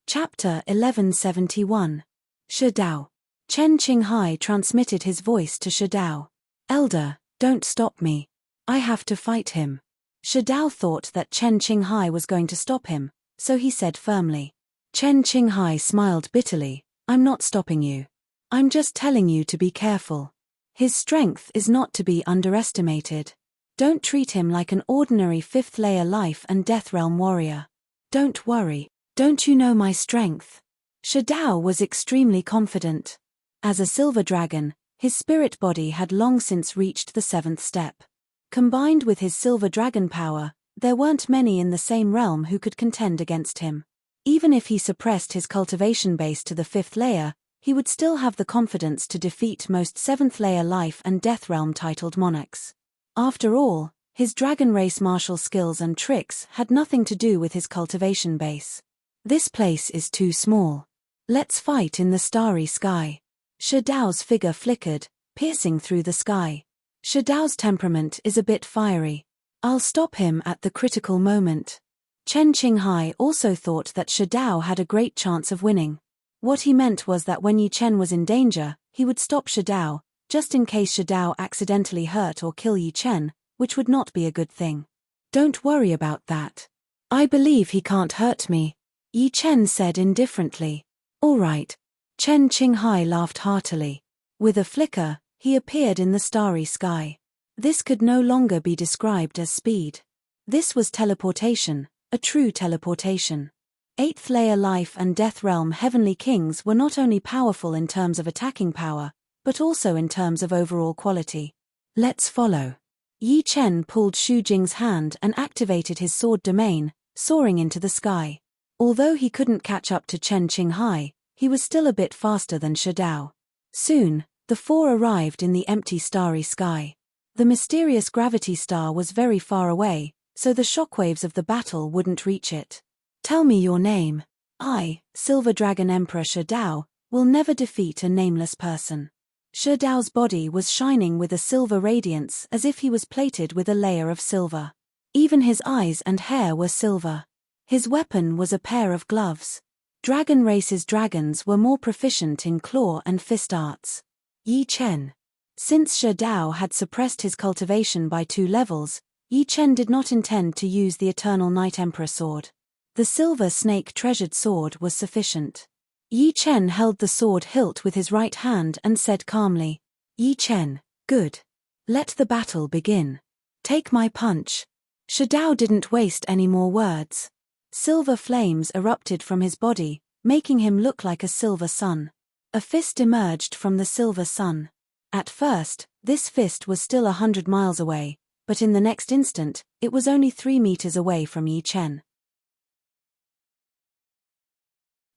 [SPEAKER 1] Chapter 1171. Shadao. Chen Qinghai transmitted his voice to Shadao. Elder, don't stop me. I have to fight him. Shadao thought that Chen Qinghai was going to stop him, so he said firmly. Chen Qinghai smiled bitterly, I'm not stopping you. I'm just telling you to be careful. His strength is not to be underestimated. Don't treat him like an ordinary fifth-layer life and death realm warrior. Don't worry. Don't you know my strength? Shadao was extremely confident. As a silver dragon, his spirit body had long since reached the seventh step. Combined with his silver dragon power, there weren't many in the same realm who could contend against him. Even if he suppressed his cultivation base to the fifth layer, he would still have the confidence to defeat most seventh-layer life and death realm titled monarchs. After all, his dragon race martial skills and tricks had nothing to do with his cultivation base. This place is too small. Let's fight in the starry sky. Shadao's figure flickered, piercing through the sky. Shadao's temperament is a bit fiery. I'll stop him at the critical moment. Chen Qinghai also thought that Shadao had a great chance of winning. What he meant was that when Yi Chen was in danger, he would stop Shadao, just in case Shadao accidentally hurt or kill Yi Chen, which would not be a good thing. Don't worry about that. I believe he can't hurt me. Yi Chen said indifferently. All right. Chen Qinghai laughed heartily. With a flicker, he appeared in the starry sky. This could no longer be described as speed. This was teleportation, a true teleportation. Eighth-layer life and death realm heavenly kings were not only powerful in terms of attacking power, but also in terms of overall quality. Let's follow. Yi Chen pulled Shu Jing's hand and activated his sword domain, soaring into the sky. Although he couldn't catch up to Chen Qinghai, he was still a bit faster than Shadao. Soon, the four arrived in the empty starry sky. The mysterious gravity star was very far away, so the shockwaves of the battle wouldn't reach it. Tell me your name. I, Silver Dragon Emperor Shadao, will never defeat a nameless person. Shadao's body was shining with a silver radiance as if he was plated with a layer of silver. Even his eyes and hair were silver. His weapon was a pair of gloves. Dragon race's dragons were more proficient in claw and fist arts. Yi Chen. Since Shi Dao had suppressed his cultivation by 2 levels, Yi Chen did not intend to use the Eternal Night Emperor sword. The silver snake treasured sword was sufficient. Yi Chen held the sword hilt with his right hand and said calmly, "Yi Chen, good. Let the battle begin. Take my punch." Shi Dao didn't waste any more words. Silver flames erupted from his body, making him look like a silver sun. A fist emerged from the silver sun. At first, this fist was still 100 miles away, but in the next instant, it was only 3 meters away from Yi Chen.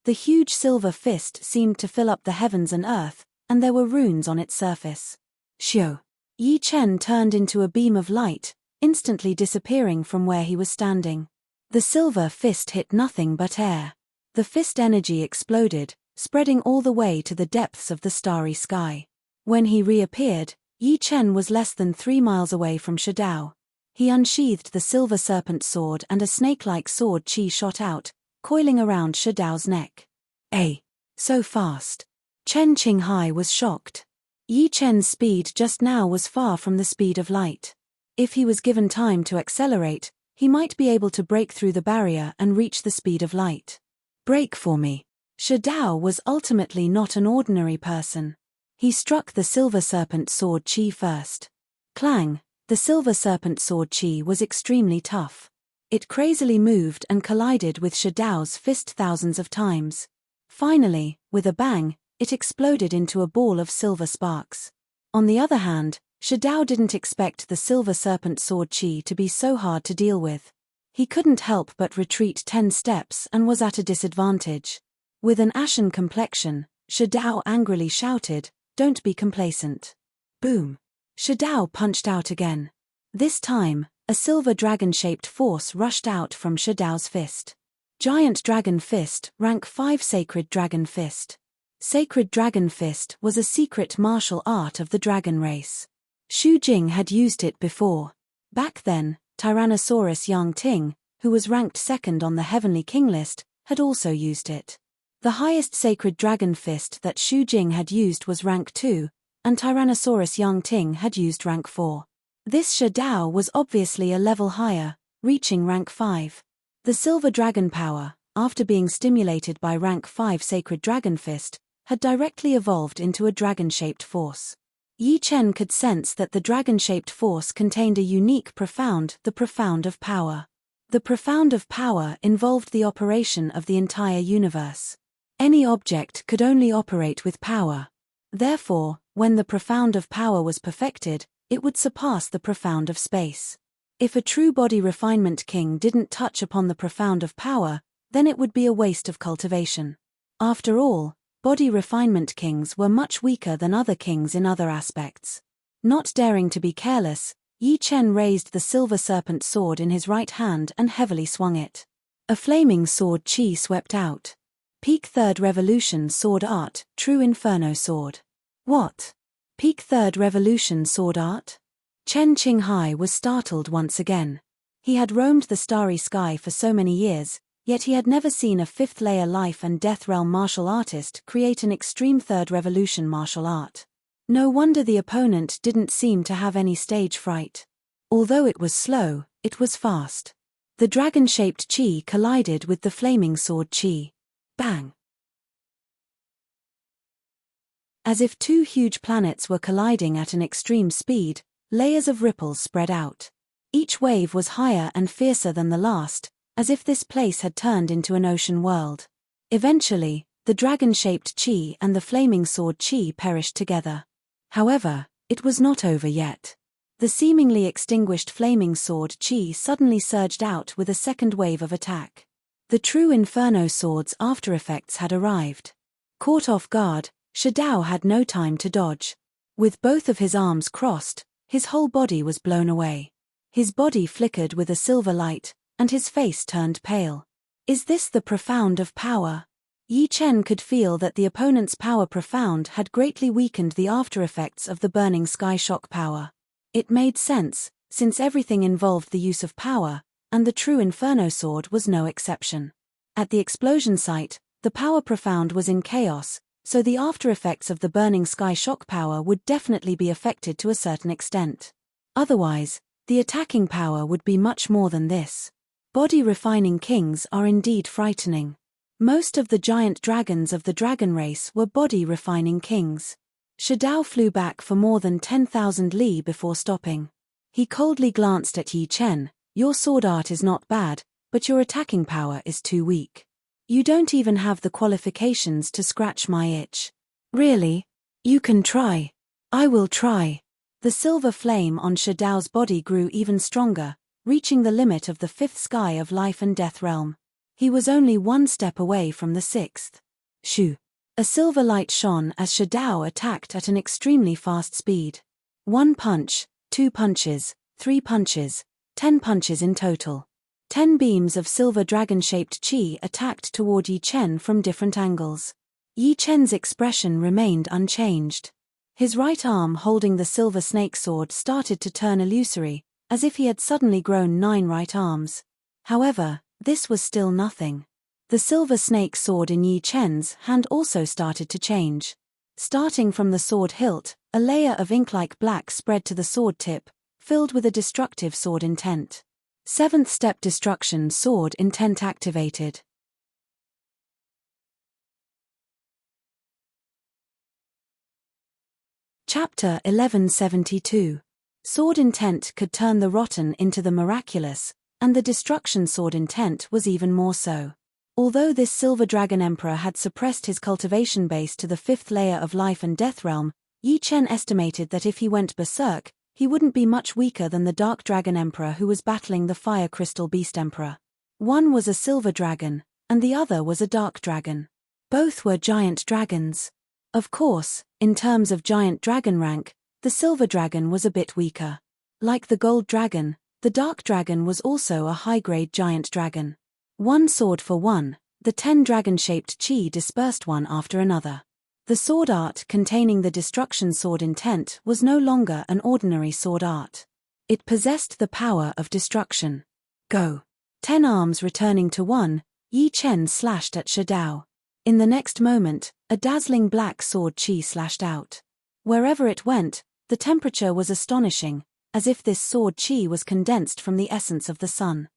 [SPEAKER 1] The huge silver fist seemed to fill up the heavens and earth, and there were runes on its surface. Xiu. Yi Chen turned into a beam of light, instantly disappearing from where he was standing. The silver fist hit nothing but air. The fist energy exploded, spreading all the way to the depths of the starry sky. When he reappeared, Yi Chen was less than 3 miles away from Shi Dao. He unsheathed the silver serpent sword and a snake-like sword chi shot out, coiling around Shi Dao's neck. So fast. Chen Qinghai was shocked. Yi Chen's speed just now was far from the speed of light. If he was given time to accelerate, he might be able to break through the barrier and reach the speed of light. Break for me. Shi Dao was ultimately not an ordinary person. He struck the silver serpent sword chi first. Clang, the silver serpent sword chi was extremely tough. It crazily moved and collided with Shi Dao's fist thousands of times. Finally, with a bang, it exploded into a ball of silver sparks. On the other hand, Shi Dao didn't expect the silver serpent sword chi to be so hard to deal with. He couldn't help but retreat 10 steps and was at a disadvantage. With an ashen complexion, Shi Dao angrily shouted, "Don't be complacent." Boom. Shi Dao punched out again. This time, a silver dragon-shaped force rushed out from Shi Dao's fist. Giant Dragon Fist, Rank 5 Sacred Dragon Fist. Sacred Dragon Fist was a secret martial art of the dragon race. Xu Jing had used it before. Back then, Tyrannosaurus Yang Ting, who was ranked 2nd on the Heavenly King list, had also used it. The highest Sacred Dragon Fist that Xu Jing had used was Rank 2, and Tyrannosaurus Yang Ting had used Rank 4. This Shi Dao was obviously a level higher, reaching Rank 5. The Silver Dragon power, after being stimulated by Rank 5 Sacred Dragon Fist, had directly evolved into a dragon-shaped force. Yi Chen could sense that the dragon-shaped force contained a unique the profound of power. The profound of power involved the operation of the entire universe. Any object could only operate with power. Therefore, when the profound of power was perfected, it would surpass the profound of space. If a true body refinement king didn't touch upon the profound of power, then it would be a waste of cultivation. After all, body refinement kings were much weaker than other kings in other aspects. Not daring to be careless, Yi Chen raised the silver serpent sword in his right hand and heavily swung it. A flaming sword chi swept out. Peak 3rd Revolution Sword Art, True Inferno Sword. What? Peak 3rd Revolution Sword Art? Chen Qinghai was startled once again. He had roamed the starry sky for so many years, yet he had never seen a 5th layer life and death realm martial artist create an extreme 3rd revolution martial art. No wonder the opponent didn't seem to have any stage fright. Although it was slow, it was fast. The dragon-shaped chi collided with the flaming sword chi. Bang! As if 2 huge planets were colliding at an extreme speed, layers of ripples spread out. Each wave was higher and fiercer than the last, as if this place had turned into an ocean world. Eventually, the dragon-shaped chi and the flaming sword chi perished together. However, it was not over yet. The seemingly extinguished flaming sword chi suddenly surged out with a second wave of attack. The true Inferno sword's aftereffects had arrived. Caught off guard, Shi Dao had no time to dodge. With both of his arms crossed, his whole body was blown away. His body flickered with a silver light, and his face turned pale. Is this the profound of power? Yi Chen could feel that the opponent's power profound had greatly weakened the aftereffects of the burning sky shock power. It made sense, since everything involved the use of power, and the true Inferno sword was no exception. At the explosion site, the power profound was in chaos, so the after-effects of the burning sky shock power would definitely be affected to a certain extent. Otherwise, the attacking power would be much more than this. Body-refining kings are indeed frightening. Most of the giant dragons of the dragon race were body-refining kings. Shadao flew back for more than 10,000 li before stopping. He coldly glanced at Yi Chen. Your sword art is not bad, but your attacking power is too weak. You don't even have the qualifications to scratch my itch. Really? You can try. I will try. The silver flame on Shadao's body grew even stronger, reaching the limit of the fifth sky of life and death realm. He was only one step away from the sixth. Shoo! A silver light shone as Shadao attacked at an extremely fast speed. 1 punch, 2 punches, 3 punches, 10 punches in total. 10 beams of silver dragon-shaped chi attacked toward Yi Chen from different angles. Yi Chen's expression remained unchanged. His right arm holding the silver snake sword started to turn illusory, as if he had suddenly grown 9 right arms. However, this was still nothing. The silver snake sword in Yi Chen's hand also started to change. Starting from the sword hilt, a layer of ink-like black spread to the sword tip, filled with a destructive sword intent. 7th step destruction sword intent activated. Chapter 1172. Sword intent could turn the rotten into the miraculous, and the destruction sword intent was even more so. Although this Silver Dragon Emperor had suppressed his cultivation base to the 5th layer of life and death realm, Yi Chen estimated that if he went berserk, he wouldn't be much weaker than the Dark Dragon Emperor who was battling the Fire Crystal Beast Emperor. One was a silver dragon, and the other was a dark dragon. Both were giant dragons. Of course, in terms of giant dragon rank, the silver dragon was a bit weaker. Like the gold dragon, the dark dragon was also a high-grade giant dragon. One sword for one, the 10 dragon-shaped chi dispersed one after another. The sword art containing the destruction sword intent was no longer an ordinary sword art. It possessed the power of destruction. Go! 10 arms returning to 1, Yi Chen slashed at Shadao. In the next moment, a dazzling black sword chi slashed out. Wherever it went, the temperature was astonishing, as if this sword chi was condensed from the essence of the sun.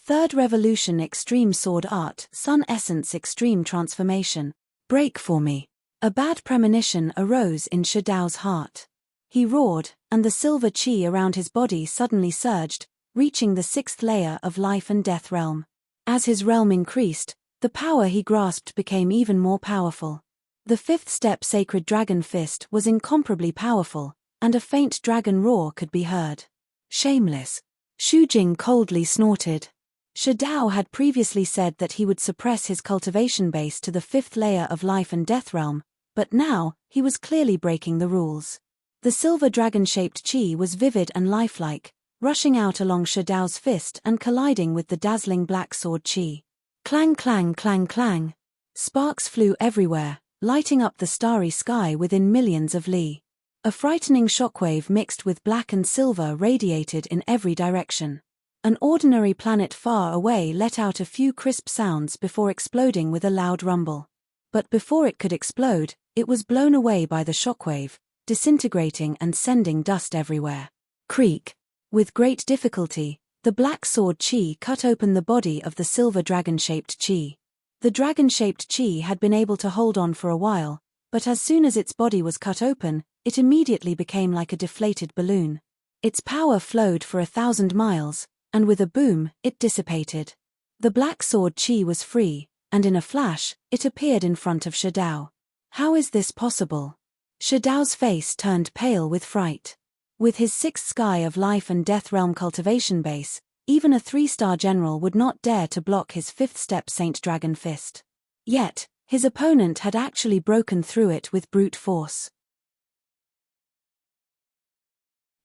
[SPEAKER 1] 3rd Revolution Extreme Sword Art Sun Essence Extreme Transformation. Break for me. A bad premonition arose in Shadao's heart. He roared, and the silver chi around his body suddenly surged, reaching the 6th layer of life and death realm. As his realm increased, the power he grasped became even more powerful. The 5th step Sacred Dragon Fist was incomparably powerful, and a faint dragon roar could be heard. Shameless. Shu Jing coldly snorted. Shadao had previously said that he would suppress his cultivation base to the 5th layer of life and death realm, but now, he was clearly breaking the rules. The silver dragon-shaped chi was vivid and lifelike, rushing out along Shadao's fist and colliding with the dazzling black sword chi. Clang clang clang clang. Sparks flew everywhere, lighting up the starry sky within millions of li. A frightening shockwave mixed with black and silver radiated in every direction. An ordinary planet far away let out a few crisp sounds before exploding with a loud rumble. But before it could explode, it was blown away by the shockwave, disintegrating and sending dust everywhere. Creak. With great difficulty, the black sword chi cut open the body of the silver dragon-shaped chi. The dragon-shaped chi had been able to hold on for a while, but as soon as its body was cut open, it immediately became like a deflated balloon. Its power flowed for 1,000 miles, and with a boom, it dissipated. The black sword chi was free, and in a flash, it appeared in front of Shadao. How is this possible? Shadao's face turned pale with fright. With his 6th sky of life and death realm cultivation base, even a 3-star general would not dare to block his 5th step Saint Dragon Fist. Yet, his opponent had actually broken through it with brute force.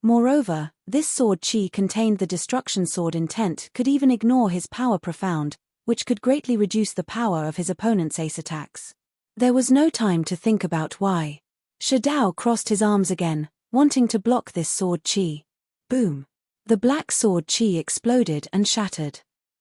[SPEAKER 1] Moreover, this sword chi contained the destruction sword intent could even ignore his power profound, which could greatly reduce the power of his opponent's ace attacks. There was no time to think about why. Shadao crossed his arms again, wanting to block this sword chi. Boom. The black sword chi exploded and shattered.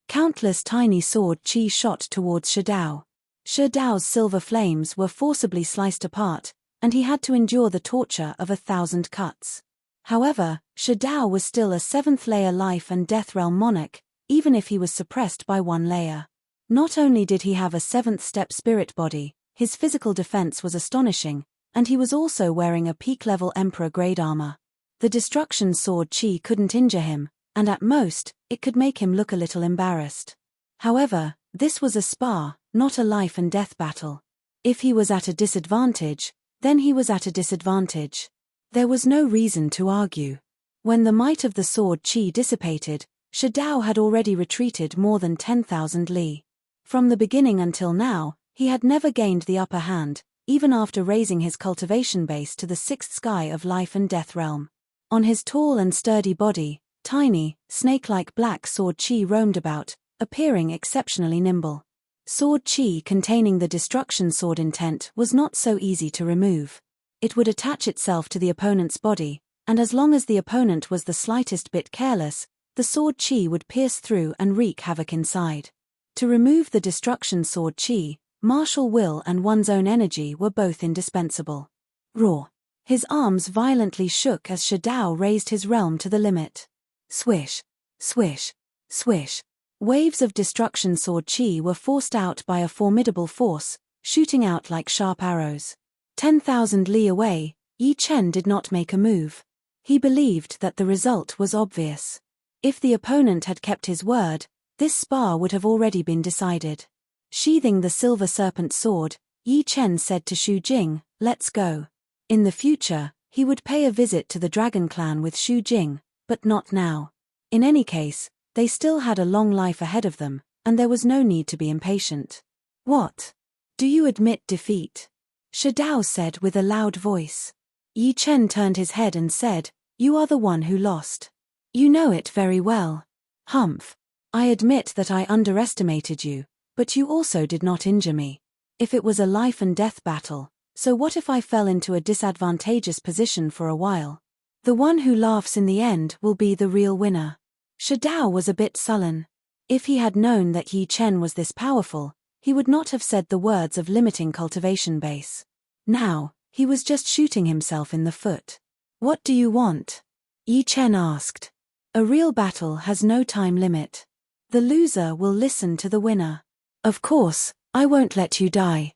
[SPEAKER 1] Countless tiny sword chi shot towards Shadao. Shadao's silver flames were forcibly sliced apart, and he had to endure the torture of 1,000 cuts. However, Shadao was still a 7th-layer life and death realm monarch, even if he was suppressed by 1 layer. Not only did he have a 7th-step spirit body, his physical defense was astonishing, and he was also wearing a peak-level Emperor-grade armor. The destruction sword chi couldn't injure him, and at most, it could make him look a little embarrassed. However, this was a spar, not a life-and-death battle. If he was at a disadvantage, then he was at a disadvantage. There was no reason to argue. When the might of the sword chi dissipated, Shadao had already retreated more than 10,000 li. From the beginning until now, he had never gained the upper hand, even after raising his cultivation base to the 6th sky of life and death realm. On his tall and sturdy body, tiny, snake-like black sword chi roamed about, appearing exceptionally nimble. Sword chi containing the destruction sword intent was not so easy to remove. It would attach itself to the opponent's body, and as long as the opponent was the slightest bit careless, the sword chi would pierce through and wreak havoc inside. To remove the destruction sword chi, martial will and one's own energy were both indispensable. Roar! His arms violently shook as Shadao raised his realm to the limit. Swish! Swish! Swish! Waves of destruction sword chi were forced out by a formidable force, shooting out like sharp arrows. 10,000 li away, Yi Chen did not make a move. He believed that the result was obvious. If the opponent had kept his word, this spar would have already been decided. Sheathing the silver serpent sword, Yi Chen said to Xu Jing, "Let's go." In the future, he would pay a visit to the Dragon Clan with Xu Jing, but not now. In any case, they still had a long life ahead of them, and there was no need to be impatient. "What? Do you admit defeat?" Shadao said with a loud voice. Yi Chen turned his head and said, "You are the one who lost. You know it very well." "Humph. I admit that I underestimated you, but you also did not injure me. If it was a life-and-death battle, so what if I fell into a disadvantageous position for a while? The one who laughs in the end will be the real winner." Shadao was a bit sullen. If he had known that Yi Chen was this powerful, he would not have said the words of limiting cultivation base. Now, he was just shooting himself in the foot. "What do you want?" Yi Chen asked. "A real battle has no time limit. The loser will listen to the winner. Of course, I won't let you die."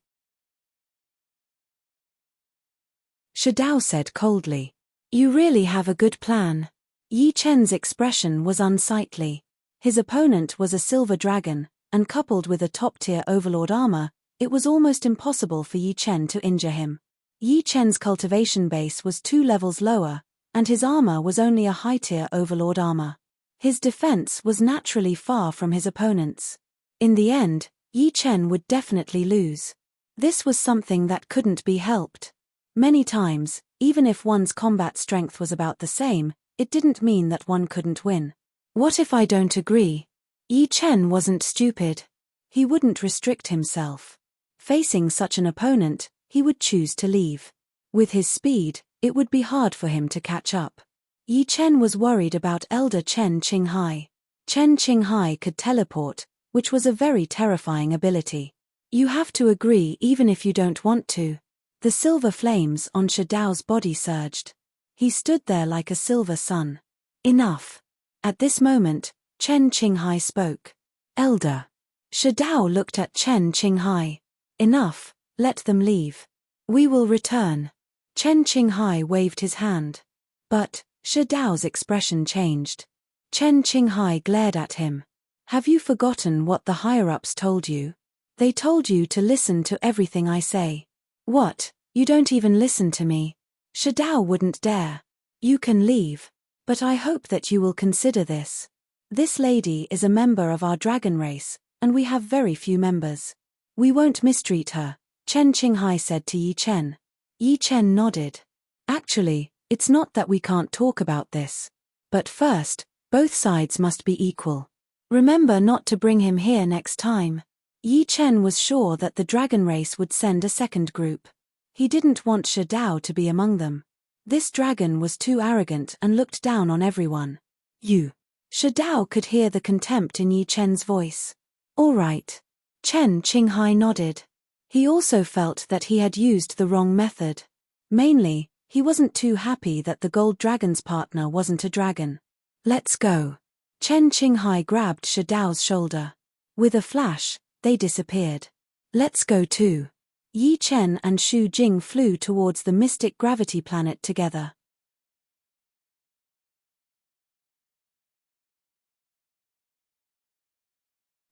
[SPEAKER 1] Shadao said coldly. "You really have a good plan." Yi Chen's expression was unsightly. His opponent was a silver dragon, and coupled with a top-tier overlord armor, it was almost impossible for Yi Chen to injure him. Yi Chen's cultivation base was 2 levels lower, and his armor was only a high-tier overlord armor. His defense was naturally far from his opponent's. In the end, Yi Chen would definitely lose. This was something that couldn't be helped. Many times, even if one's combat strength was about the same, it didn't mean that one couldn't win. "What if I don't agree?" Yi Chen wasn't stupid. He wouldn't restrict himself. Facing such an opponent, he would choose to leave. With his speed, it would be hard for him to catch up. Yi Chen was worried about Elder Chen Qinghai. Chen Qinghai could teleport, which was a very terrifying ability. You have to agree even if you don't want to. The silver flames on Shadao's body surged. He stood there like a silver sun. "Enough." At this moment, Chen Qinghai spoke. "Elder." Shadao looked at Chen Qinghai. "Enough, let them leave. We will return." Chen Qinghai waved his hand. But Shadao's expression changed. Chen Qinghai glared at him. "Have you forgotten what the higher-ups told you? They told you to listen to everything I say." "What, you don't even listen to me?" Shadao wouldn't dare. "You can leave. But I hope that you will consider this. This lady is a member of our dragon race, and we have very few members. We won't mistreat her," Chen Qinghai said to Yi Chen. Yi Chen nodded. "Actually, it's not that we can't talk about this. But first, both sides must be equal. Remember not to bring him here next time." Yi Chen was sure that the dragon race would send a second group. He didn't want Shadao to be among them. This dragon was too arrogant and looked down on everyone. You. Shadao could hear the contempt in Yi Chen's voice. All right. Chen Qinghai nodded. He also felt that he had used the wrong method. Mainly, he wasn't too happy that the gold dragon's partner wasn't a dragon. Let's go. Chen Qinghai grabbed Shadao's shoulder. With a flash, they disappeared. Let's go too. Yi Chen and Xu Jing flew towards the mystic gravity planet together.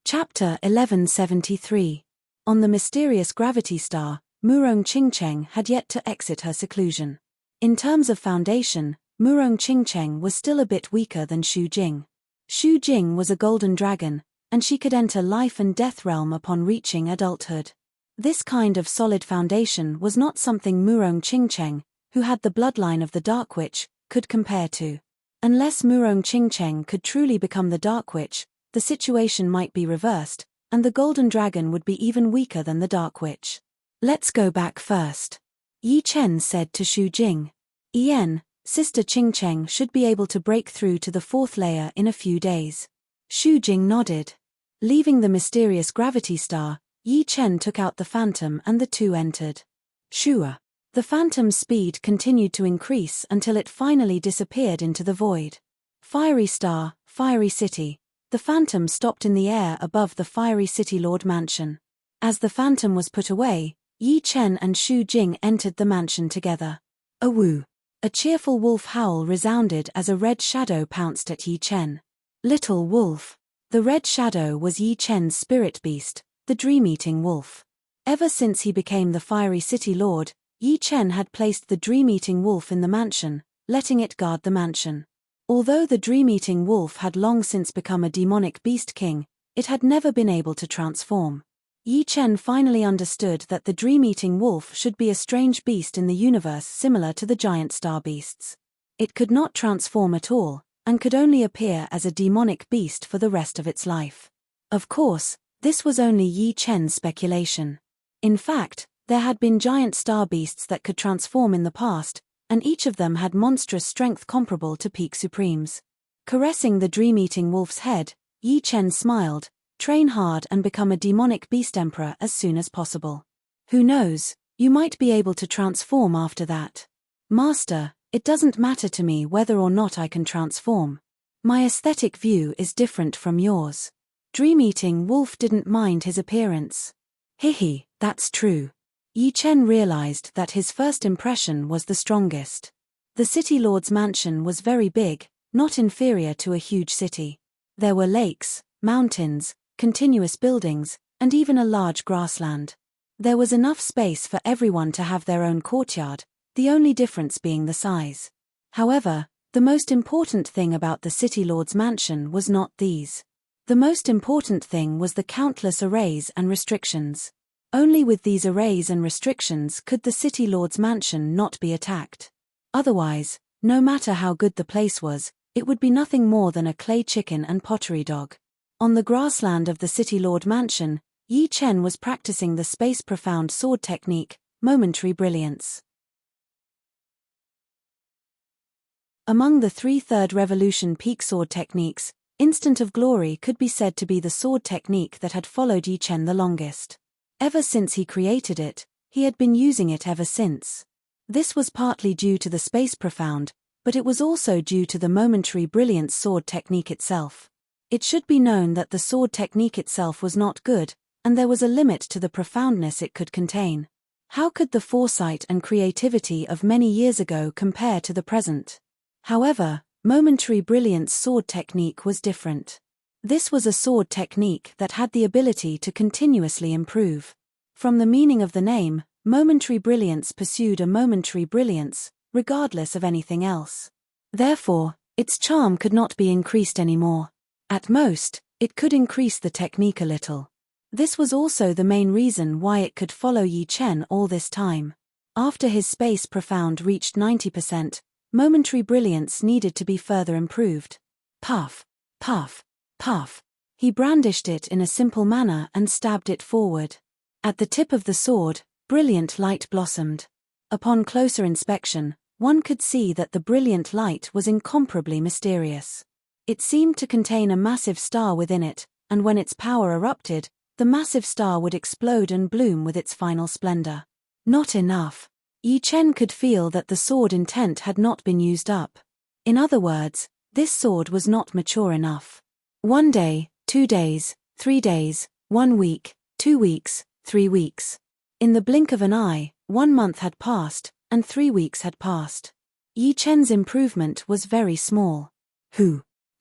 [SPEAKER 1] Chapter 1173. On the mysterious gravity star, Murong Qingcheng had yet to exit her seclusion. In terms of foundation, Murong Qingcheng was still a bit weaker than Xu Jing. Xu Jing was a golden dragon, and she could enter life and death realm upon reaching adulthood. This kind of solid foundation was not something Murong Qingcheng, who had the bloodline of the Dark Witch, could compare to. Unless Murong Qingcheng could truly become the Dark Witch, the situation might be reversed, and the golden dragon would be even weaker than the Dark Witch. Let's go back first. Yi Chen said to Xu Jing. Ian, Sister Qingcheng should be able to break through to the fourth layer in a few days. Xu Jing nodded. Leaving the mysterious gravity star, Yi Chen took out the phantom and the two entered. Shua. The phantom's speed continued to increase until it finally disappeared into the void. Fiery star, fiery city. The phantom stopped in the air above the fiery city lord mansion. As the phantom was put away, Yi Chen and Xu Jing entered the mansion together. Awoo! A cheerful wolf howl resounded as a red shadow pounced at Yi Chen. Little wolf. The red shadow was Yi Chen's spirit beast, the dream-eating wolf. Ever since he became the fiery city lord, Yi Chen had placed the dream-eating wolf in the mansion, letting it guard the mansion. Although the dream-eating wolf had long since become a demonic beast king, it had never been able to transform. Yi Chen finally understood that the dream-eating wolf should be a strange beast in the universe similar to the giant star beasts. It could not transform at all, and could only appear as a demonic beast for the rest of its life. Of course, this was only Yi Chen's speculation. In fact, there had been giant star beasts that could transform in the past, and each of them had monstrous strength comparable to peak supremes. Caressing the dream-eating wolf's head, Yi Chen smiled. Train hard and become a demonic beast emperor as soon as possible. Who knows, you might be able to transform after that. Master, it doesn't matter to me whether or not I can transform. My aesthetic view is different from yours. Dream-eating wolf didn't mind his appearance. Hihi, that's true. Yi Chen realized that his first impression was the strongest. The city lord's mansion was very big, not inferior to a huge city. There were lakes, mountains, continuous buildings, and even a large grassland. There was enough space for everyone to have their own courtyard, the only difference being the size. However, the most important thing about the city lord's mansion was not these. The most important thing was the countless arrays and restrictions. Only with these arrays and restrictions could the city lord's mansion not be attacked. Otherwise, no matter how good the place was, it would be nothing more than a clay chicken and pottery dog. On the grassland of the City Lord Mansion, Yi Chen was practicing the space-profound sword technique, Momentary Brilliance. Among the 3/3 Revolution peak sword techniques, Instant of Glory could be said to be the sword technique that had followed Yi Chen the longest. Ever since he created it, he had been using it ever since. This was partly due to the space-profound, but it was also due to the Momentary Brilliance sword technique itself. It should be known that the sword technique itself was not good, and there was a limit to the profoundness it could contain. How could the foresight and creativity of many years ago compare to the present? However, Momentary Brilliance sword technique was different. This was a sword technique that had the ability to continuously improve. From the meaning of the name, Momentary Brilliance pursued a momentary brilliance, regardless of anything else. Therefore, its charm could not be increased anymore. At most, it could increase the technique a little. This was also the main reason why it could follow Yi Chen all this time. After his space profound reached 90%, Momentary Brilliance needed to be further improved. Puff, puff, puff. He brandished it in a simple manner and stabbed it forward. At the tip of the sword, brilliant light blossomed. Upon closer inspection, one could see that the brilliant light was incomparably mysterious. It seemed to contain a massive star within it, and when its power erupted, the massive star would explode and bloom with its final splendor. Not enough. Yi Chen could feel that the sword intent had not been used up. In other words, this sword was not mature enough. 1 day, 2 days, 3 days, 1 week, 2 weeks, 3 weeks. In the blink of an eye, 1 month had passed, and 3 weeks had passed. Yi Chen's improvement was very small.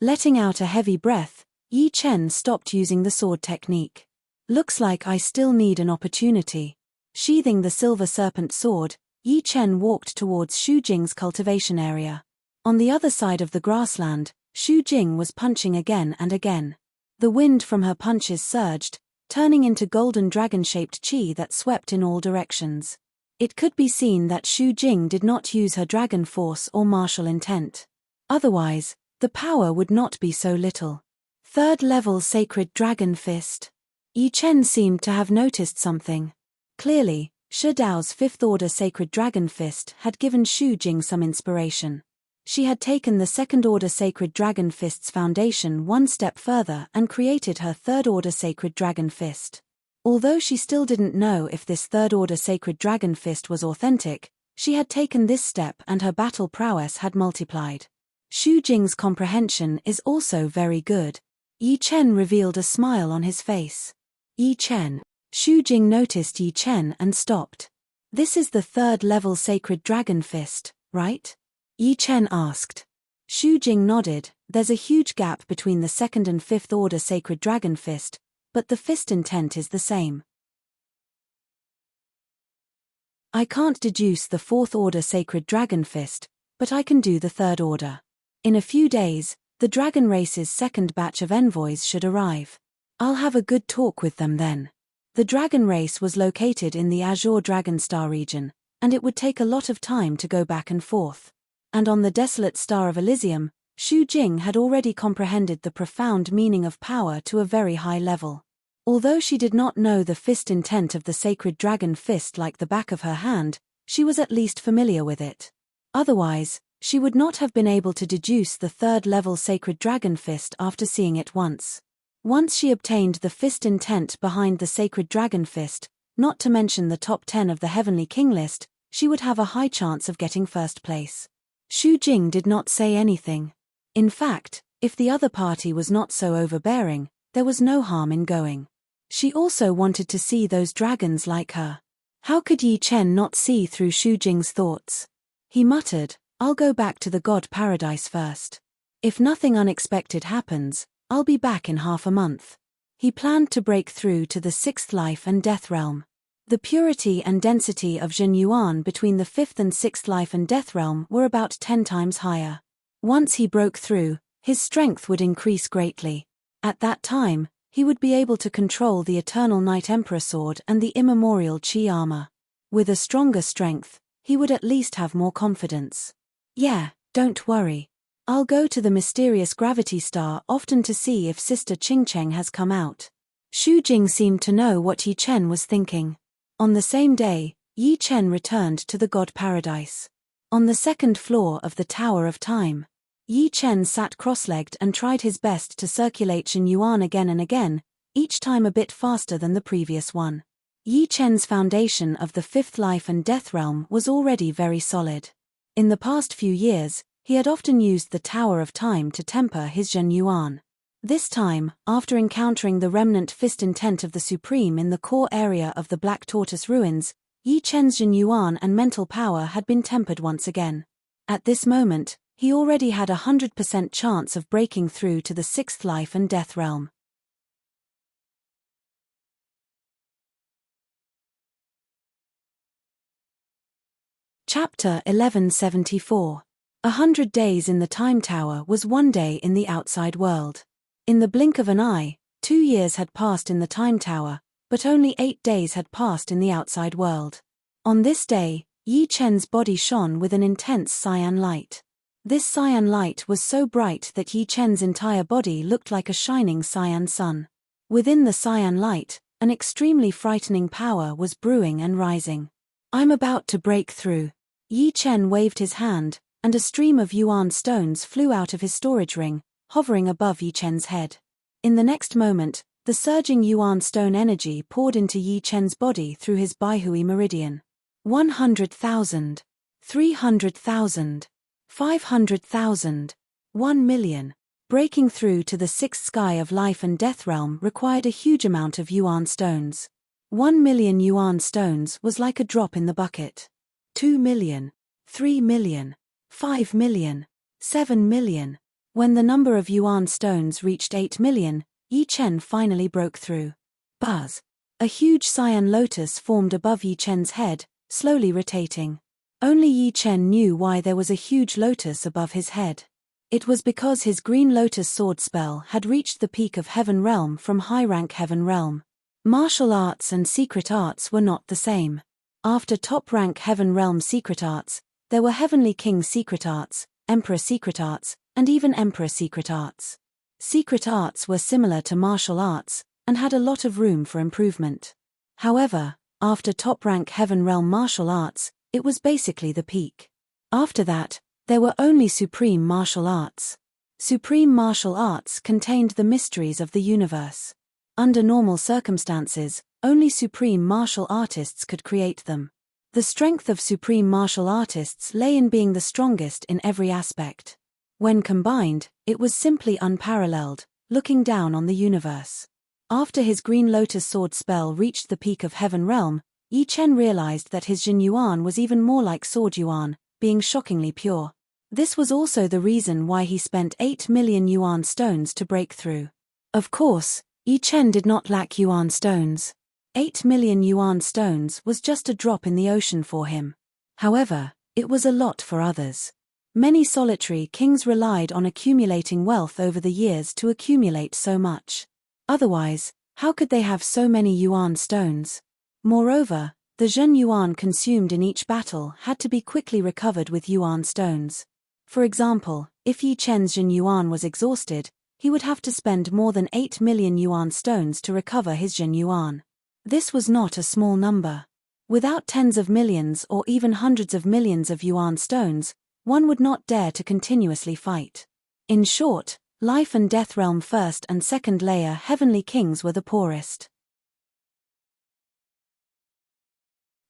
[SPEAKER 1] Letting out a heavy breath, Yi Chen stopped using the sword technique. Looks like I still need an opportunity. Sheathing the silver serpent sword, Yi Chen walked towards Xu Jing's cultivation area. On the other side of the grassland, Xu Jing was punching again and again. The wind from her punches surged, turning into golden dragon-shaped qi that swept in all directions. It could be seen that Xu Jing did not use her dragon force or martial intent. Otherwise, the power would not be so little. 3rd level Sacred Dragon Fist. Yi Chen seemed to have noticed something. Clearly, Shi Dao's 5th order Sacred Dragon Fist had given Xu Jing some inspiration. She had taken the 2nd order Sacred Dragon Fist's foundation one step further and created her 3rd order Sacred Dragon Fist. Although she still didn't know if this 3rd order Sacred Dragon Fist was authentic, she had taken this step and her battle prowess had multiplied. Xu Jing's comprehension is also very good. Yi Chen revealed a smile on his face. Yi Chen. Xu Jing noticed Yi Chen and stopped. This is the 3rd level Sacred Dragon Fist, right? Yi Chen asked. Xu Jing nodded. There's a huge gap between the 2nd and 5th order Sacred Dragon Fist, but the fist intent is the same. I can't deduce the 4th order Sacred Dragon Fist, but I can do the 3rd order. In a few days, the dragon race's 2nd batch of envoys should arrive. I'll have a good talk with them then. The dragon race was located in the Azure Dragon Star region, and it would take a lot of time to go back and forth. And on the desolate star of Elysium, Xu Jing had already comprehended the profound meaning of power to a very high level. Although she did not know the fist intent of the Sacred Dragon Fist like the back of her hand, she was at least familiar with it. Otherwise, she would not have been able to deduce the 3rd level Sacred Dragon Fist after seeing it once. Once she obtained the fist intent behind the Sacred Dragon Fist, not to mention the top 10 of the Heavenly King list, she would have a high chance of getting 1st place. Xu Jing did not say anything. In fact, if the other party was not so overbearing, there was no harm in going. She also wanted to see those dragons like her. How could Yi Chen not see through Xu Jing's thoughts? He muttered, I'll go back to the God Paradise first. If nothing unexpected happens, I'll be back in half a month. He planned to break through to the 6th life and death realm. The purity and density of Zhen Yuan between the 5th and 6th life and death realm were about 10 times higher. Once he broke through, his strength would increase greatly. At that time, he would be able to control the Eternal Night Emperor sword and the immemorial Qi armor. With a stronger strength, he would at least have more confidence. Yeah, don't worry. I'll go to the mysterious gravity star often to see if Sister Qingcheng has come out. Xu Jing seemed to know what Yi Chen was thinking. On the same day, Yi Chen returned to the God Paradise. On the 2nd floor of the Tower of Time, Yi Chen sat cross-legged and tried his best to circulate Zhen Yuan again and again, each time a bit faster than the previous one. Yi Chen's foundation of the 5th life and death realm was already very solid. In the past few years, he had often used the Tower of Time to temper his Zhen Yuan. This time, after encountering the remnant fist intent of the Supreme in the core area of the Black Tortoise ruins, Yi Chen's Zhen Yuan and mental power had been tempered once again. At this moment, he already had a 100% chance of breaking through to the 6th life and death realm. Chapter 1174. 100 days in the Time Tower was 1 day in the outside world. In the blink of an eye, 2 years had passed in the Time Tower, but only 8 days had passed in the outside world. On this day, Yi Chen's body shone with an intense cyan light. This cyan light was so bright that Yi Chen's entire body looked like a shining cyan sun. Within the cyan light, an extremely frightening power was brewing and rising. I'm about to break through. Yi Chen waved his hand, and a stream of yuan stones flew out of his storage ring, hovering above Yi Chen's head. In the next moment, the surging yuan stone energy poured into Yi Chen's body through his Baihui meridian. 100,000. 300,000. 500,000. 1,000,000. Breaking through to the sixth sky of life and death realm required a huge amount of yuan stones. 1,000,000 yuan stones was like a drop in the bucket. 2,000,000. 3,000,000. 5,000,000. 7,000,000. When the number of yuan stones reached 8,000,000, Yi Chen finally broke through. Buzz! A huge cyan lotus formed above Yi Chen's head, slowly rotating. Only Yi Chen knew why there was a huge lotus above his head. It was because his green lotus sword spell had reached the peak of Heaven Realm from high-rank Heaven Realm. Martial arts and secret arts were not the same. After top-rank Heaven Realm secret arts, there were Heavenly King secret arts, Emperor secret arts, and even Emperor secret arts. Secret arts were similar to martial arts, and had a lot of room for improvement. However, after top-rank Heaven Realm martial arts, it was basically the peak. After that, there were only supreme martial arts. Supreme martial arts contained the mysteries of the universe. Under normal circumstances, only supreme martial artists could create them. The strength of supreme martial artists lay in being the strongest in every aspect. When combined, it was simply unparalleled, looking down on the universe. After his Green Lotus Sword spell reached the peak of Heaven Realm, Yi Chen realized that his Jin Yuan was even more like Sword Yuan, being shockingly pure. This was also the reason why he spent 8,000,000 yuan stones to break through. Of course, Yi Chen did not lack yuan stones. 8,000,000 yuan stones was just a drop in the ocean for him. However, it was a lot for others. Many solitary kings relied on accumulating wealth over the years to accumulate so much. Otherwise, how could they have so many yuan stones? Moreover, the Zhen yuan consumed in each battle had to be quickly recovered with yuan stones. For example, if Yi Chen's Zhen yuan was exhausted, he would have to spend more than 8,000,000 yuan stones to recover his Zhen yuan. This was not a small number. Without tens of millions or even hundreds of millions of yuan stones, one would not dare to continuously fight. In short, life and death realm first and second layer heavenly kings were the poorest.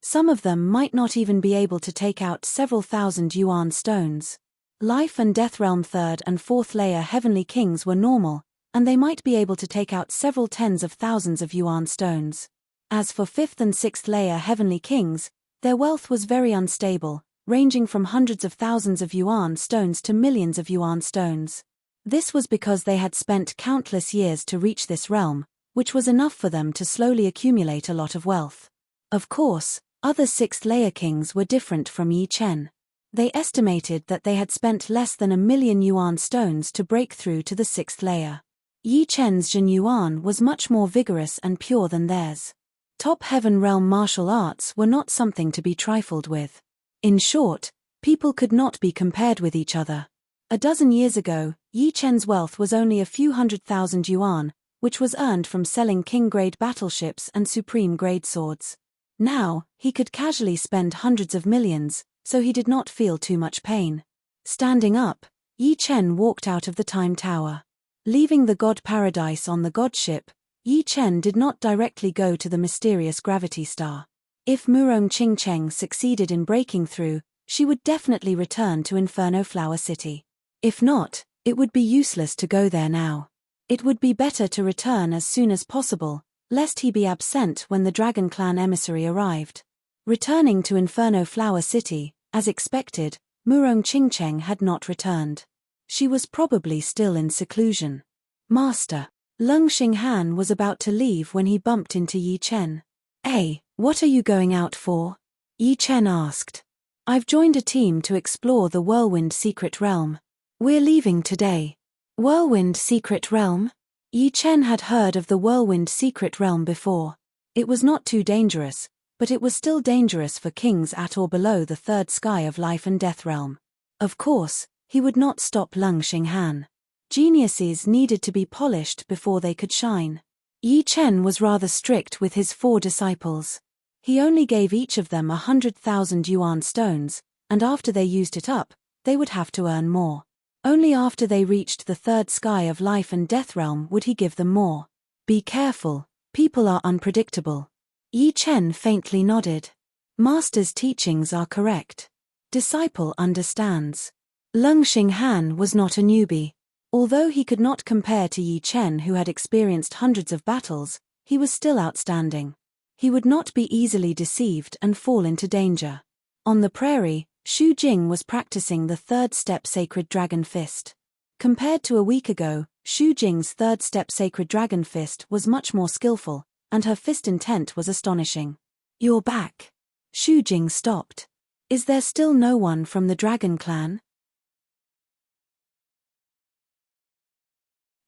[SPEAKER 1] Some of them might not even be able to take out several thousand yuan stones. Life and death realm third and fourth layer heavenly kings were normal, and they might be able to take out several tens of thousands of yuan stones. As for fifth and sixth layer heavenly kings, their wealth was very unstable, ranging from hundreds of thousands of yuan stones to millions of yuan stones. This was because they had spent countless years to reach this realm, which was enough for them to slowly accumulate a lot of wealth. Of course, other sixth-layer kings were different from Yi Chen. They estimated that they had spent less than 1,000,000 yuan stones to break through to the sixth layer. Yi Chen's Jin Yuan was much more vigorous and pure than theirs. Top Heaven Realm martial arts were not something to be trifled with. In short, people could not be compared with each other. A dozen years ago, Yi Chen's wealth was only a few 100,000 yuan, which was earned from selling king-grade battleships and supreme-grade swords. Now, he could casually spend hundreds of millions, so he did not feel too much pain. Standing up, Yi Chen walked out of the Time Tower. Leaving the God Paradise on the God ship, Yi Chen did not directly go to the mysterious gravity star. If Murong Qingcheng succeeded in breaking through, she would definitely return to Inferno Flower City. If not, it would be useless to go there now. It would be better to return as soon as possible, lest he be absent when the Dragon Clan emissary arrived. Returning to Inferno Flower City, as expected, Murong Qingcheng had not returned. She was probably still in seclusion. Master. Lung Xinghan was about to leave when he bumped into Yi Chen. "Hey, what are you going out for?" Yi Chen asked. "I've joined a team to explore the Whirlwind Secret Realm. We're leaving today." Whirlwind Secret Realm? Yi Chen had heard of the Whirlwind Secret Realm before. It was not too dangerous, but it was still dangerous for kings at or below the third sky of Life and Death Realm. Of course, he would not stop Lung Xinghan. Geniuses needed to be polished before they could shine. Yi Chen was rather strict with his 4 disciples. He only gave each of them 100,000 yuan stones, and after they used it up, they would have to earn more. Only after they reached the third sky of life and death realm would he give them more. Be careful, people are unpredictable. Yi Chen faintly nodded. Master's teachings are correct. Disciple understands. Lung Xinghan was not a newbie. Although he could not compare to Yi Chen, who had experienced hundreds of battles, he was still outstanding. He would not be easily deceived and fall into danger. On the prairie, Xu Jing was practicing the third step Sacred Dragon Fist. Compared to a week ago, Xu Jing's third step Sacred Dragon Fist was much more skillful, and her fist intent was astonishing. You're back. Xu Jing stopped. Is there still no one from the Dragon Clan?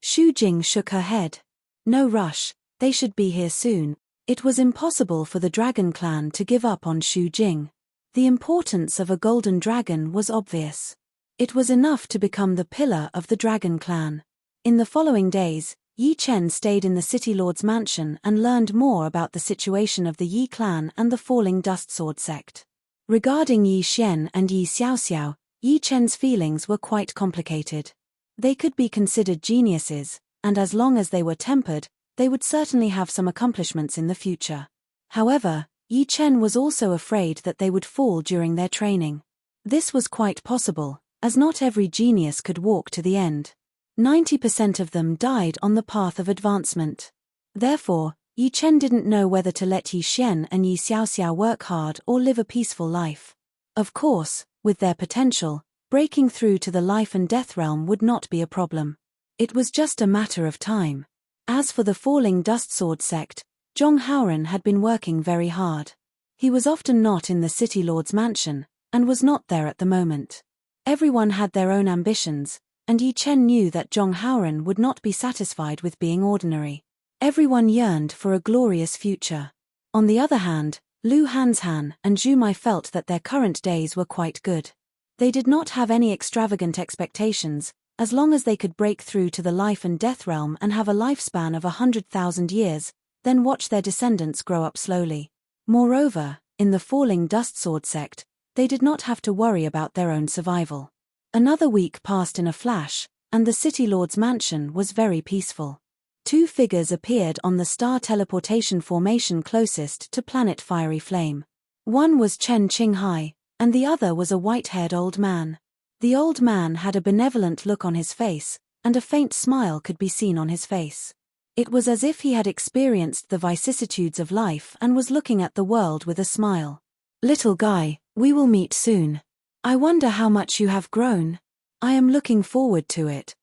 [SPEAKER 1] Xu Jing shook her head. No rush, they should be here soon. It was impossible for the Dragon Clan to give up on Xu Jing. The importance of a golden dragon was obvious. It was enough to become the pillar of the Dragon Clan. In the following days, Yi Chen stayed in the City Lord's mansion and learned more about the situation of the Yi clan and the Falling Dust Sword sect. Regarding Yi Xian and Yi Xiaoxiao, Yi Chen's feelings were quite complicated. They could be considered geniuses, and as long as they were tempered, they would certainly have some accomplishments in the future. However, Yi Chen was also afraid that they would fall during their training. This was quite possible, as not every genius could walk to the end. 90% of them died on the path of advancement. Therefore, Yi Chen didn't know whether to let Yi Xian and Yi Xiaoxiao work hard or live a peaceful life. Of course, with their potential, breaking through to the life and death realm would not be a problem. It was just a matter of time. As for the Falling Dust Sword sect, Zhong Haoran had been working very hard. He was often not in the City Lord's mansion, and was not there at the moment. Everyone had their own ambitions, and Yi Chen knew that Zhong Haoran would not be satisfied with being ordinary. Everyone yearned for a glorious future. On the other hand, Lu Hanshan and Zhu Mai felt that their current days were quite good. They did not have any extravagant expectations, as long as they could break through to the life and death realm and have a lifespan of 100,000 years, then watch their descendants grow up slowly. Moreover, in the Falling Dust Sword sect, they did not have to worry about their own survival. Another week passed in a flash, and the City Lord's mansion was very peaceful. Two figures appeared on the star teleportation formation closest to planet Fiery Flame. One was Chen Qinghai, and the other was a white-haired old man. The old man had a benevolent look on his face, and a faint smile could be seen on his face. It was as if he had experienced the vicissitudes of life and was looking at the world with a smile. Little guy, we will meet soon. I wonder how much you have grown. I am looking forward to it.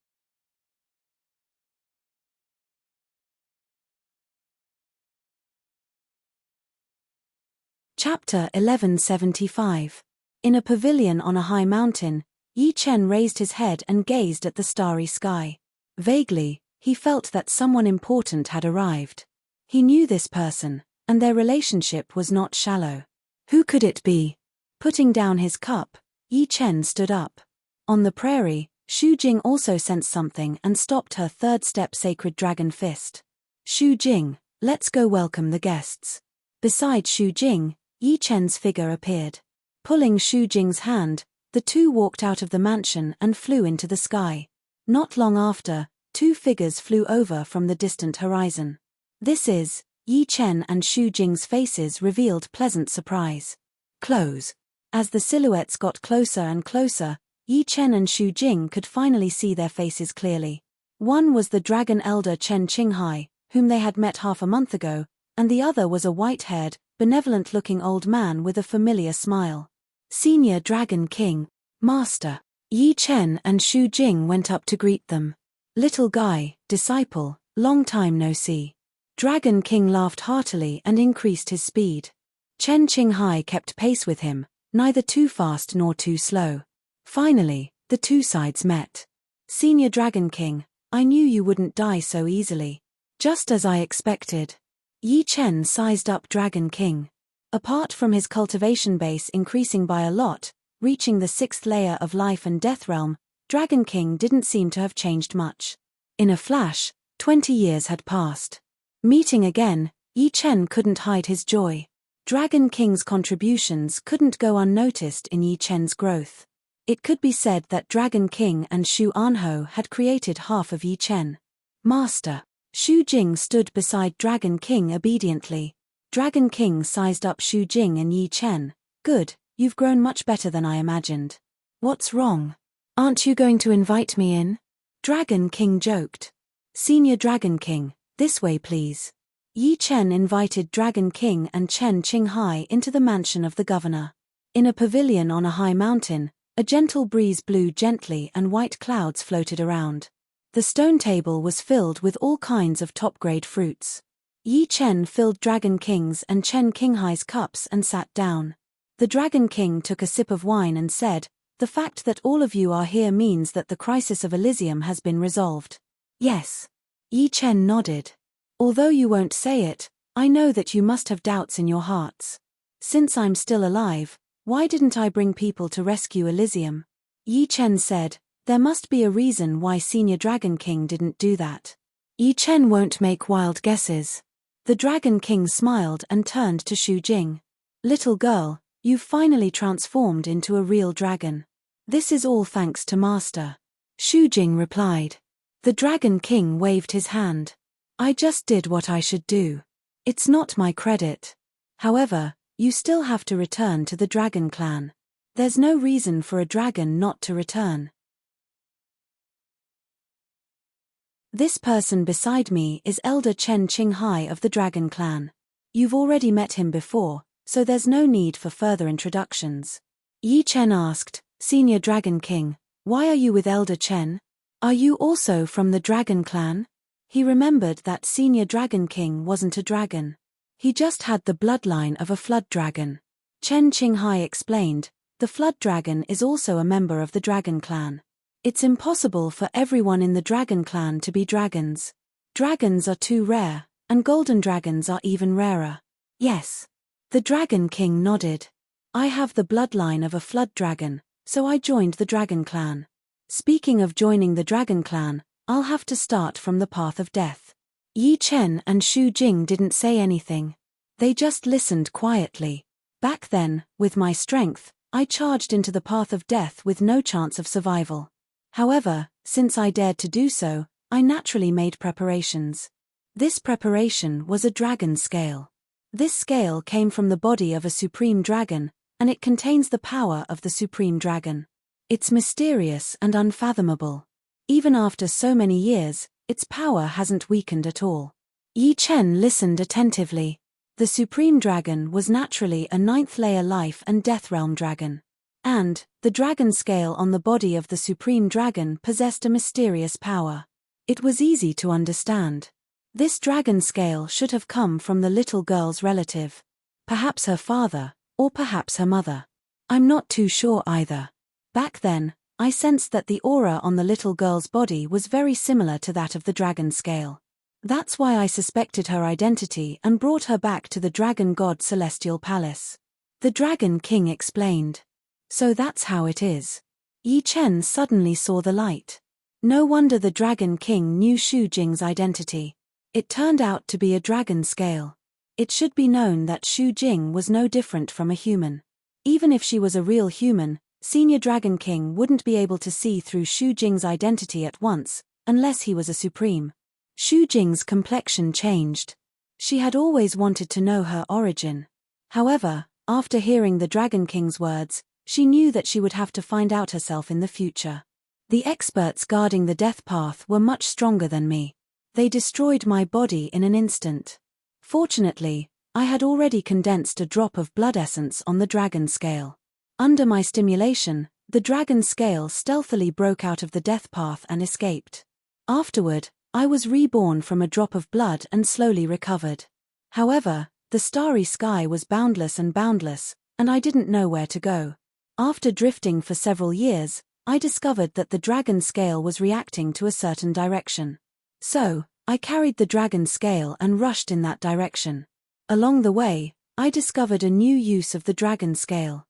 [SPEAKER 1] Chapter 1175. In a pavilion on a high mountain, Yi Chen raised his head and gazed at the starry sky. Vaguely, he felt that someone important had arrived. He knew this person, and their relationship was not shallow. Who could it be? Putting down his cup, Yi Chen stood up. On the prairie, Xu Jing also sensed something and stopped her third step Sacred Dragon Fist. Xu Jing, let's go welcome the guests. Beside Xu Jing, Yi Chen's figure appeared. Pulling Xu Jing's hand, the two walked out of the mansion and flew into the sky. Not long after, two figures flew over from the distant horizon. This is, Yi Chen and Xu Jing's faces revealed pleasant surprise. Close. As the silhouettes got closer and closer, Yi Chen and Xu Jing could finally see their faces clearly. One was the dragon elder Chen Qinghai, whom they had met half a month ago, and the other was a white-haired, benevolent-looking old man with a familiar smile. Senior Dragon King, Master. Yi Chen and Xu Jing went up to greet them. Little guy, disciple, long time no see. Dragon King laughed heartily and increased his speed. Chen Qinghai kept pace with him, neither too fast nor too slow. Finally, the two sides met. Senior Dragon King, I knew you wouldn't die so easily. Just as I expected. Yi Chen sized up Dragon King. Apart from his cultivation base increasing by a lot, reaching the 6th layer of life and death realm, Dragon King didn't seem to have changed much. In a flash, 20 years had passed. Meeting again, Yi Chen couldn't hide his joy. Dragon King's contributions couldn't go unnoticed in Yi Chen's growth. It could be said that Dragon King and Shu Anho had created half of Yi Chen. Master. Shu Jing stood beside Dragon King obediently. Dragon King sized up Shu Jing and Yi Chen. Good, you've grown much better than I imagined. What's wrong? Aren't you going to invite me in? Dragon King joked. Senior Dragon King, this way please. Yi Chen invited Dragon King and Chen Qinghai into the mansion of the governor. In a pavilion on a high mountain, a gentle breeze blew gently and white clouds floated around. The stone table was filled with all kinds of top-grade fruits. Yi Chen filled Dragon King's and Chen Qinghai's cups and sat down. The Dragon King took a sip of wine and said, "The fact that all of you are here means that the crisis of Elysium has been resolved." Yes. Yi Chen nodded. Although you won't say it, I know that you must have doubts in your hearts. Since I'm still alive, why didn't I bring people to rescue Elysium? Yi Chen said, there must be a reason why Senior Dragon King didn't do that. Yi Chen won't make wild guesses. The Dragon King smiled and turned to Shu Jing. Little girl, you've finally transformed into a real dragon. This is all thanks to Master. Shu Jing replied. The Dragon King waved his hand. I just did what I should do. It's not my credit. However, you still have to return to the Dragon Clan. There's no reason for a dragon not to return. This person beside me is Elder Chen Qinghai of the Dragon Clan. You've already met him before, so there's no need for further introductions. Yi Chen asked, Senior Dragon King, why are you with Elder Chen? Are you also from the Dragon Clan? He remembered that Senior Dragon King wasn't a dragon. He just had the bloodline of a flood dragon. Chen Qinghai explained, the flood dragon is also a member of the Dragon Clan. It's impossible for everyone in the Dragon Clan to be dragons. Dragons are too rare, and golden dragons are even rarer. Yes. The Dragon King nodded. I have the bloodline of a flood dragon, so I joined the Dragon Clan. Speaking of joining the Dragon Clan, I'll have to start from the path of death. Yi Chen and Shu Jing didn't say anything. They just listened quietly. Back then, with my strength, I charged into the path of death with no chance of survival. However, since I dared to do so, I naturally made preparations. This preparation was a dragon scale. This scale came from the body of a supreme dragon, and it contains the power of the supreme dragon. It's mysterious and unfathomable. Even after so many years, its power hasn't weakened at all. Yi Chen listened attentively. The supreme dragon was naturally a 9th-layer life and death realm dragon. And, the dragon scale on the body of the supreme dragon possessed a mysterious power. It was easy to understand. This dragon scale should have come from the little girl's relative. Perhaps her father, or perhaps her mother. I'm not too sure either. Back then, I sensed that the aura on the little girl's body was very similar to that of the dragon scale. That's why I suspected her identity and brought her back to the dragon god celestial palace. The Dragon King explained. So that's how it is. Yi Chen suddenly saw the light. No wonder the Dragon King knew Shu Jing's identity. It turned out to be a dragon scale. It should be known that Shu Jing was no different from a human. Even if she was a real human, Senior Dragon King wouldn't be able to see through Shu Jing's identity at once, unless he was a supreme. Shu Jing's complexion changed. She had always wanted to know her origin. However, after hearing the Dragon King's words, she knew that she would have to find out herself in the future. The experts guarding the death path were much stronger than me. They destroyed my body in an instant. Fortunately, I had already condensed a drop of blood essence on the dragon scale. Under my stimulation, the dragon scale stealthily broke out of the death path and escaped. Afterward, I was reborn from a drop of blood and slowly recovered. However, the starry sky was boundless, and I didn't know where to go. After drifting for several years, I discovered that the dragon scale was reacting to a certain direction. So, I carried the dragon scale and rushed in that direction. Along the way, I discovered a new use of the dragon scale.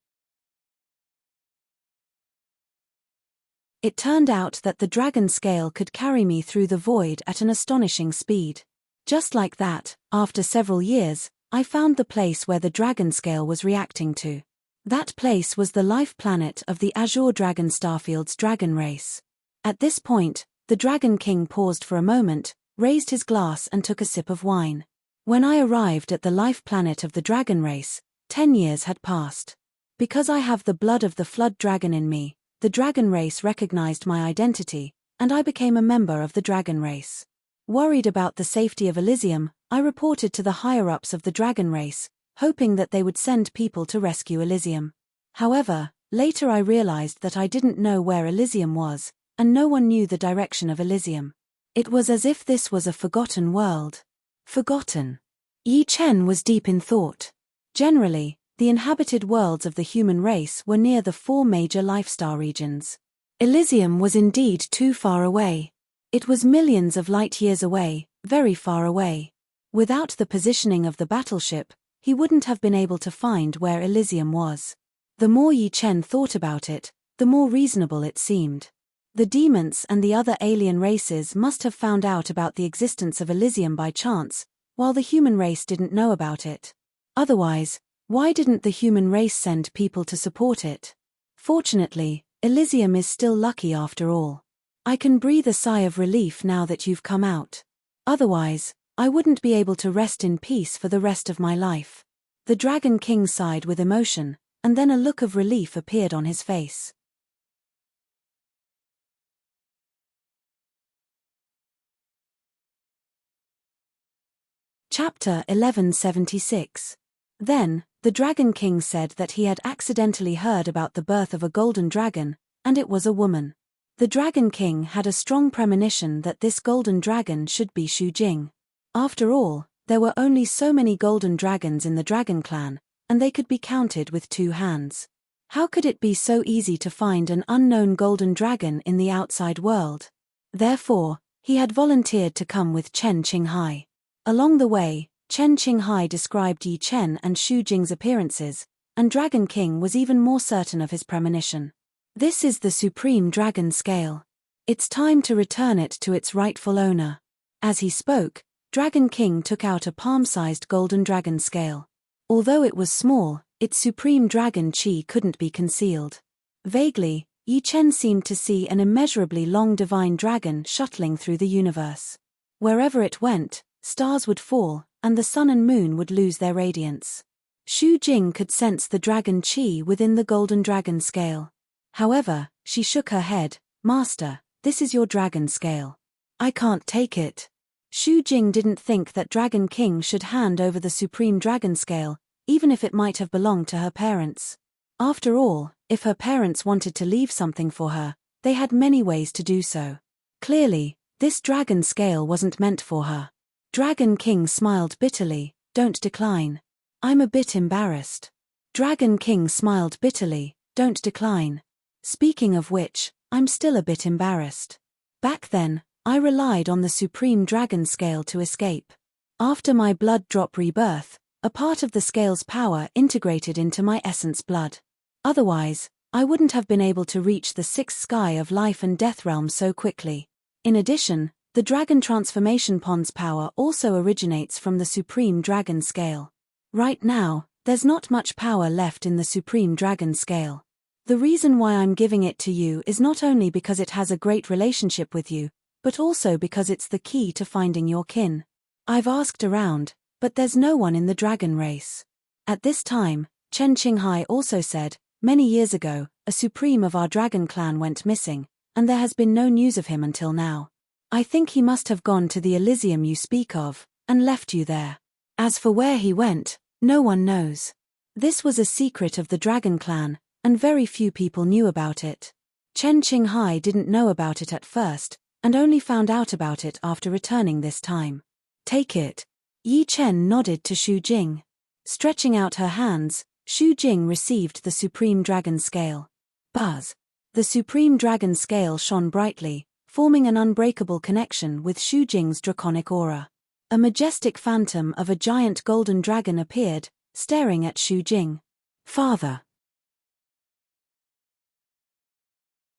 [SPEAKER 1] It turned out that the dragon scale could carry me through the void at an astonishing speed. Just like that, after several years, I found the place where the dragon scale was reacting to. That place was the life planet of the Azure Dragon Starfield's dragon race. At this point, the Dragon King paused for a moment, raised his glass and took a sip of wine. When I arrived at the life planet of the dragon race, 10 years had passed. Because I have the blood of the flood dragon in me, the dragon race recognized my identity, and I became a member of the dragon race. Worried about the safety of Elysium, I reported to the higher-ups of the dragon race, hoping that they would send people to rescue Elysium. However, later I realized that I didn't know where Elysium was, and no one knew the direction of Elysium. It was as if this was a forgotten world. Forgotten. Yi Chen was deep in thought. Generally, the inhabited worlds of the human race were near the 4 major lifestar regions. Elysium was indeed too far away. It was millions of light-years away, very far away. Without the positioning of the battleship, he wouldn't have been able to find where Elysium was. The more Yi Chen thought about it, the more reasonable it seemed. The demons and the other alien races must have found out about the existence of Elysium by chance, while the human race didn't know about it. Otherwise, why didn't the human race send people to support it? Fortunately, Elysium is still lucky after all. I can breathe a sigh of relief now that you've come out. Otherwise, I wouldn't be able to rest in peace for the rest of my life. The Dragon King sighed with emotion, and then a look of relief appeared on his face. Chapter 1176. Then, the Dragon King said that he had accidentally heard about the birth of a golden dragon, and it was a woman. The Dragon King had a strong premonition that this golden dragon should be Xu Jing. After all, there were only so many golden dragons in the Dragon Clan, and they could be counted with 2 hands. How could it be so easy to find an unknown golden dragon in the outside world? Therefore, he had volunteered to come with Chen Qinghai. Along the way, Chen Qinghai described Yi Chen and Xu Jing's appearances, and Dragon King was even more certain of his premonition. This is the Supreme Dragon Scale. It's time to return it to its rightful owner. As he spoke, Dragon King took out a palm-sized golden dragon scale. Although it was small, its supreme dragon chi couldn't be concealed. Vaguely, Yi Chen seemed to see an immeasurably long divine dragon shuttling through the universe. Wherever it went, stars would fall, and the sun and moon would lose their radiance. Xu Jing could sense the dragon chi within the golden dragon scale. However, she shook her head. "Master, this is your dragon scale. I can't take it." Xu Jing didn't think that Dragon King should hand over the supreme dragon scale, even if it might have belonged to her parents. After all, if her parents wanted to leave something for her, they had many ways to do so. Clearly, this dragon scale wasn't meant for her. Dragon King smiled bitterly. "Don't decline. I'm a bit embarrassed." Dragon King smiled bitterly. "Don't decline. Speaking of which, I'm still a bit embarrassed. Back then, I relied on the Supreme Dragon Scale to escape. After my blood drop rebirth, a part of the scale's power integrated into my essence blood. Otherwise, I wouldn't have been able to reach the 6th sky of life and death realm so quickly. In addition, the Dragon Transformation Pond's power also originates from the Supreme Dragon Scale. Right now, there's not much power left in the Supreme Dragon Scale. The reason why I'm giving it to you is not only because it has a great relationship with you, but also because it's the key to finding your kin. I've asked around, but there's no one in the dragon race." At this time, Chen Qinghai also said, "Many years ago, a supreme of our dragon clan went missing, and there has been no news of him until now. I think he must have gone to the Elysium you speak of, and left you there. As for where he went, no one knows." This was a secret of the dragon clan, and very few people knew about it. Chen Qinghai didn't know about it at first, and only found out about it after returning this time. "Take it." Yi Chen nodded to Xu Jing. Stretching out her hands, Xu Jing received the Supreme Dragon Scale. Buzz! The Supreme Dragon Scale shone brightly, forming an unbreakable connection with Xu Jing's draconic aura. A majestic phantom of a giant golden dragon appeared, staring at Xu Jing. "Father."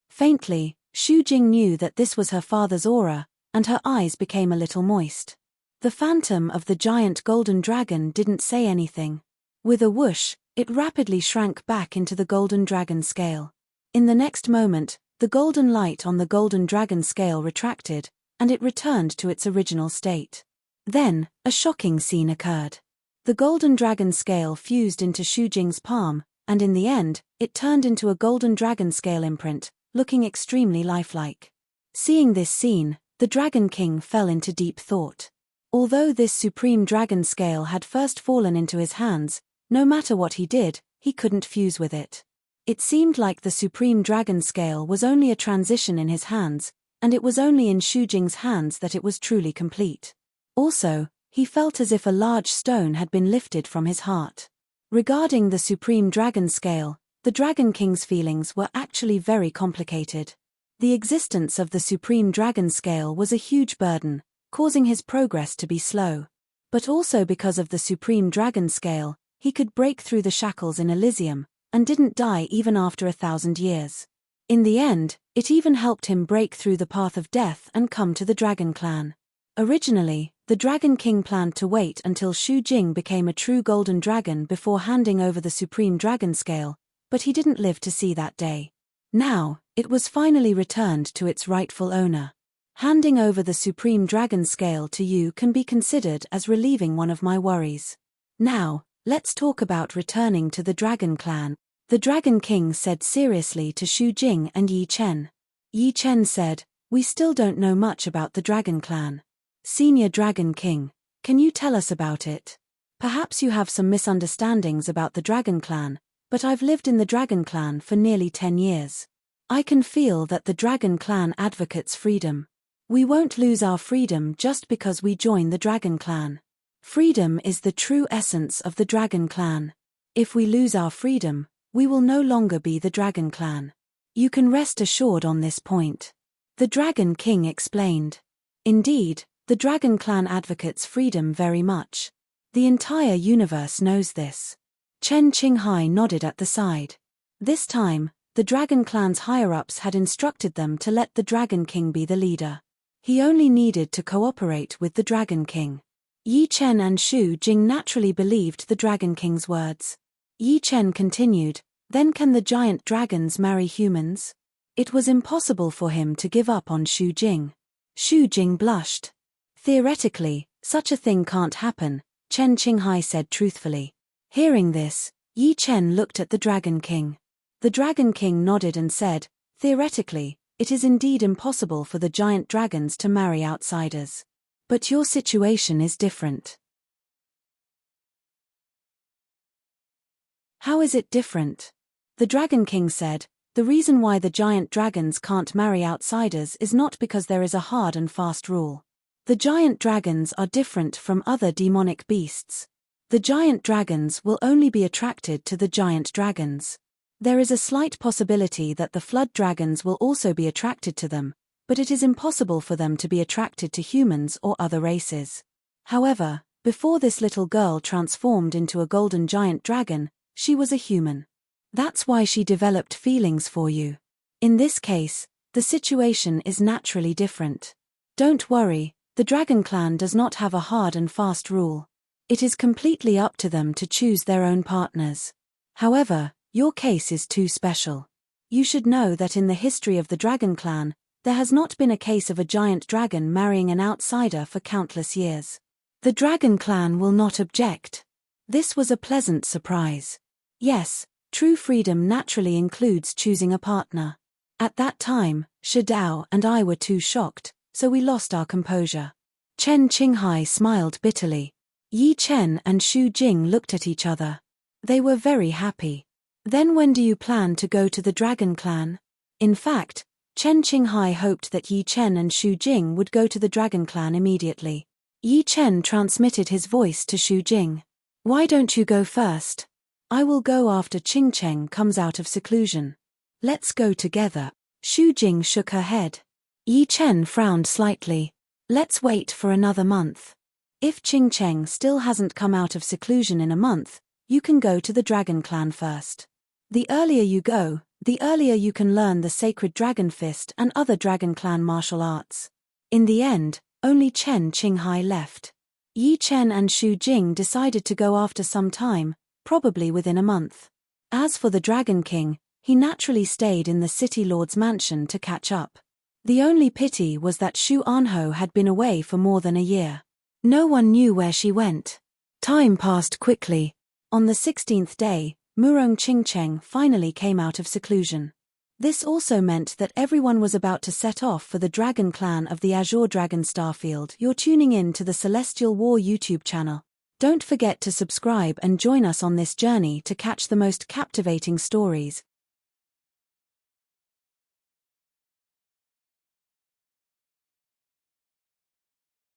[SPEAKER 1] Faintly, Xu Jing knew that this was her father's aura, and her eyes became a little moist. The phantom of the giant golden dragon didn't say anything. With a whoosh, It rapidly shrank back into the golden dragon scale. In the next moment, the golden light on the golden dragon scale retracted, and it returned to its original state. Then, a shocking scene occurred. The golden dragon scale fused into Shu Jing's palm, and in the end, it turned into a golden dragon scale imprint, looking extremely lifelike. Seeing this scene, the Dragon King fell into deep thought. Although this supreme dragon scale had first fallen into his hands, no matter what he did, he couldn't fuse with it. It seemed like the supreme dragon scale was only a transition in his hands, and it was only in Shu Jing's hands that it was truly complete. Also, he felt as if a large stone had been lifted from his heart. Regarding the supreme dragon scale, the Dragon King's feelings were actually very complicated. The existence of the supreme dragon scale was a huge burden, causing his progress to be slow. But also because of the supreme dragon scale, he could break through the shackles in Elysium, and didn't die even after 1,000 years. In the end, it even helped him break through the path of death and come to the Dragon Clan. Originally, the Dragon King planned to wait until Shu Jing became a true golden dragon before handing over the supreme dragon scale, but he didn't live to see that day. Now, it was finally returned to its rightful owner. Handing over the supreme dragon scale to you can be considered as relieving one of my worries. Now, let's talk about returning to the Dragon Clan, the Dragon King said seriously to Shu Jing and Yi Chen. Yi Chen said, "We still don't know much about the Dragon Clan. Senior Dragon King, can you tell us about it? Perhaps you have some misunderstandings about the Dragon Clan, but I've lived in the Dragon Clan for nearly 10 years. I can feel that the Dragon Clan advocates freedom. We won't lose our freedom just because we join the Dragon Clan. Freedom is the true essence of the Dragon Clan. If we lose our freedom, we will no longer be the Dragon Clan. You can rest assured on this point." The Dragon King explained. Indeed, the Dragon Clan advocates freedom very much. The entire universe knows this. Chen Qinghai nodded at the side. This time, the Dragon Clan's higher-ups had instructed them to let the Dragon King be the leader. He only needed to cooperate with the Dragon King. Yi Chen and Shu Jing naturally believed the Dragon King's words. Yi Chen continued, "Then can the giant dragons marry humans?" It was impossible for him to give up on Shu Jing. Shu Jing blushed. "Theoretically, such a thing can't happen," Chen Qinghai said truthfully. Hearing this, Yi Chen looked at the Dragon King. The Dragon King nodded and said, "Theoretically, it is indeed impossible for the giant dragons to marry outsiders. But your situation is different." "How is it different?" The Dragon King said, "The reason why the giant dragons can't marry outsiders is not because there is a hard and fast rule. The giant dragons are different from other demonic beasts. The giant dragons will only be attracted to the giant dragons. There is a slight possibility that the flood dragons will also be attracted to them, but it is impossible for them to be attracted to humans or other races. However, before this little girl transformed into a golden giant dragon, she was a human. That's why she developed feelings for you. In this case, the situation is naturally different. Don't worry, the Dragon Clan does not have a hard and fast rule. It is completely up to them to choose their own partners. However, your case is too special. You should know that in the history of the Dragon Clan, there has not been a case of a giant dragon marrying an outsider for countless years. The Dragon Clan will not object." This was a pleasant surprise. Yes, true freedom naturally includes choosing a partner. At that time, Shidao and I were too shocked, so we lost our composure. Chen Qinghai smiled bitterly. Yi Chen and Shu Jing looked at each other. They were very happy. "Then when do you plan to go to the Dragon Clan?" In fact, Chen Qinghai hoped that Yi Chen and Shu Jing would go to the Dragon Clan immediately. Yi Chen transmitted his voice to Shu Jing. "Why don't you go first? I will go after Qing Cheng comes out of seclusion. Let's go together." Shu Jing shook her head. Yi Chen frowned slightly. "Let's wait for another month. If Qing Cheng still hasn't come out of seclusion in a month, you can go to the Dragon Clan first. The earlier you go, the earlier you can learn the Sacred Dragon Fist and other Dragon Clan martial arts." In the end, only Chen Qinghai left. Yi Chen and Shu Jing decided to go after some time, probably within a month. As for the Dragon King, he naturally stayed in the City Lord's mansion to catch up. The only pity was that Shu Anho had been away for more than a year. No one knew where she went. Time passed quickly. On the 16th day, Murong Qingcheng finally came out of seclusion. This also meant that everyone was about to set off for the Dragon Clan of the Azure Dragon Starfield. You're tuning in to the Celestial War YouTube channel. Don't forget to subscribe and join us on this journey to catch the most captivating stories.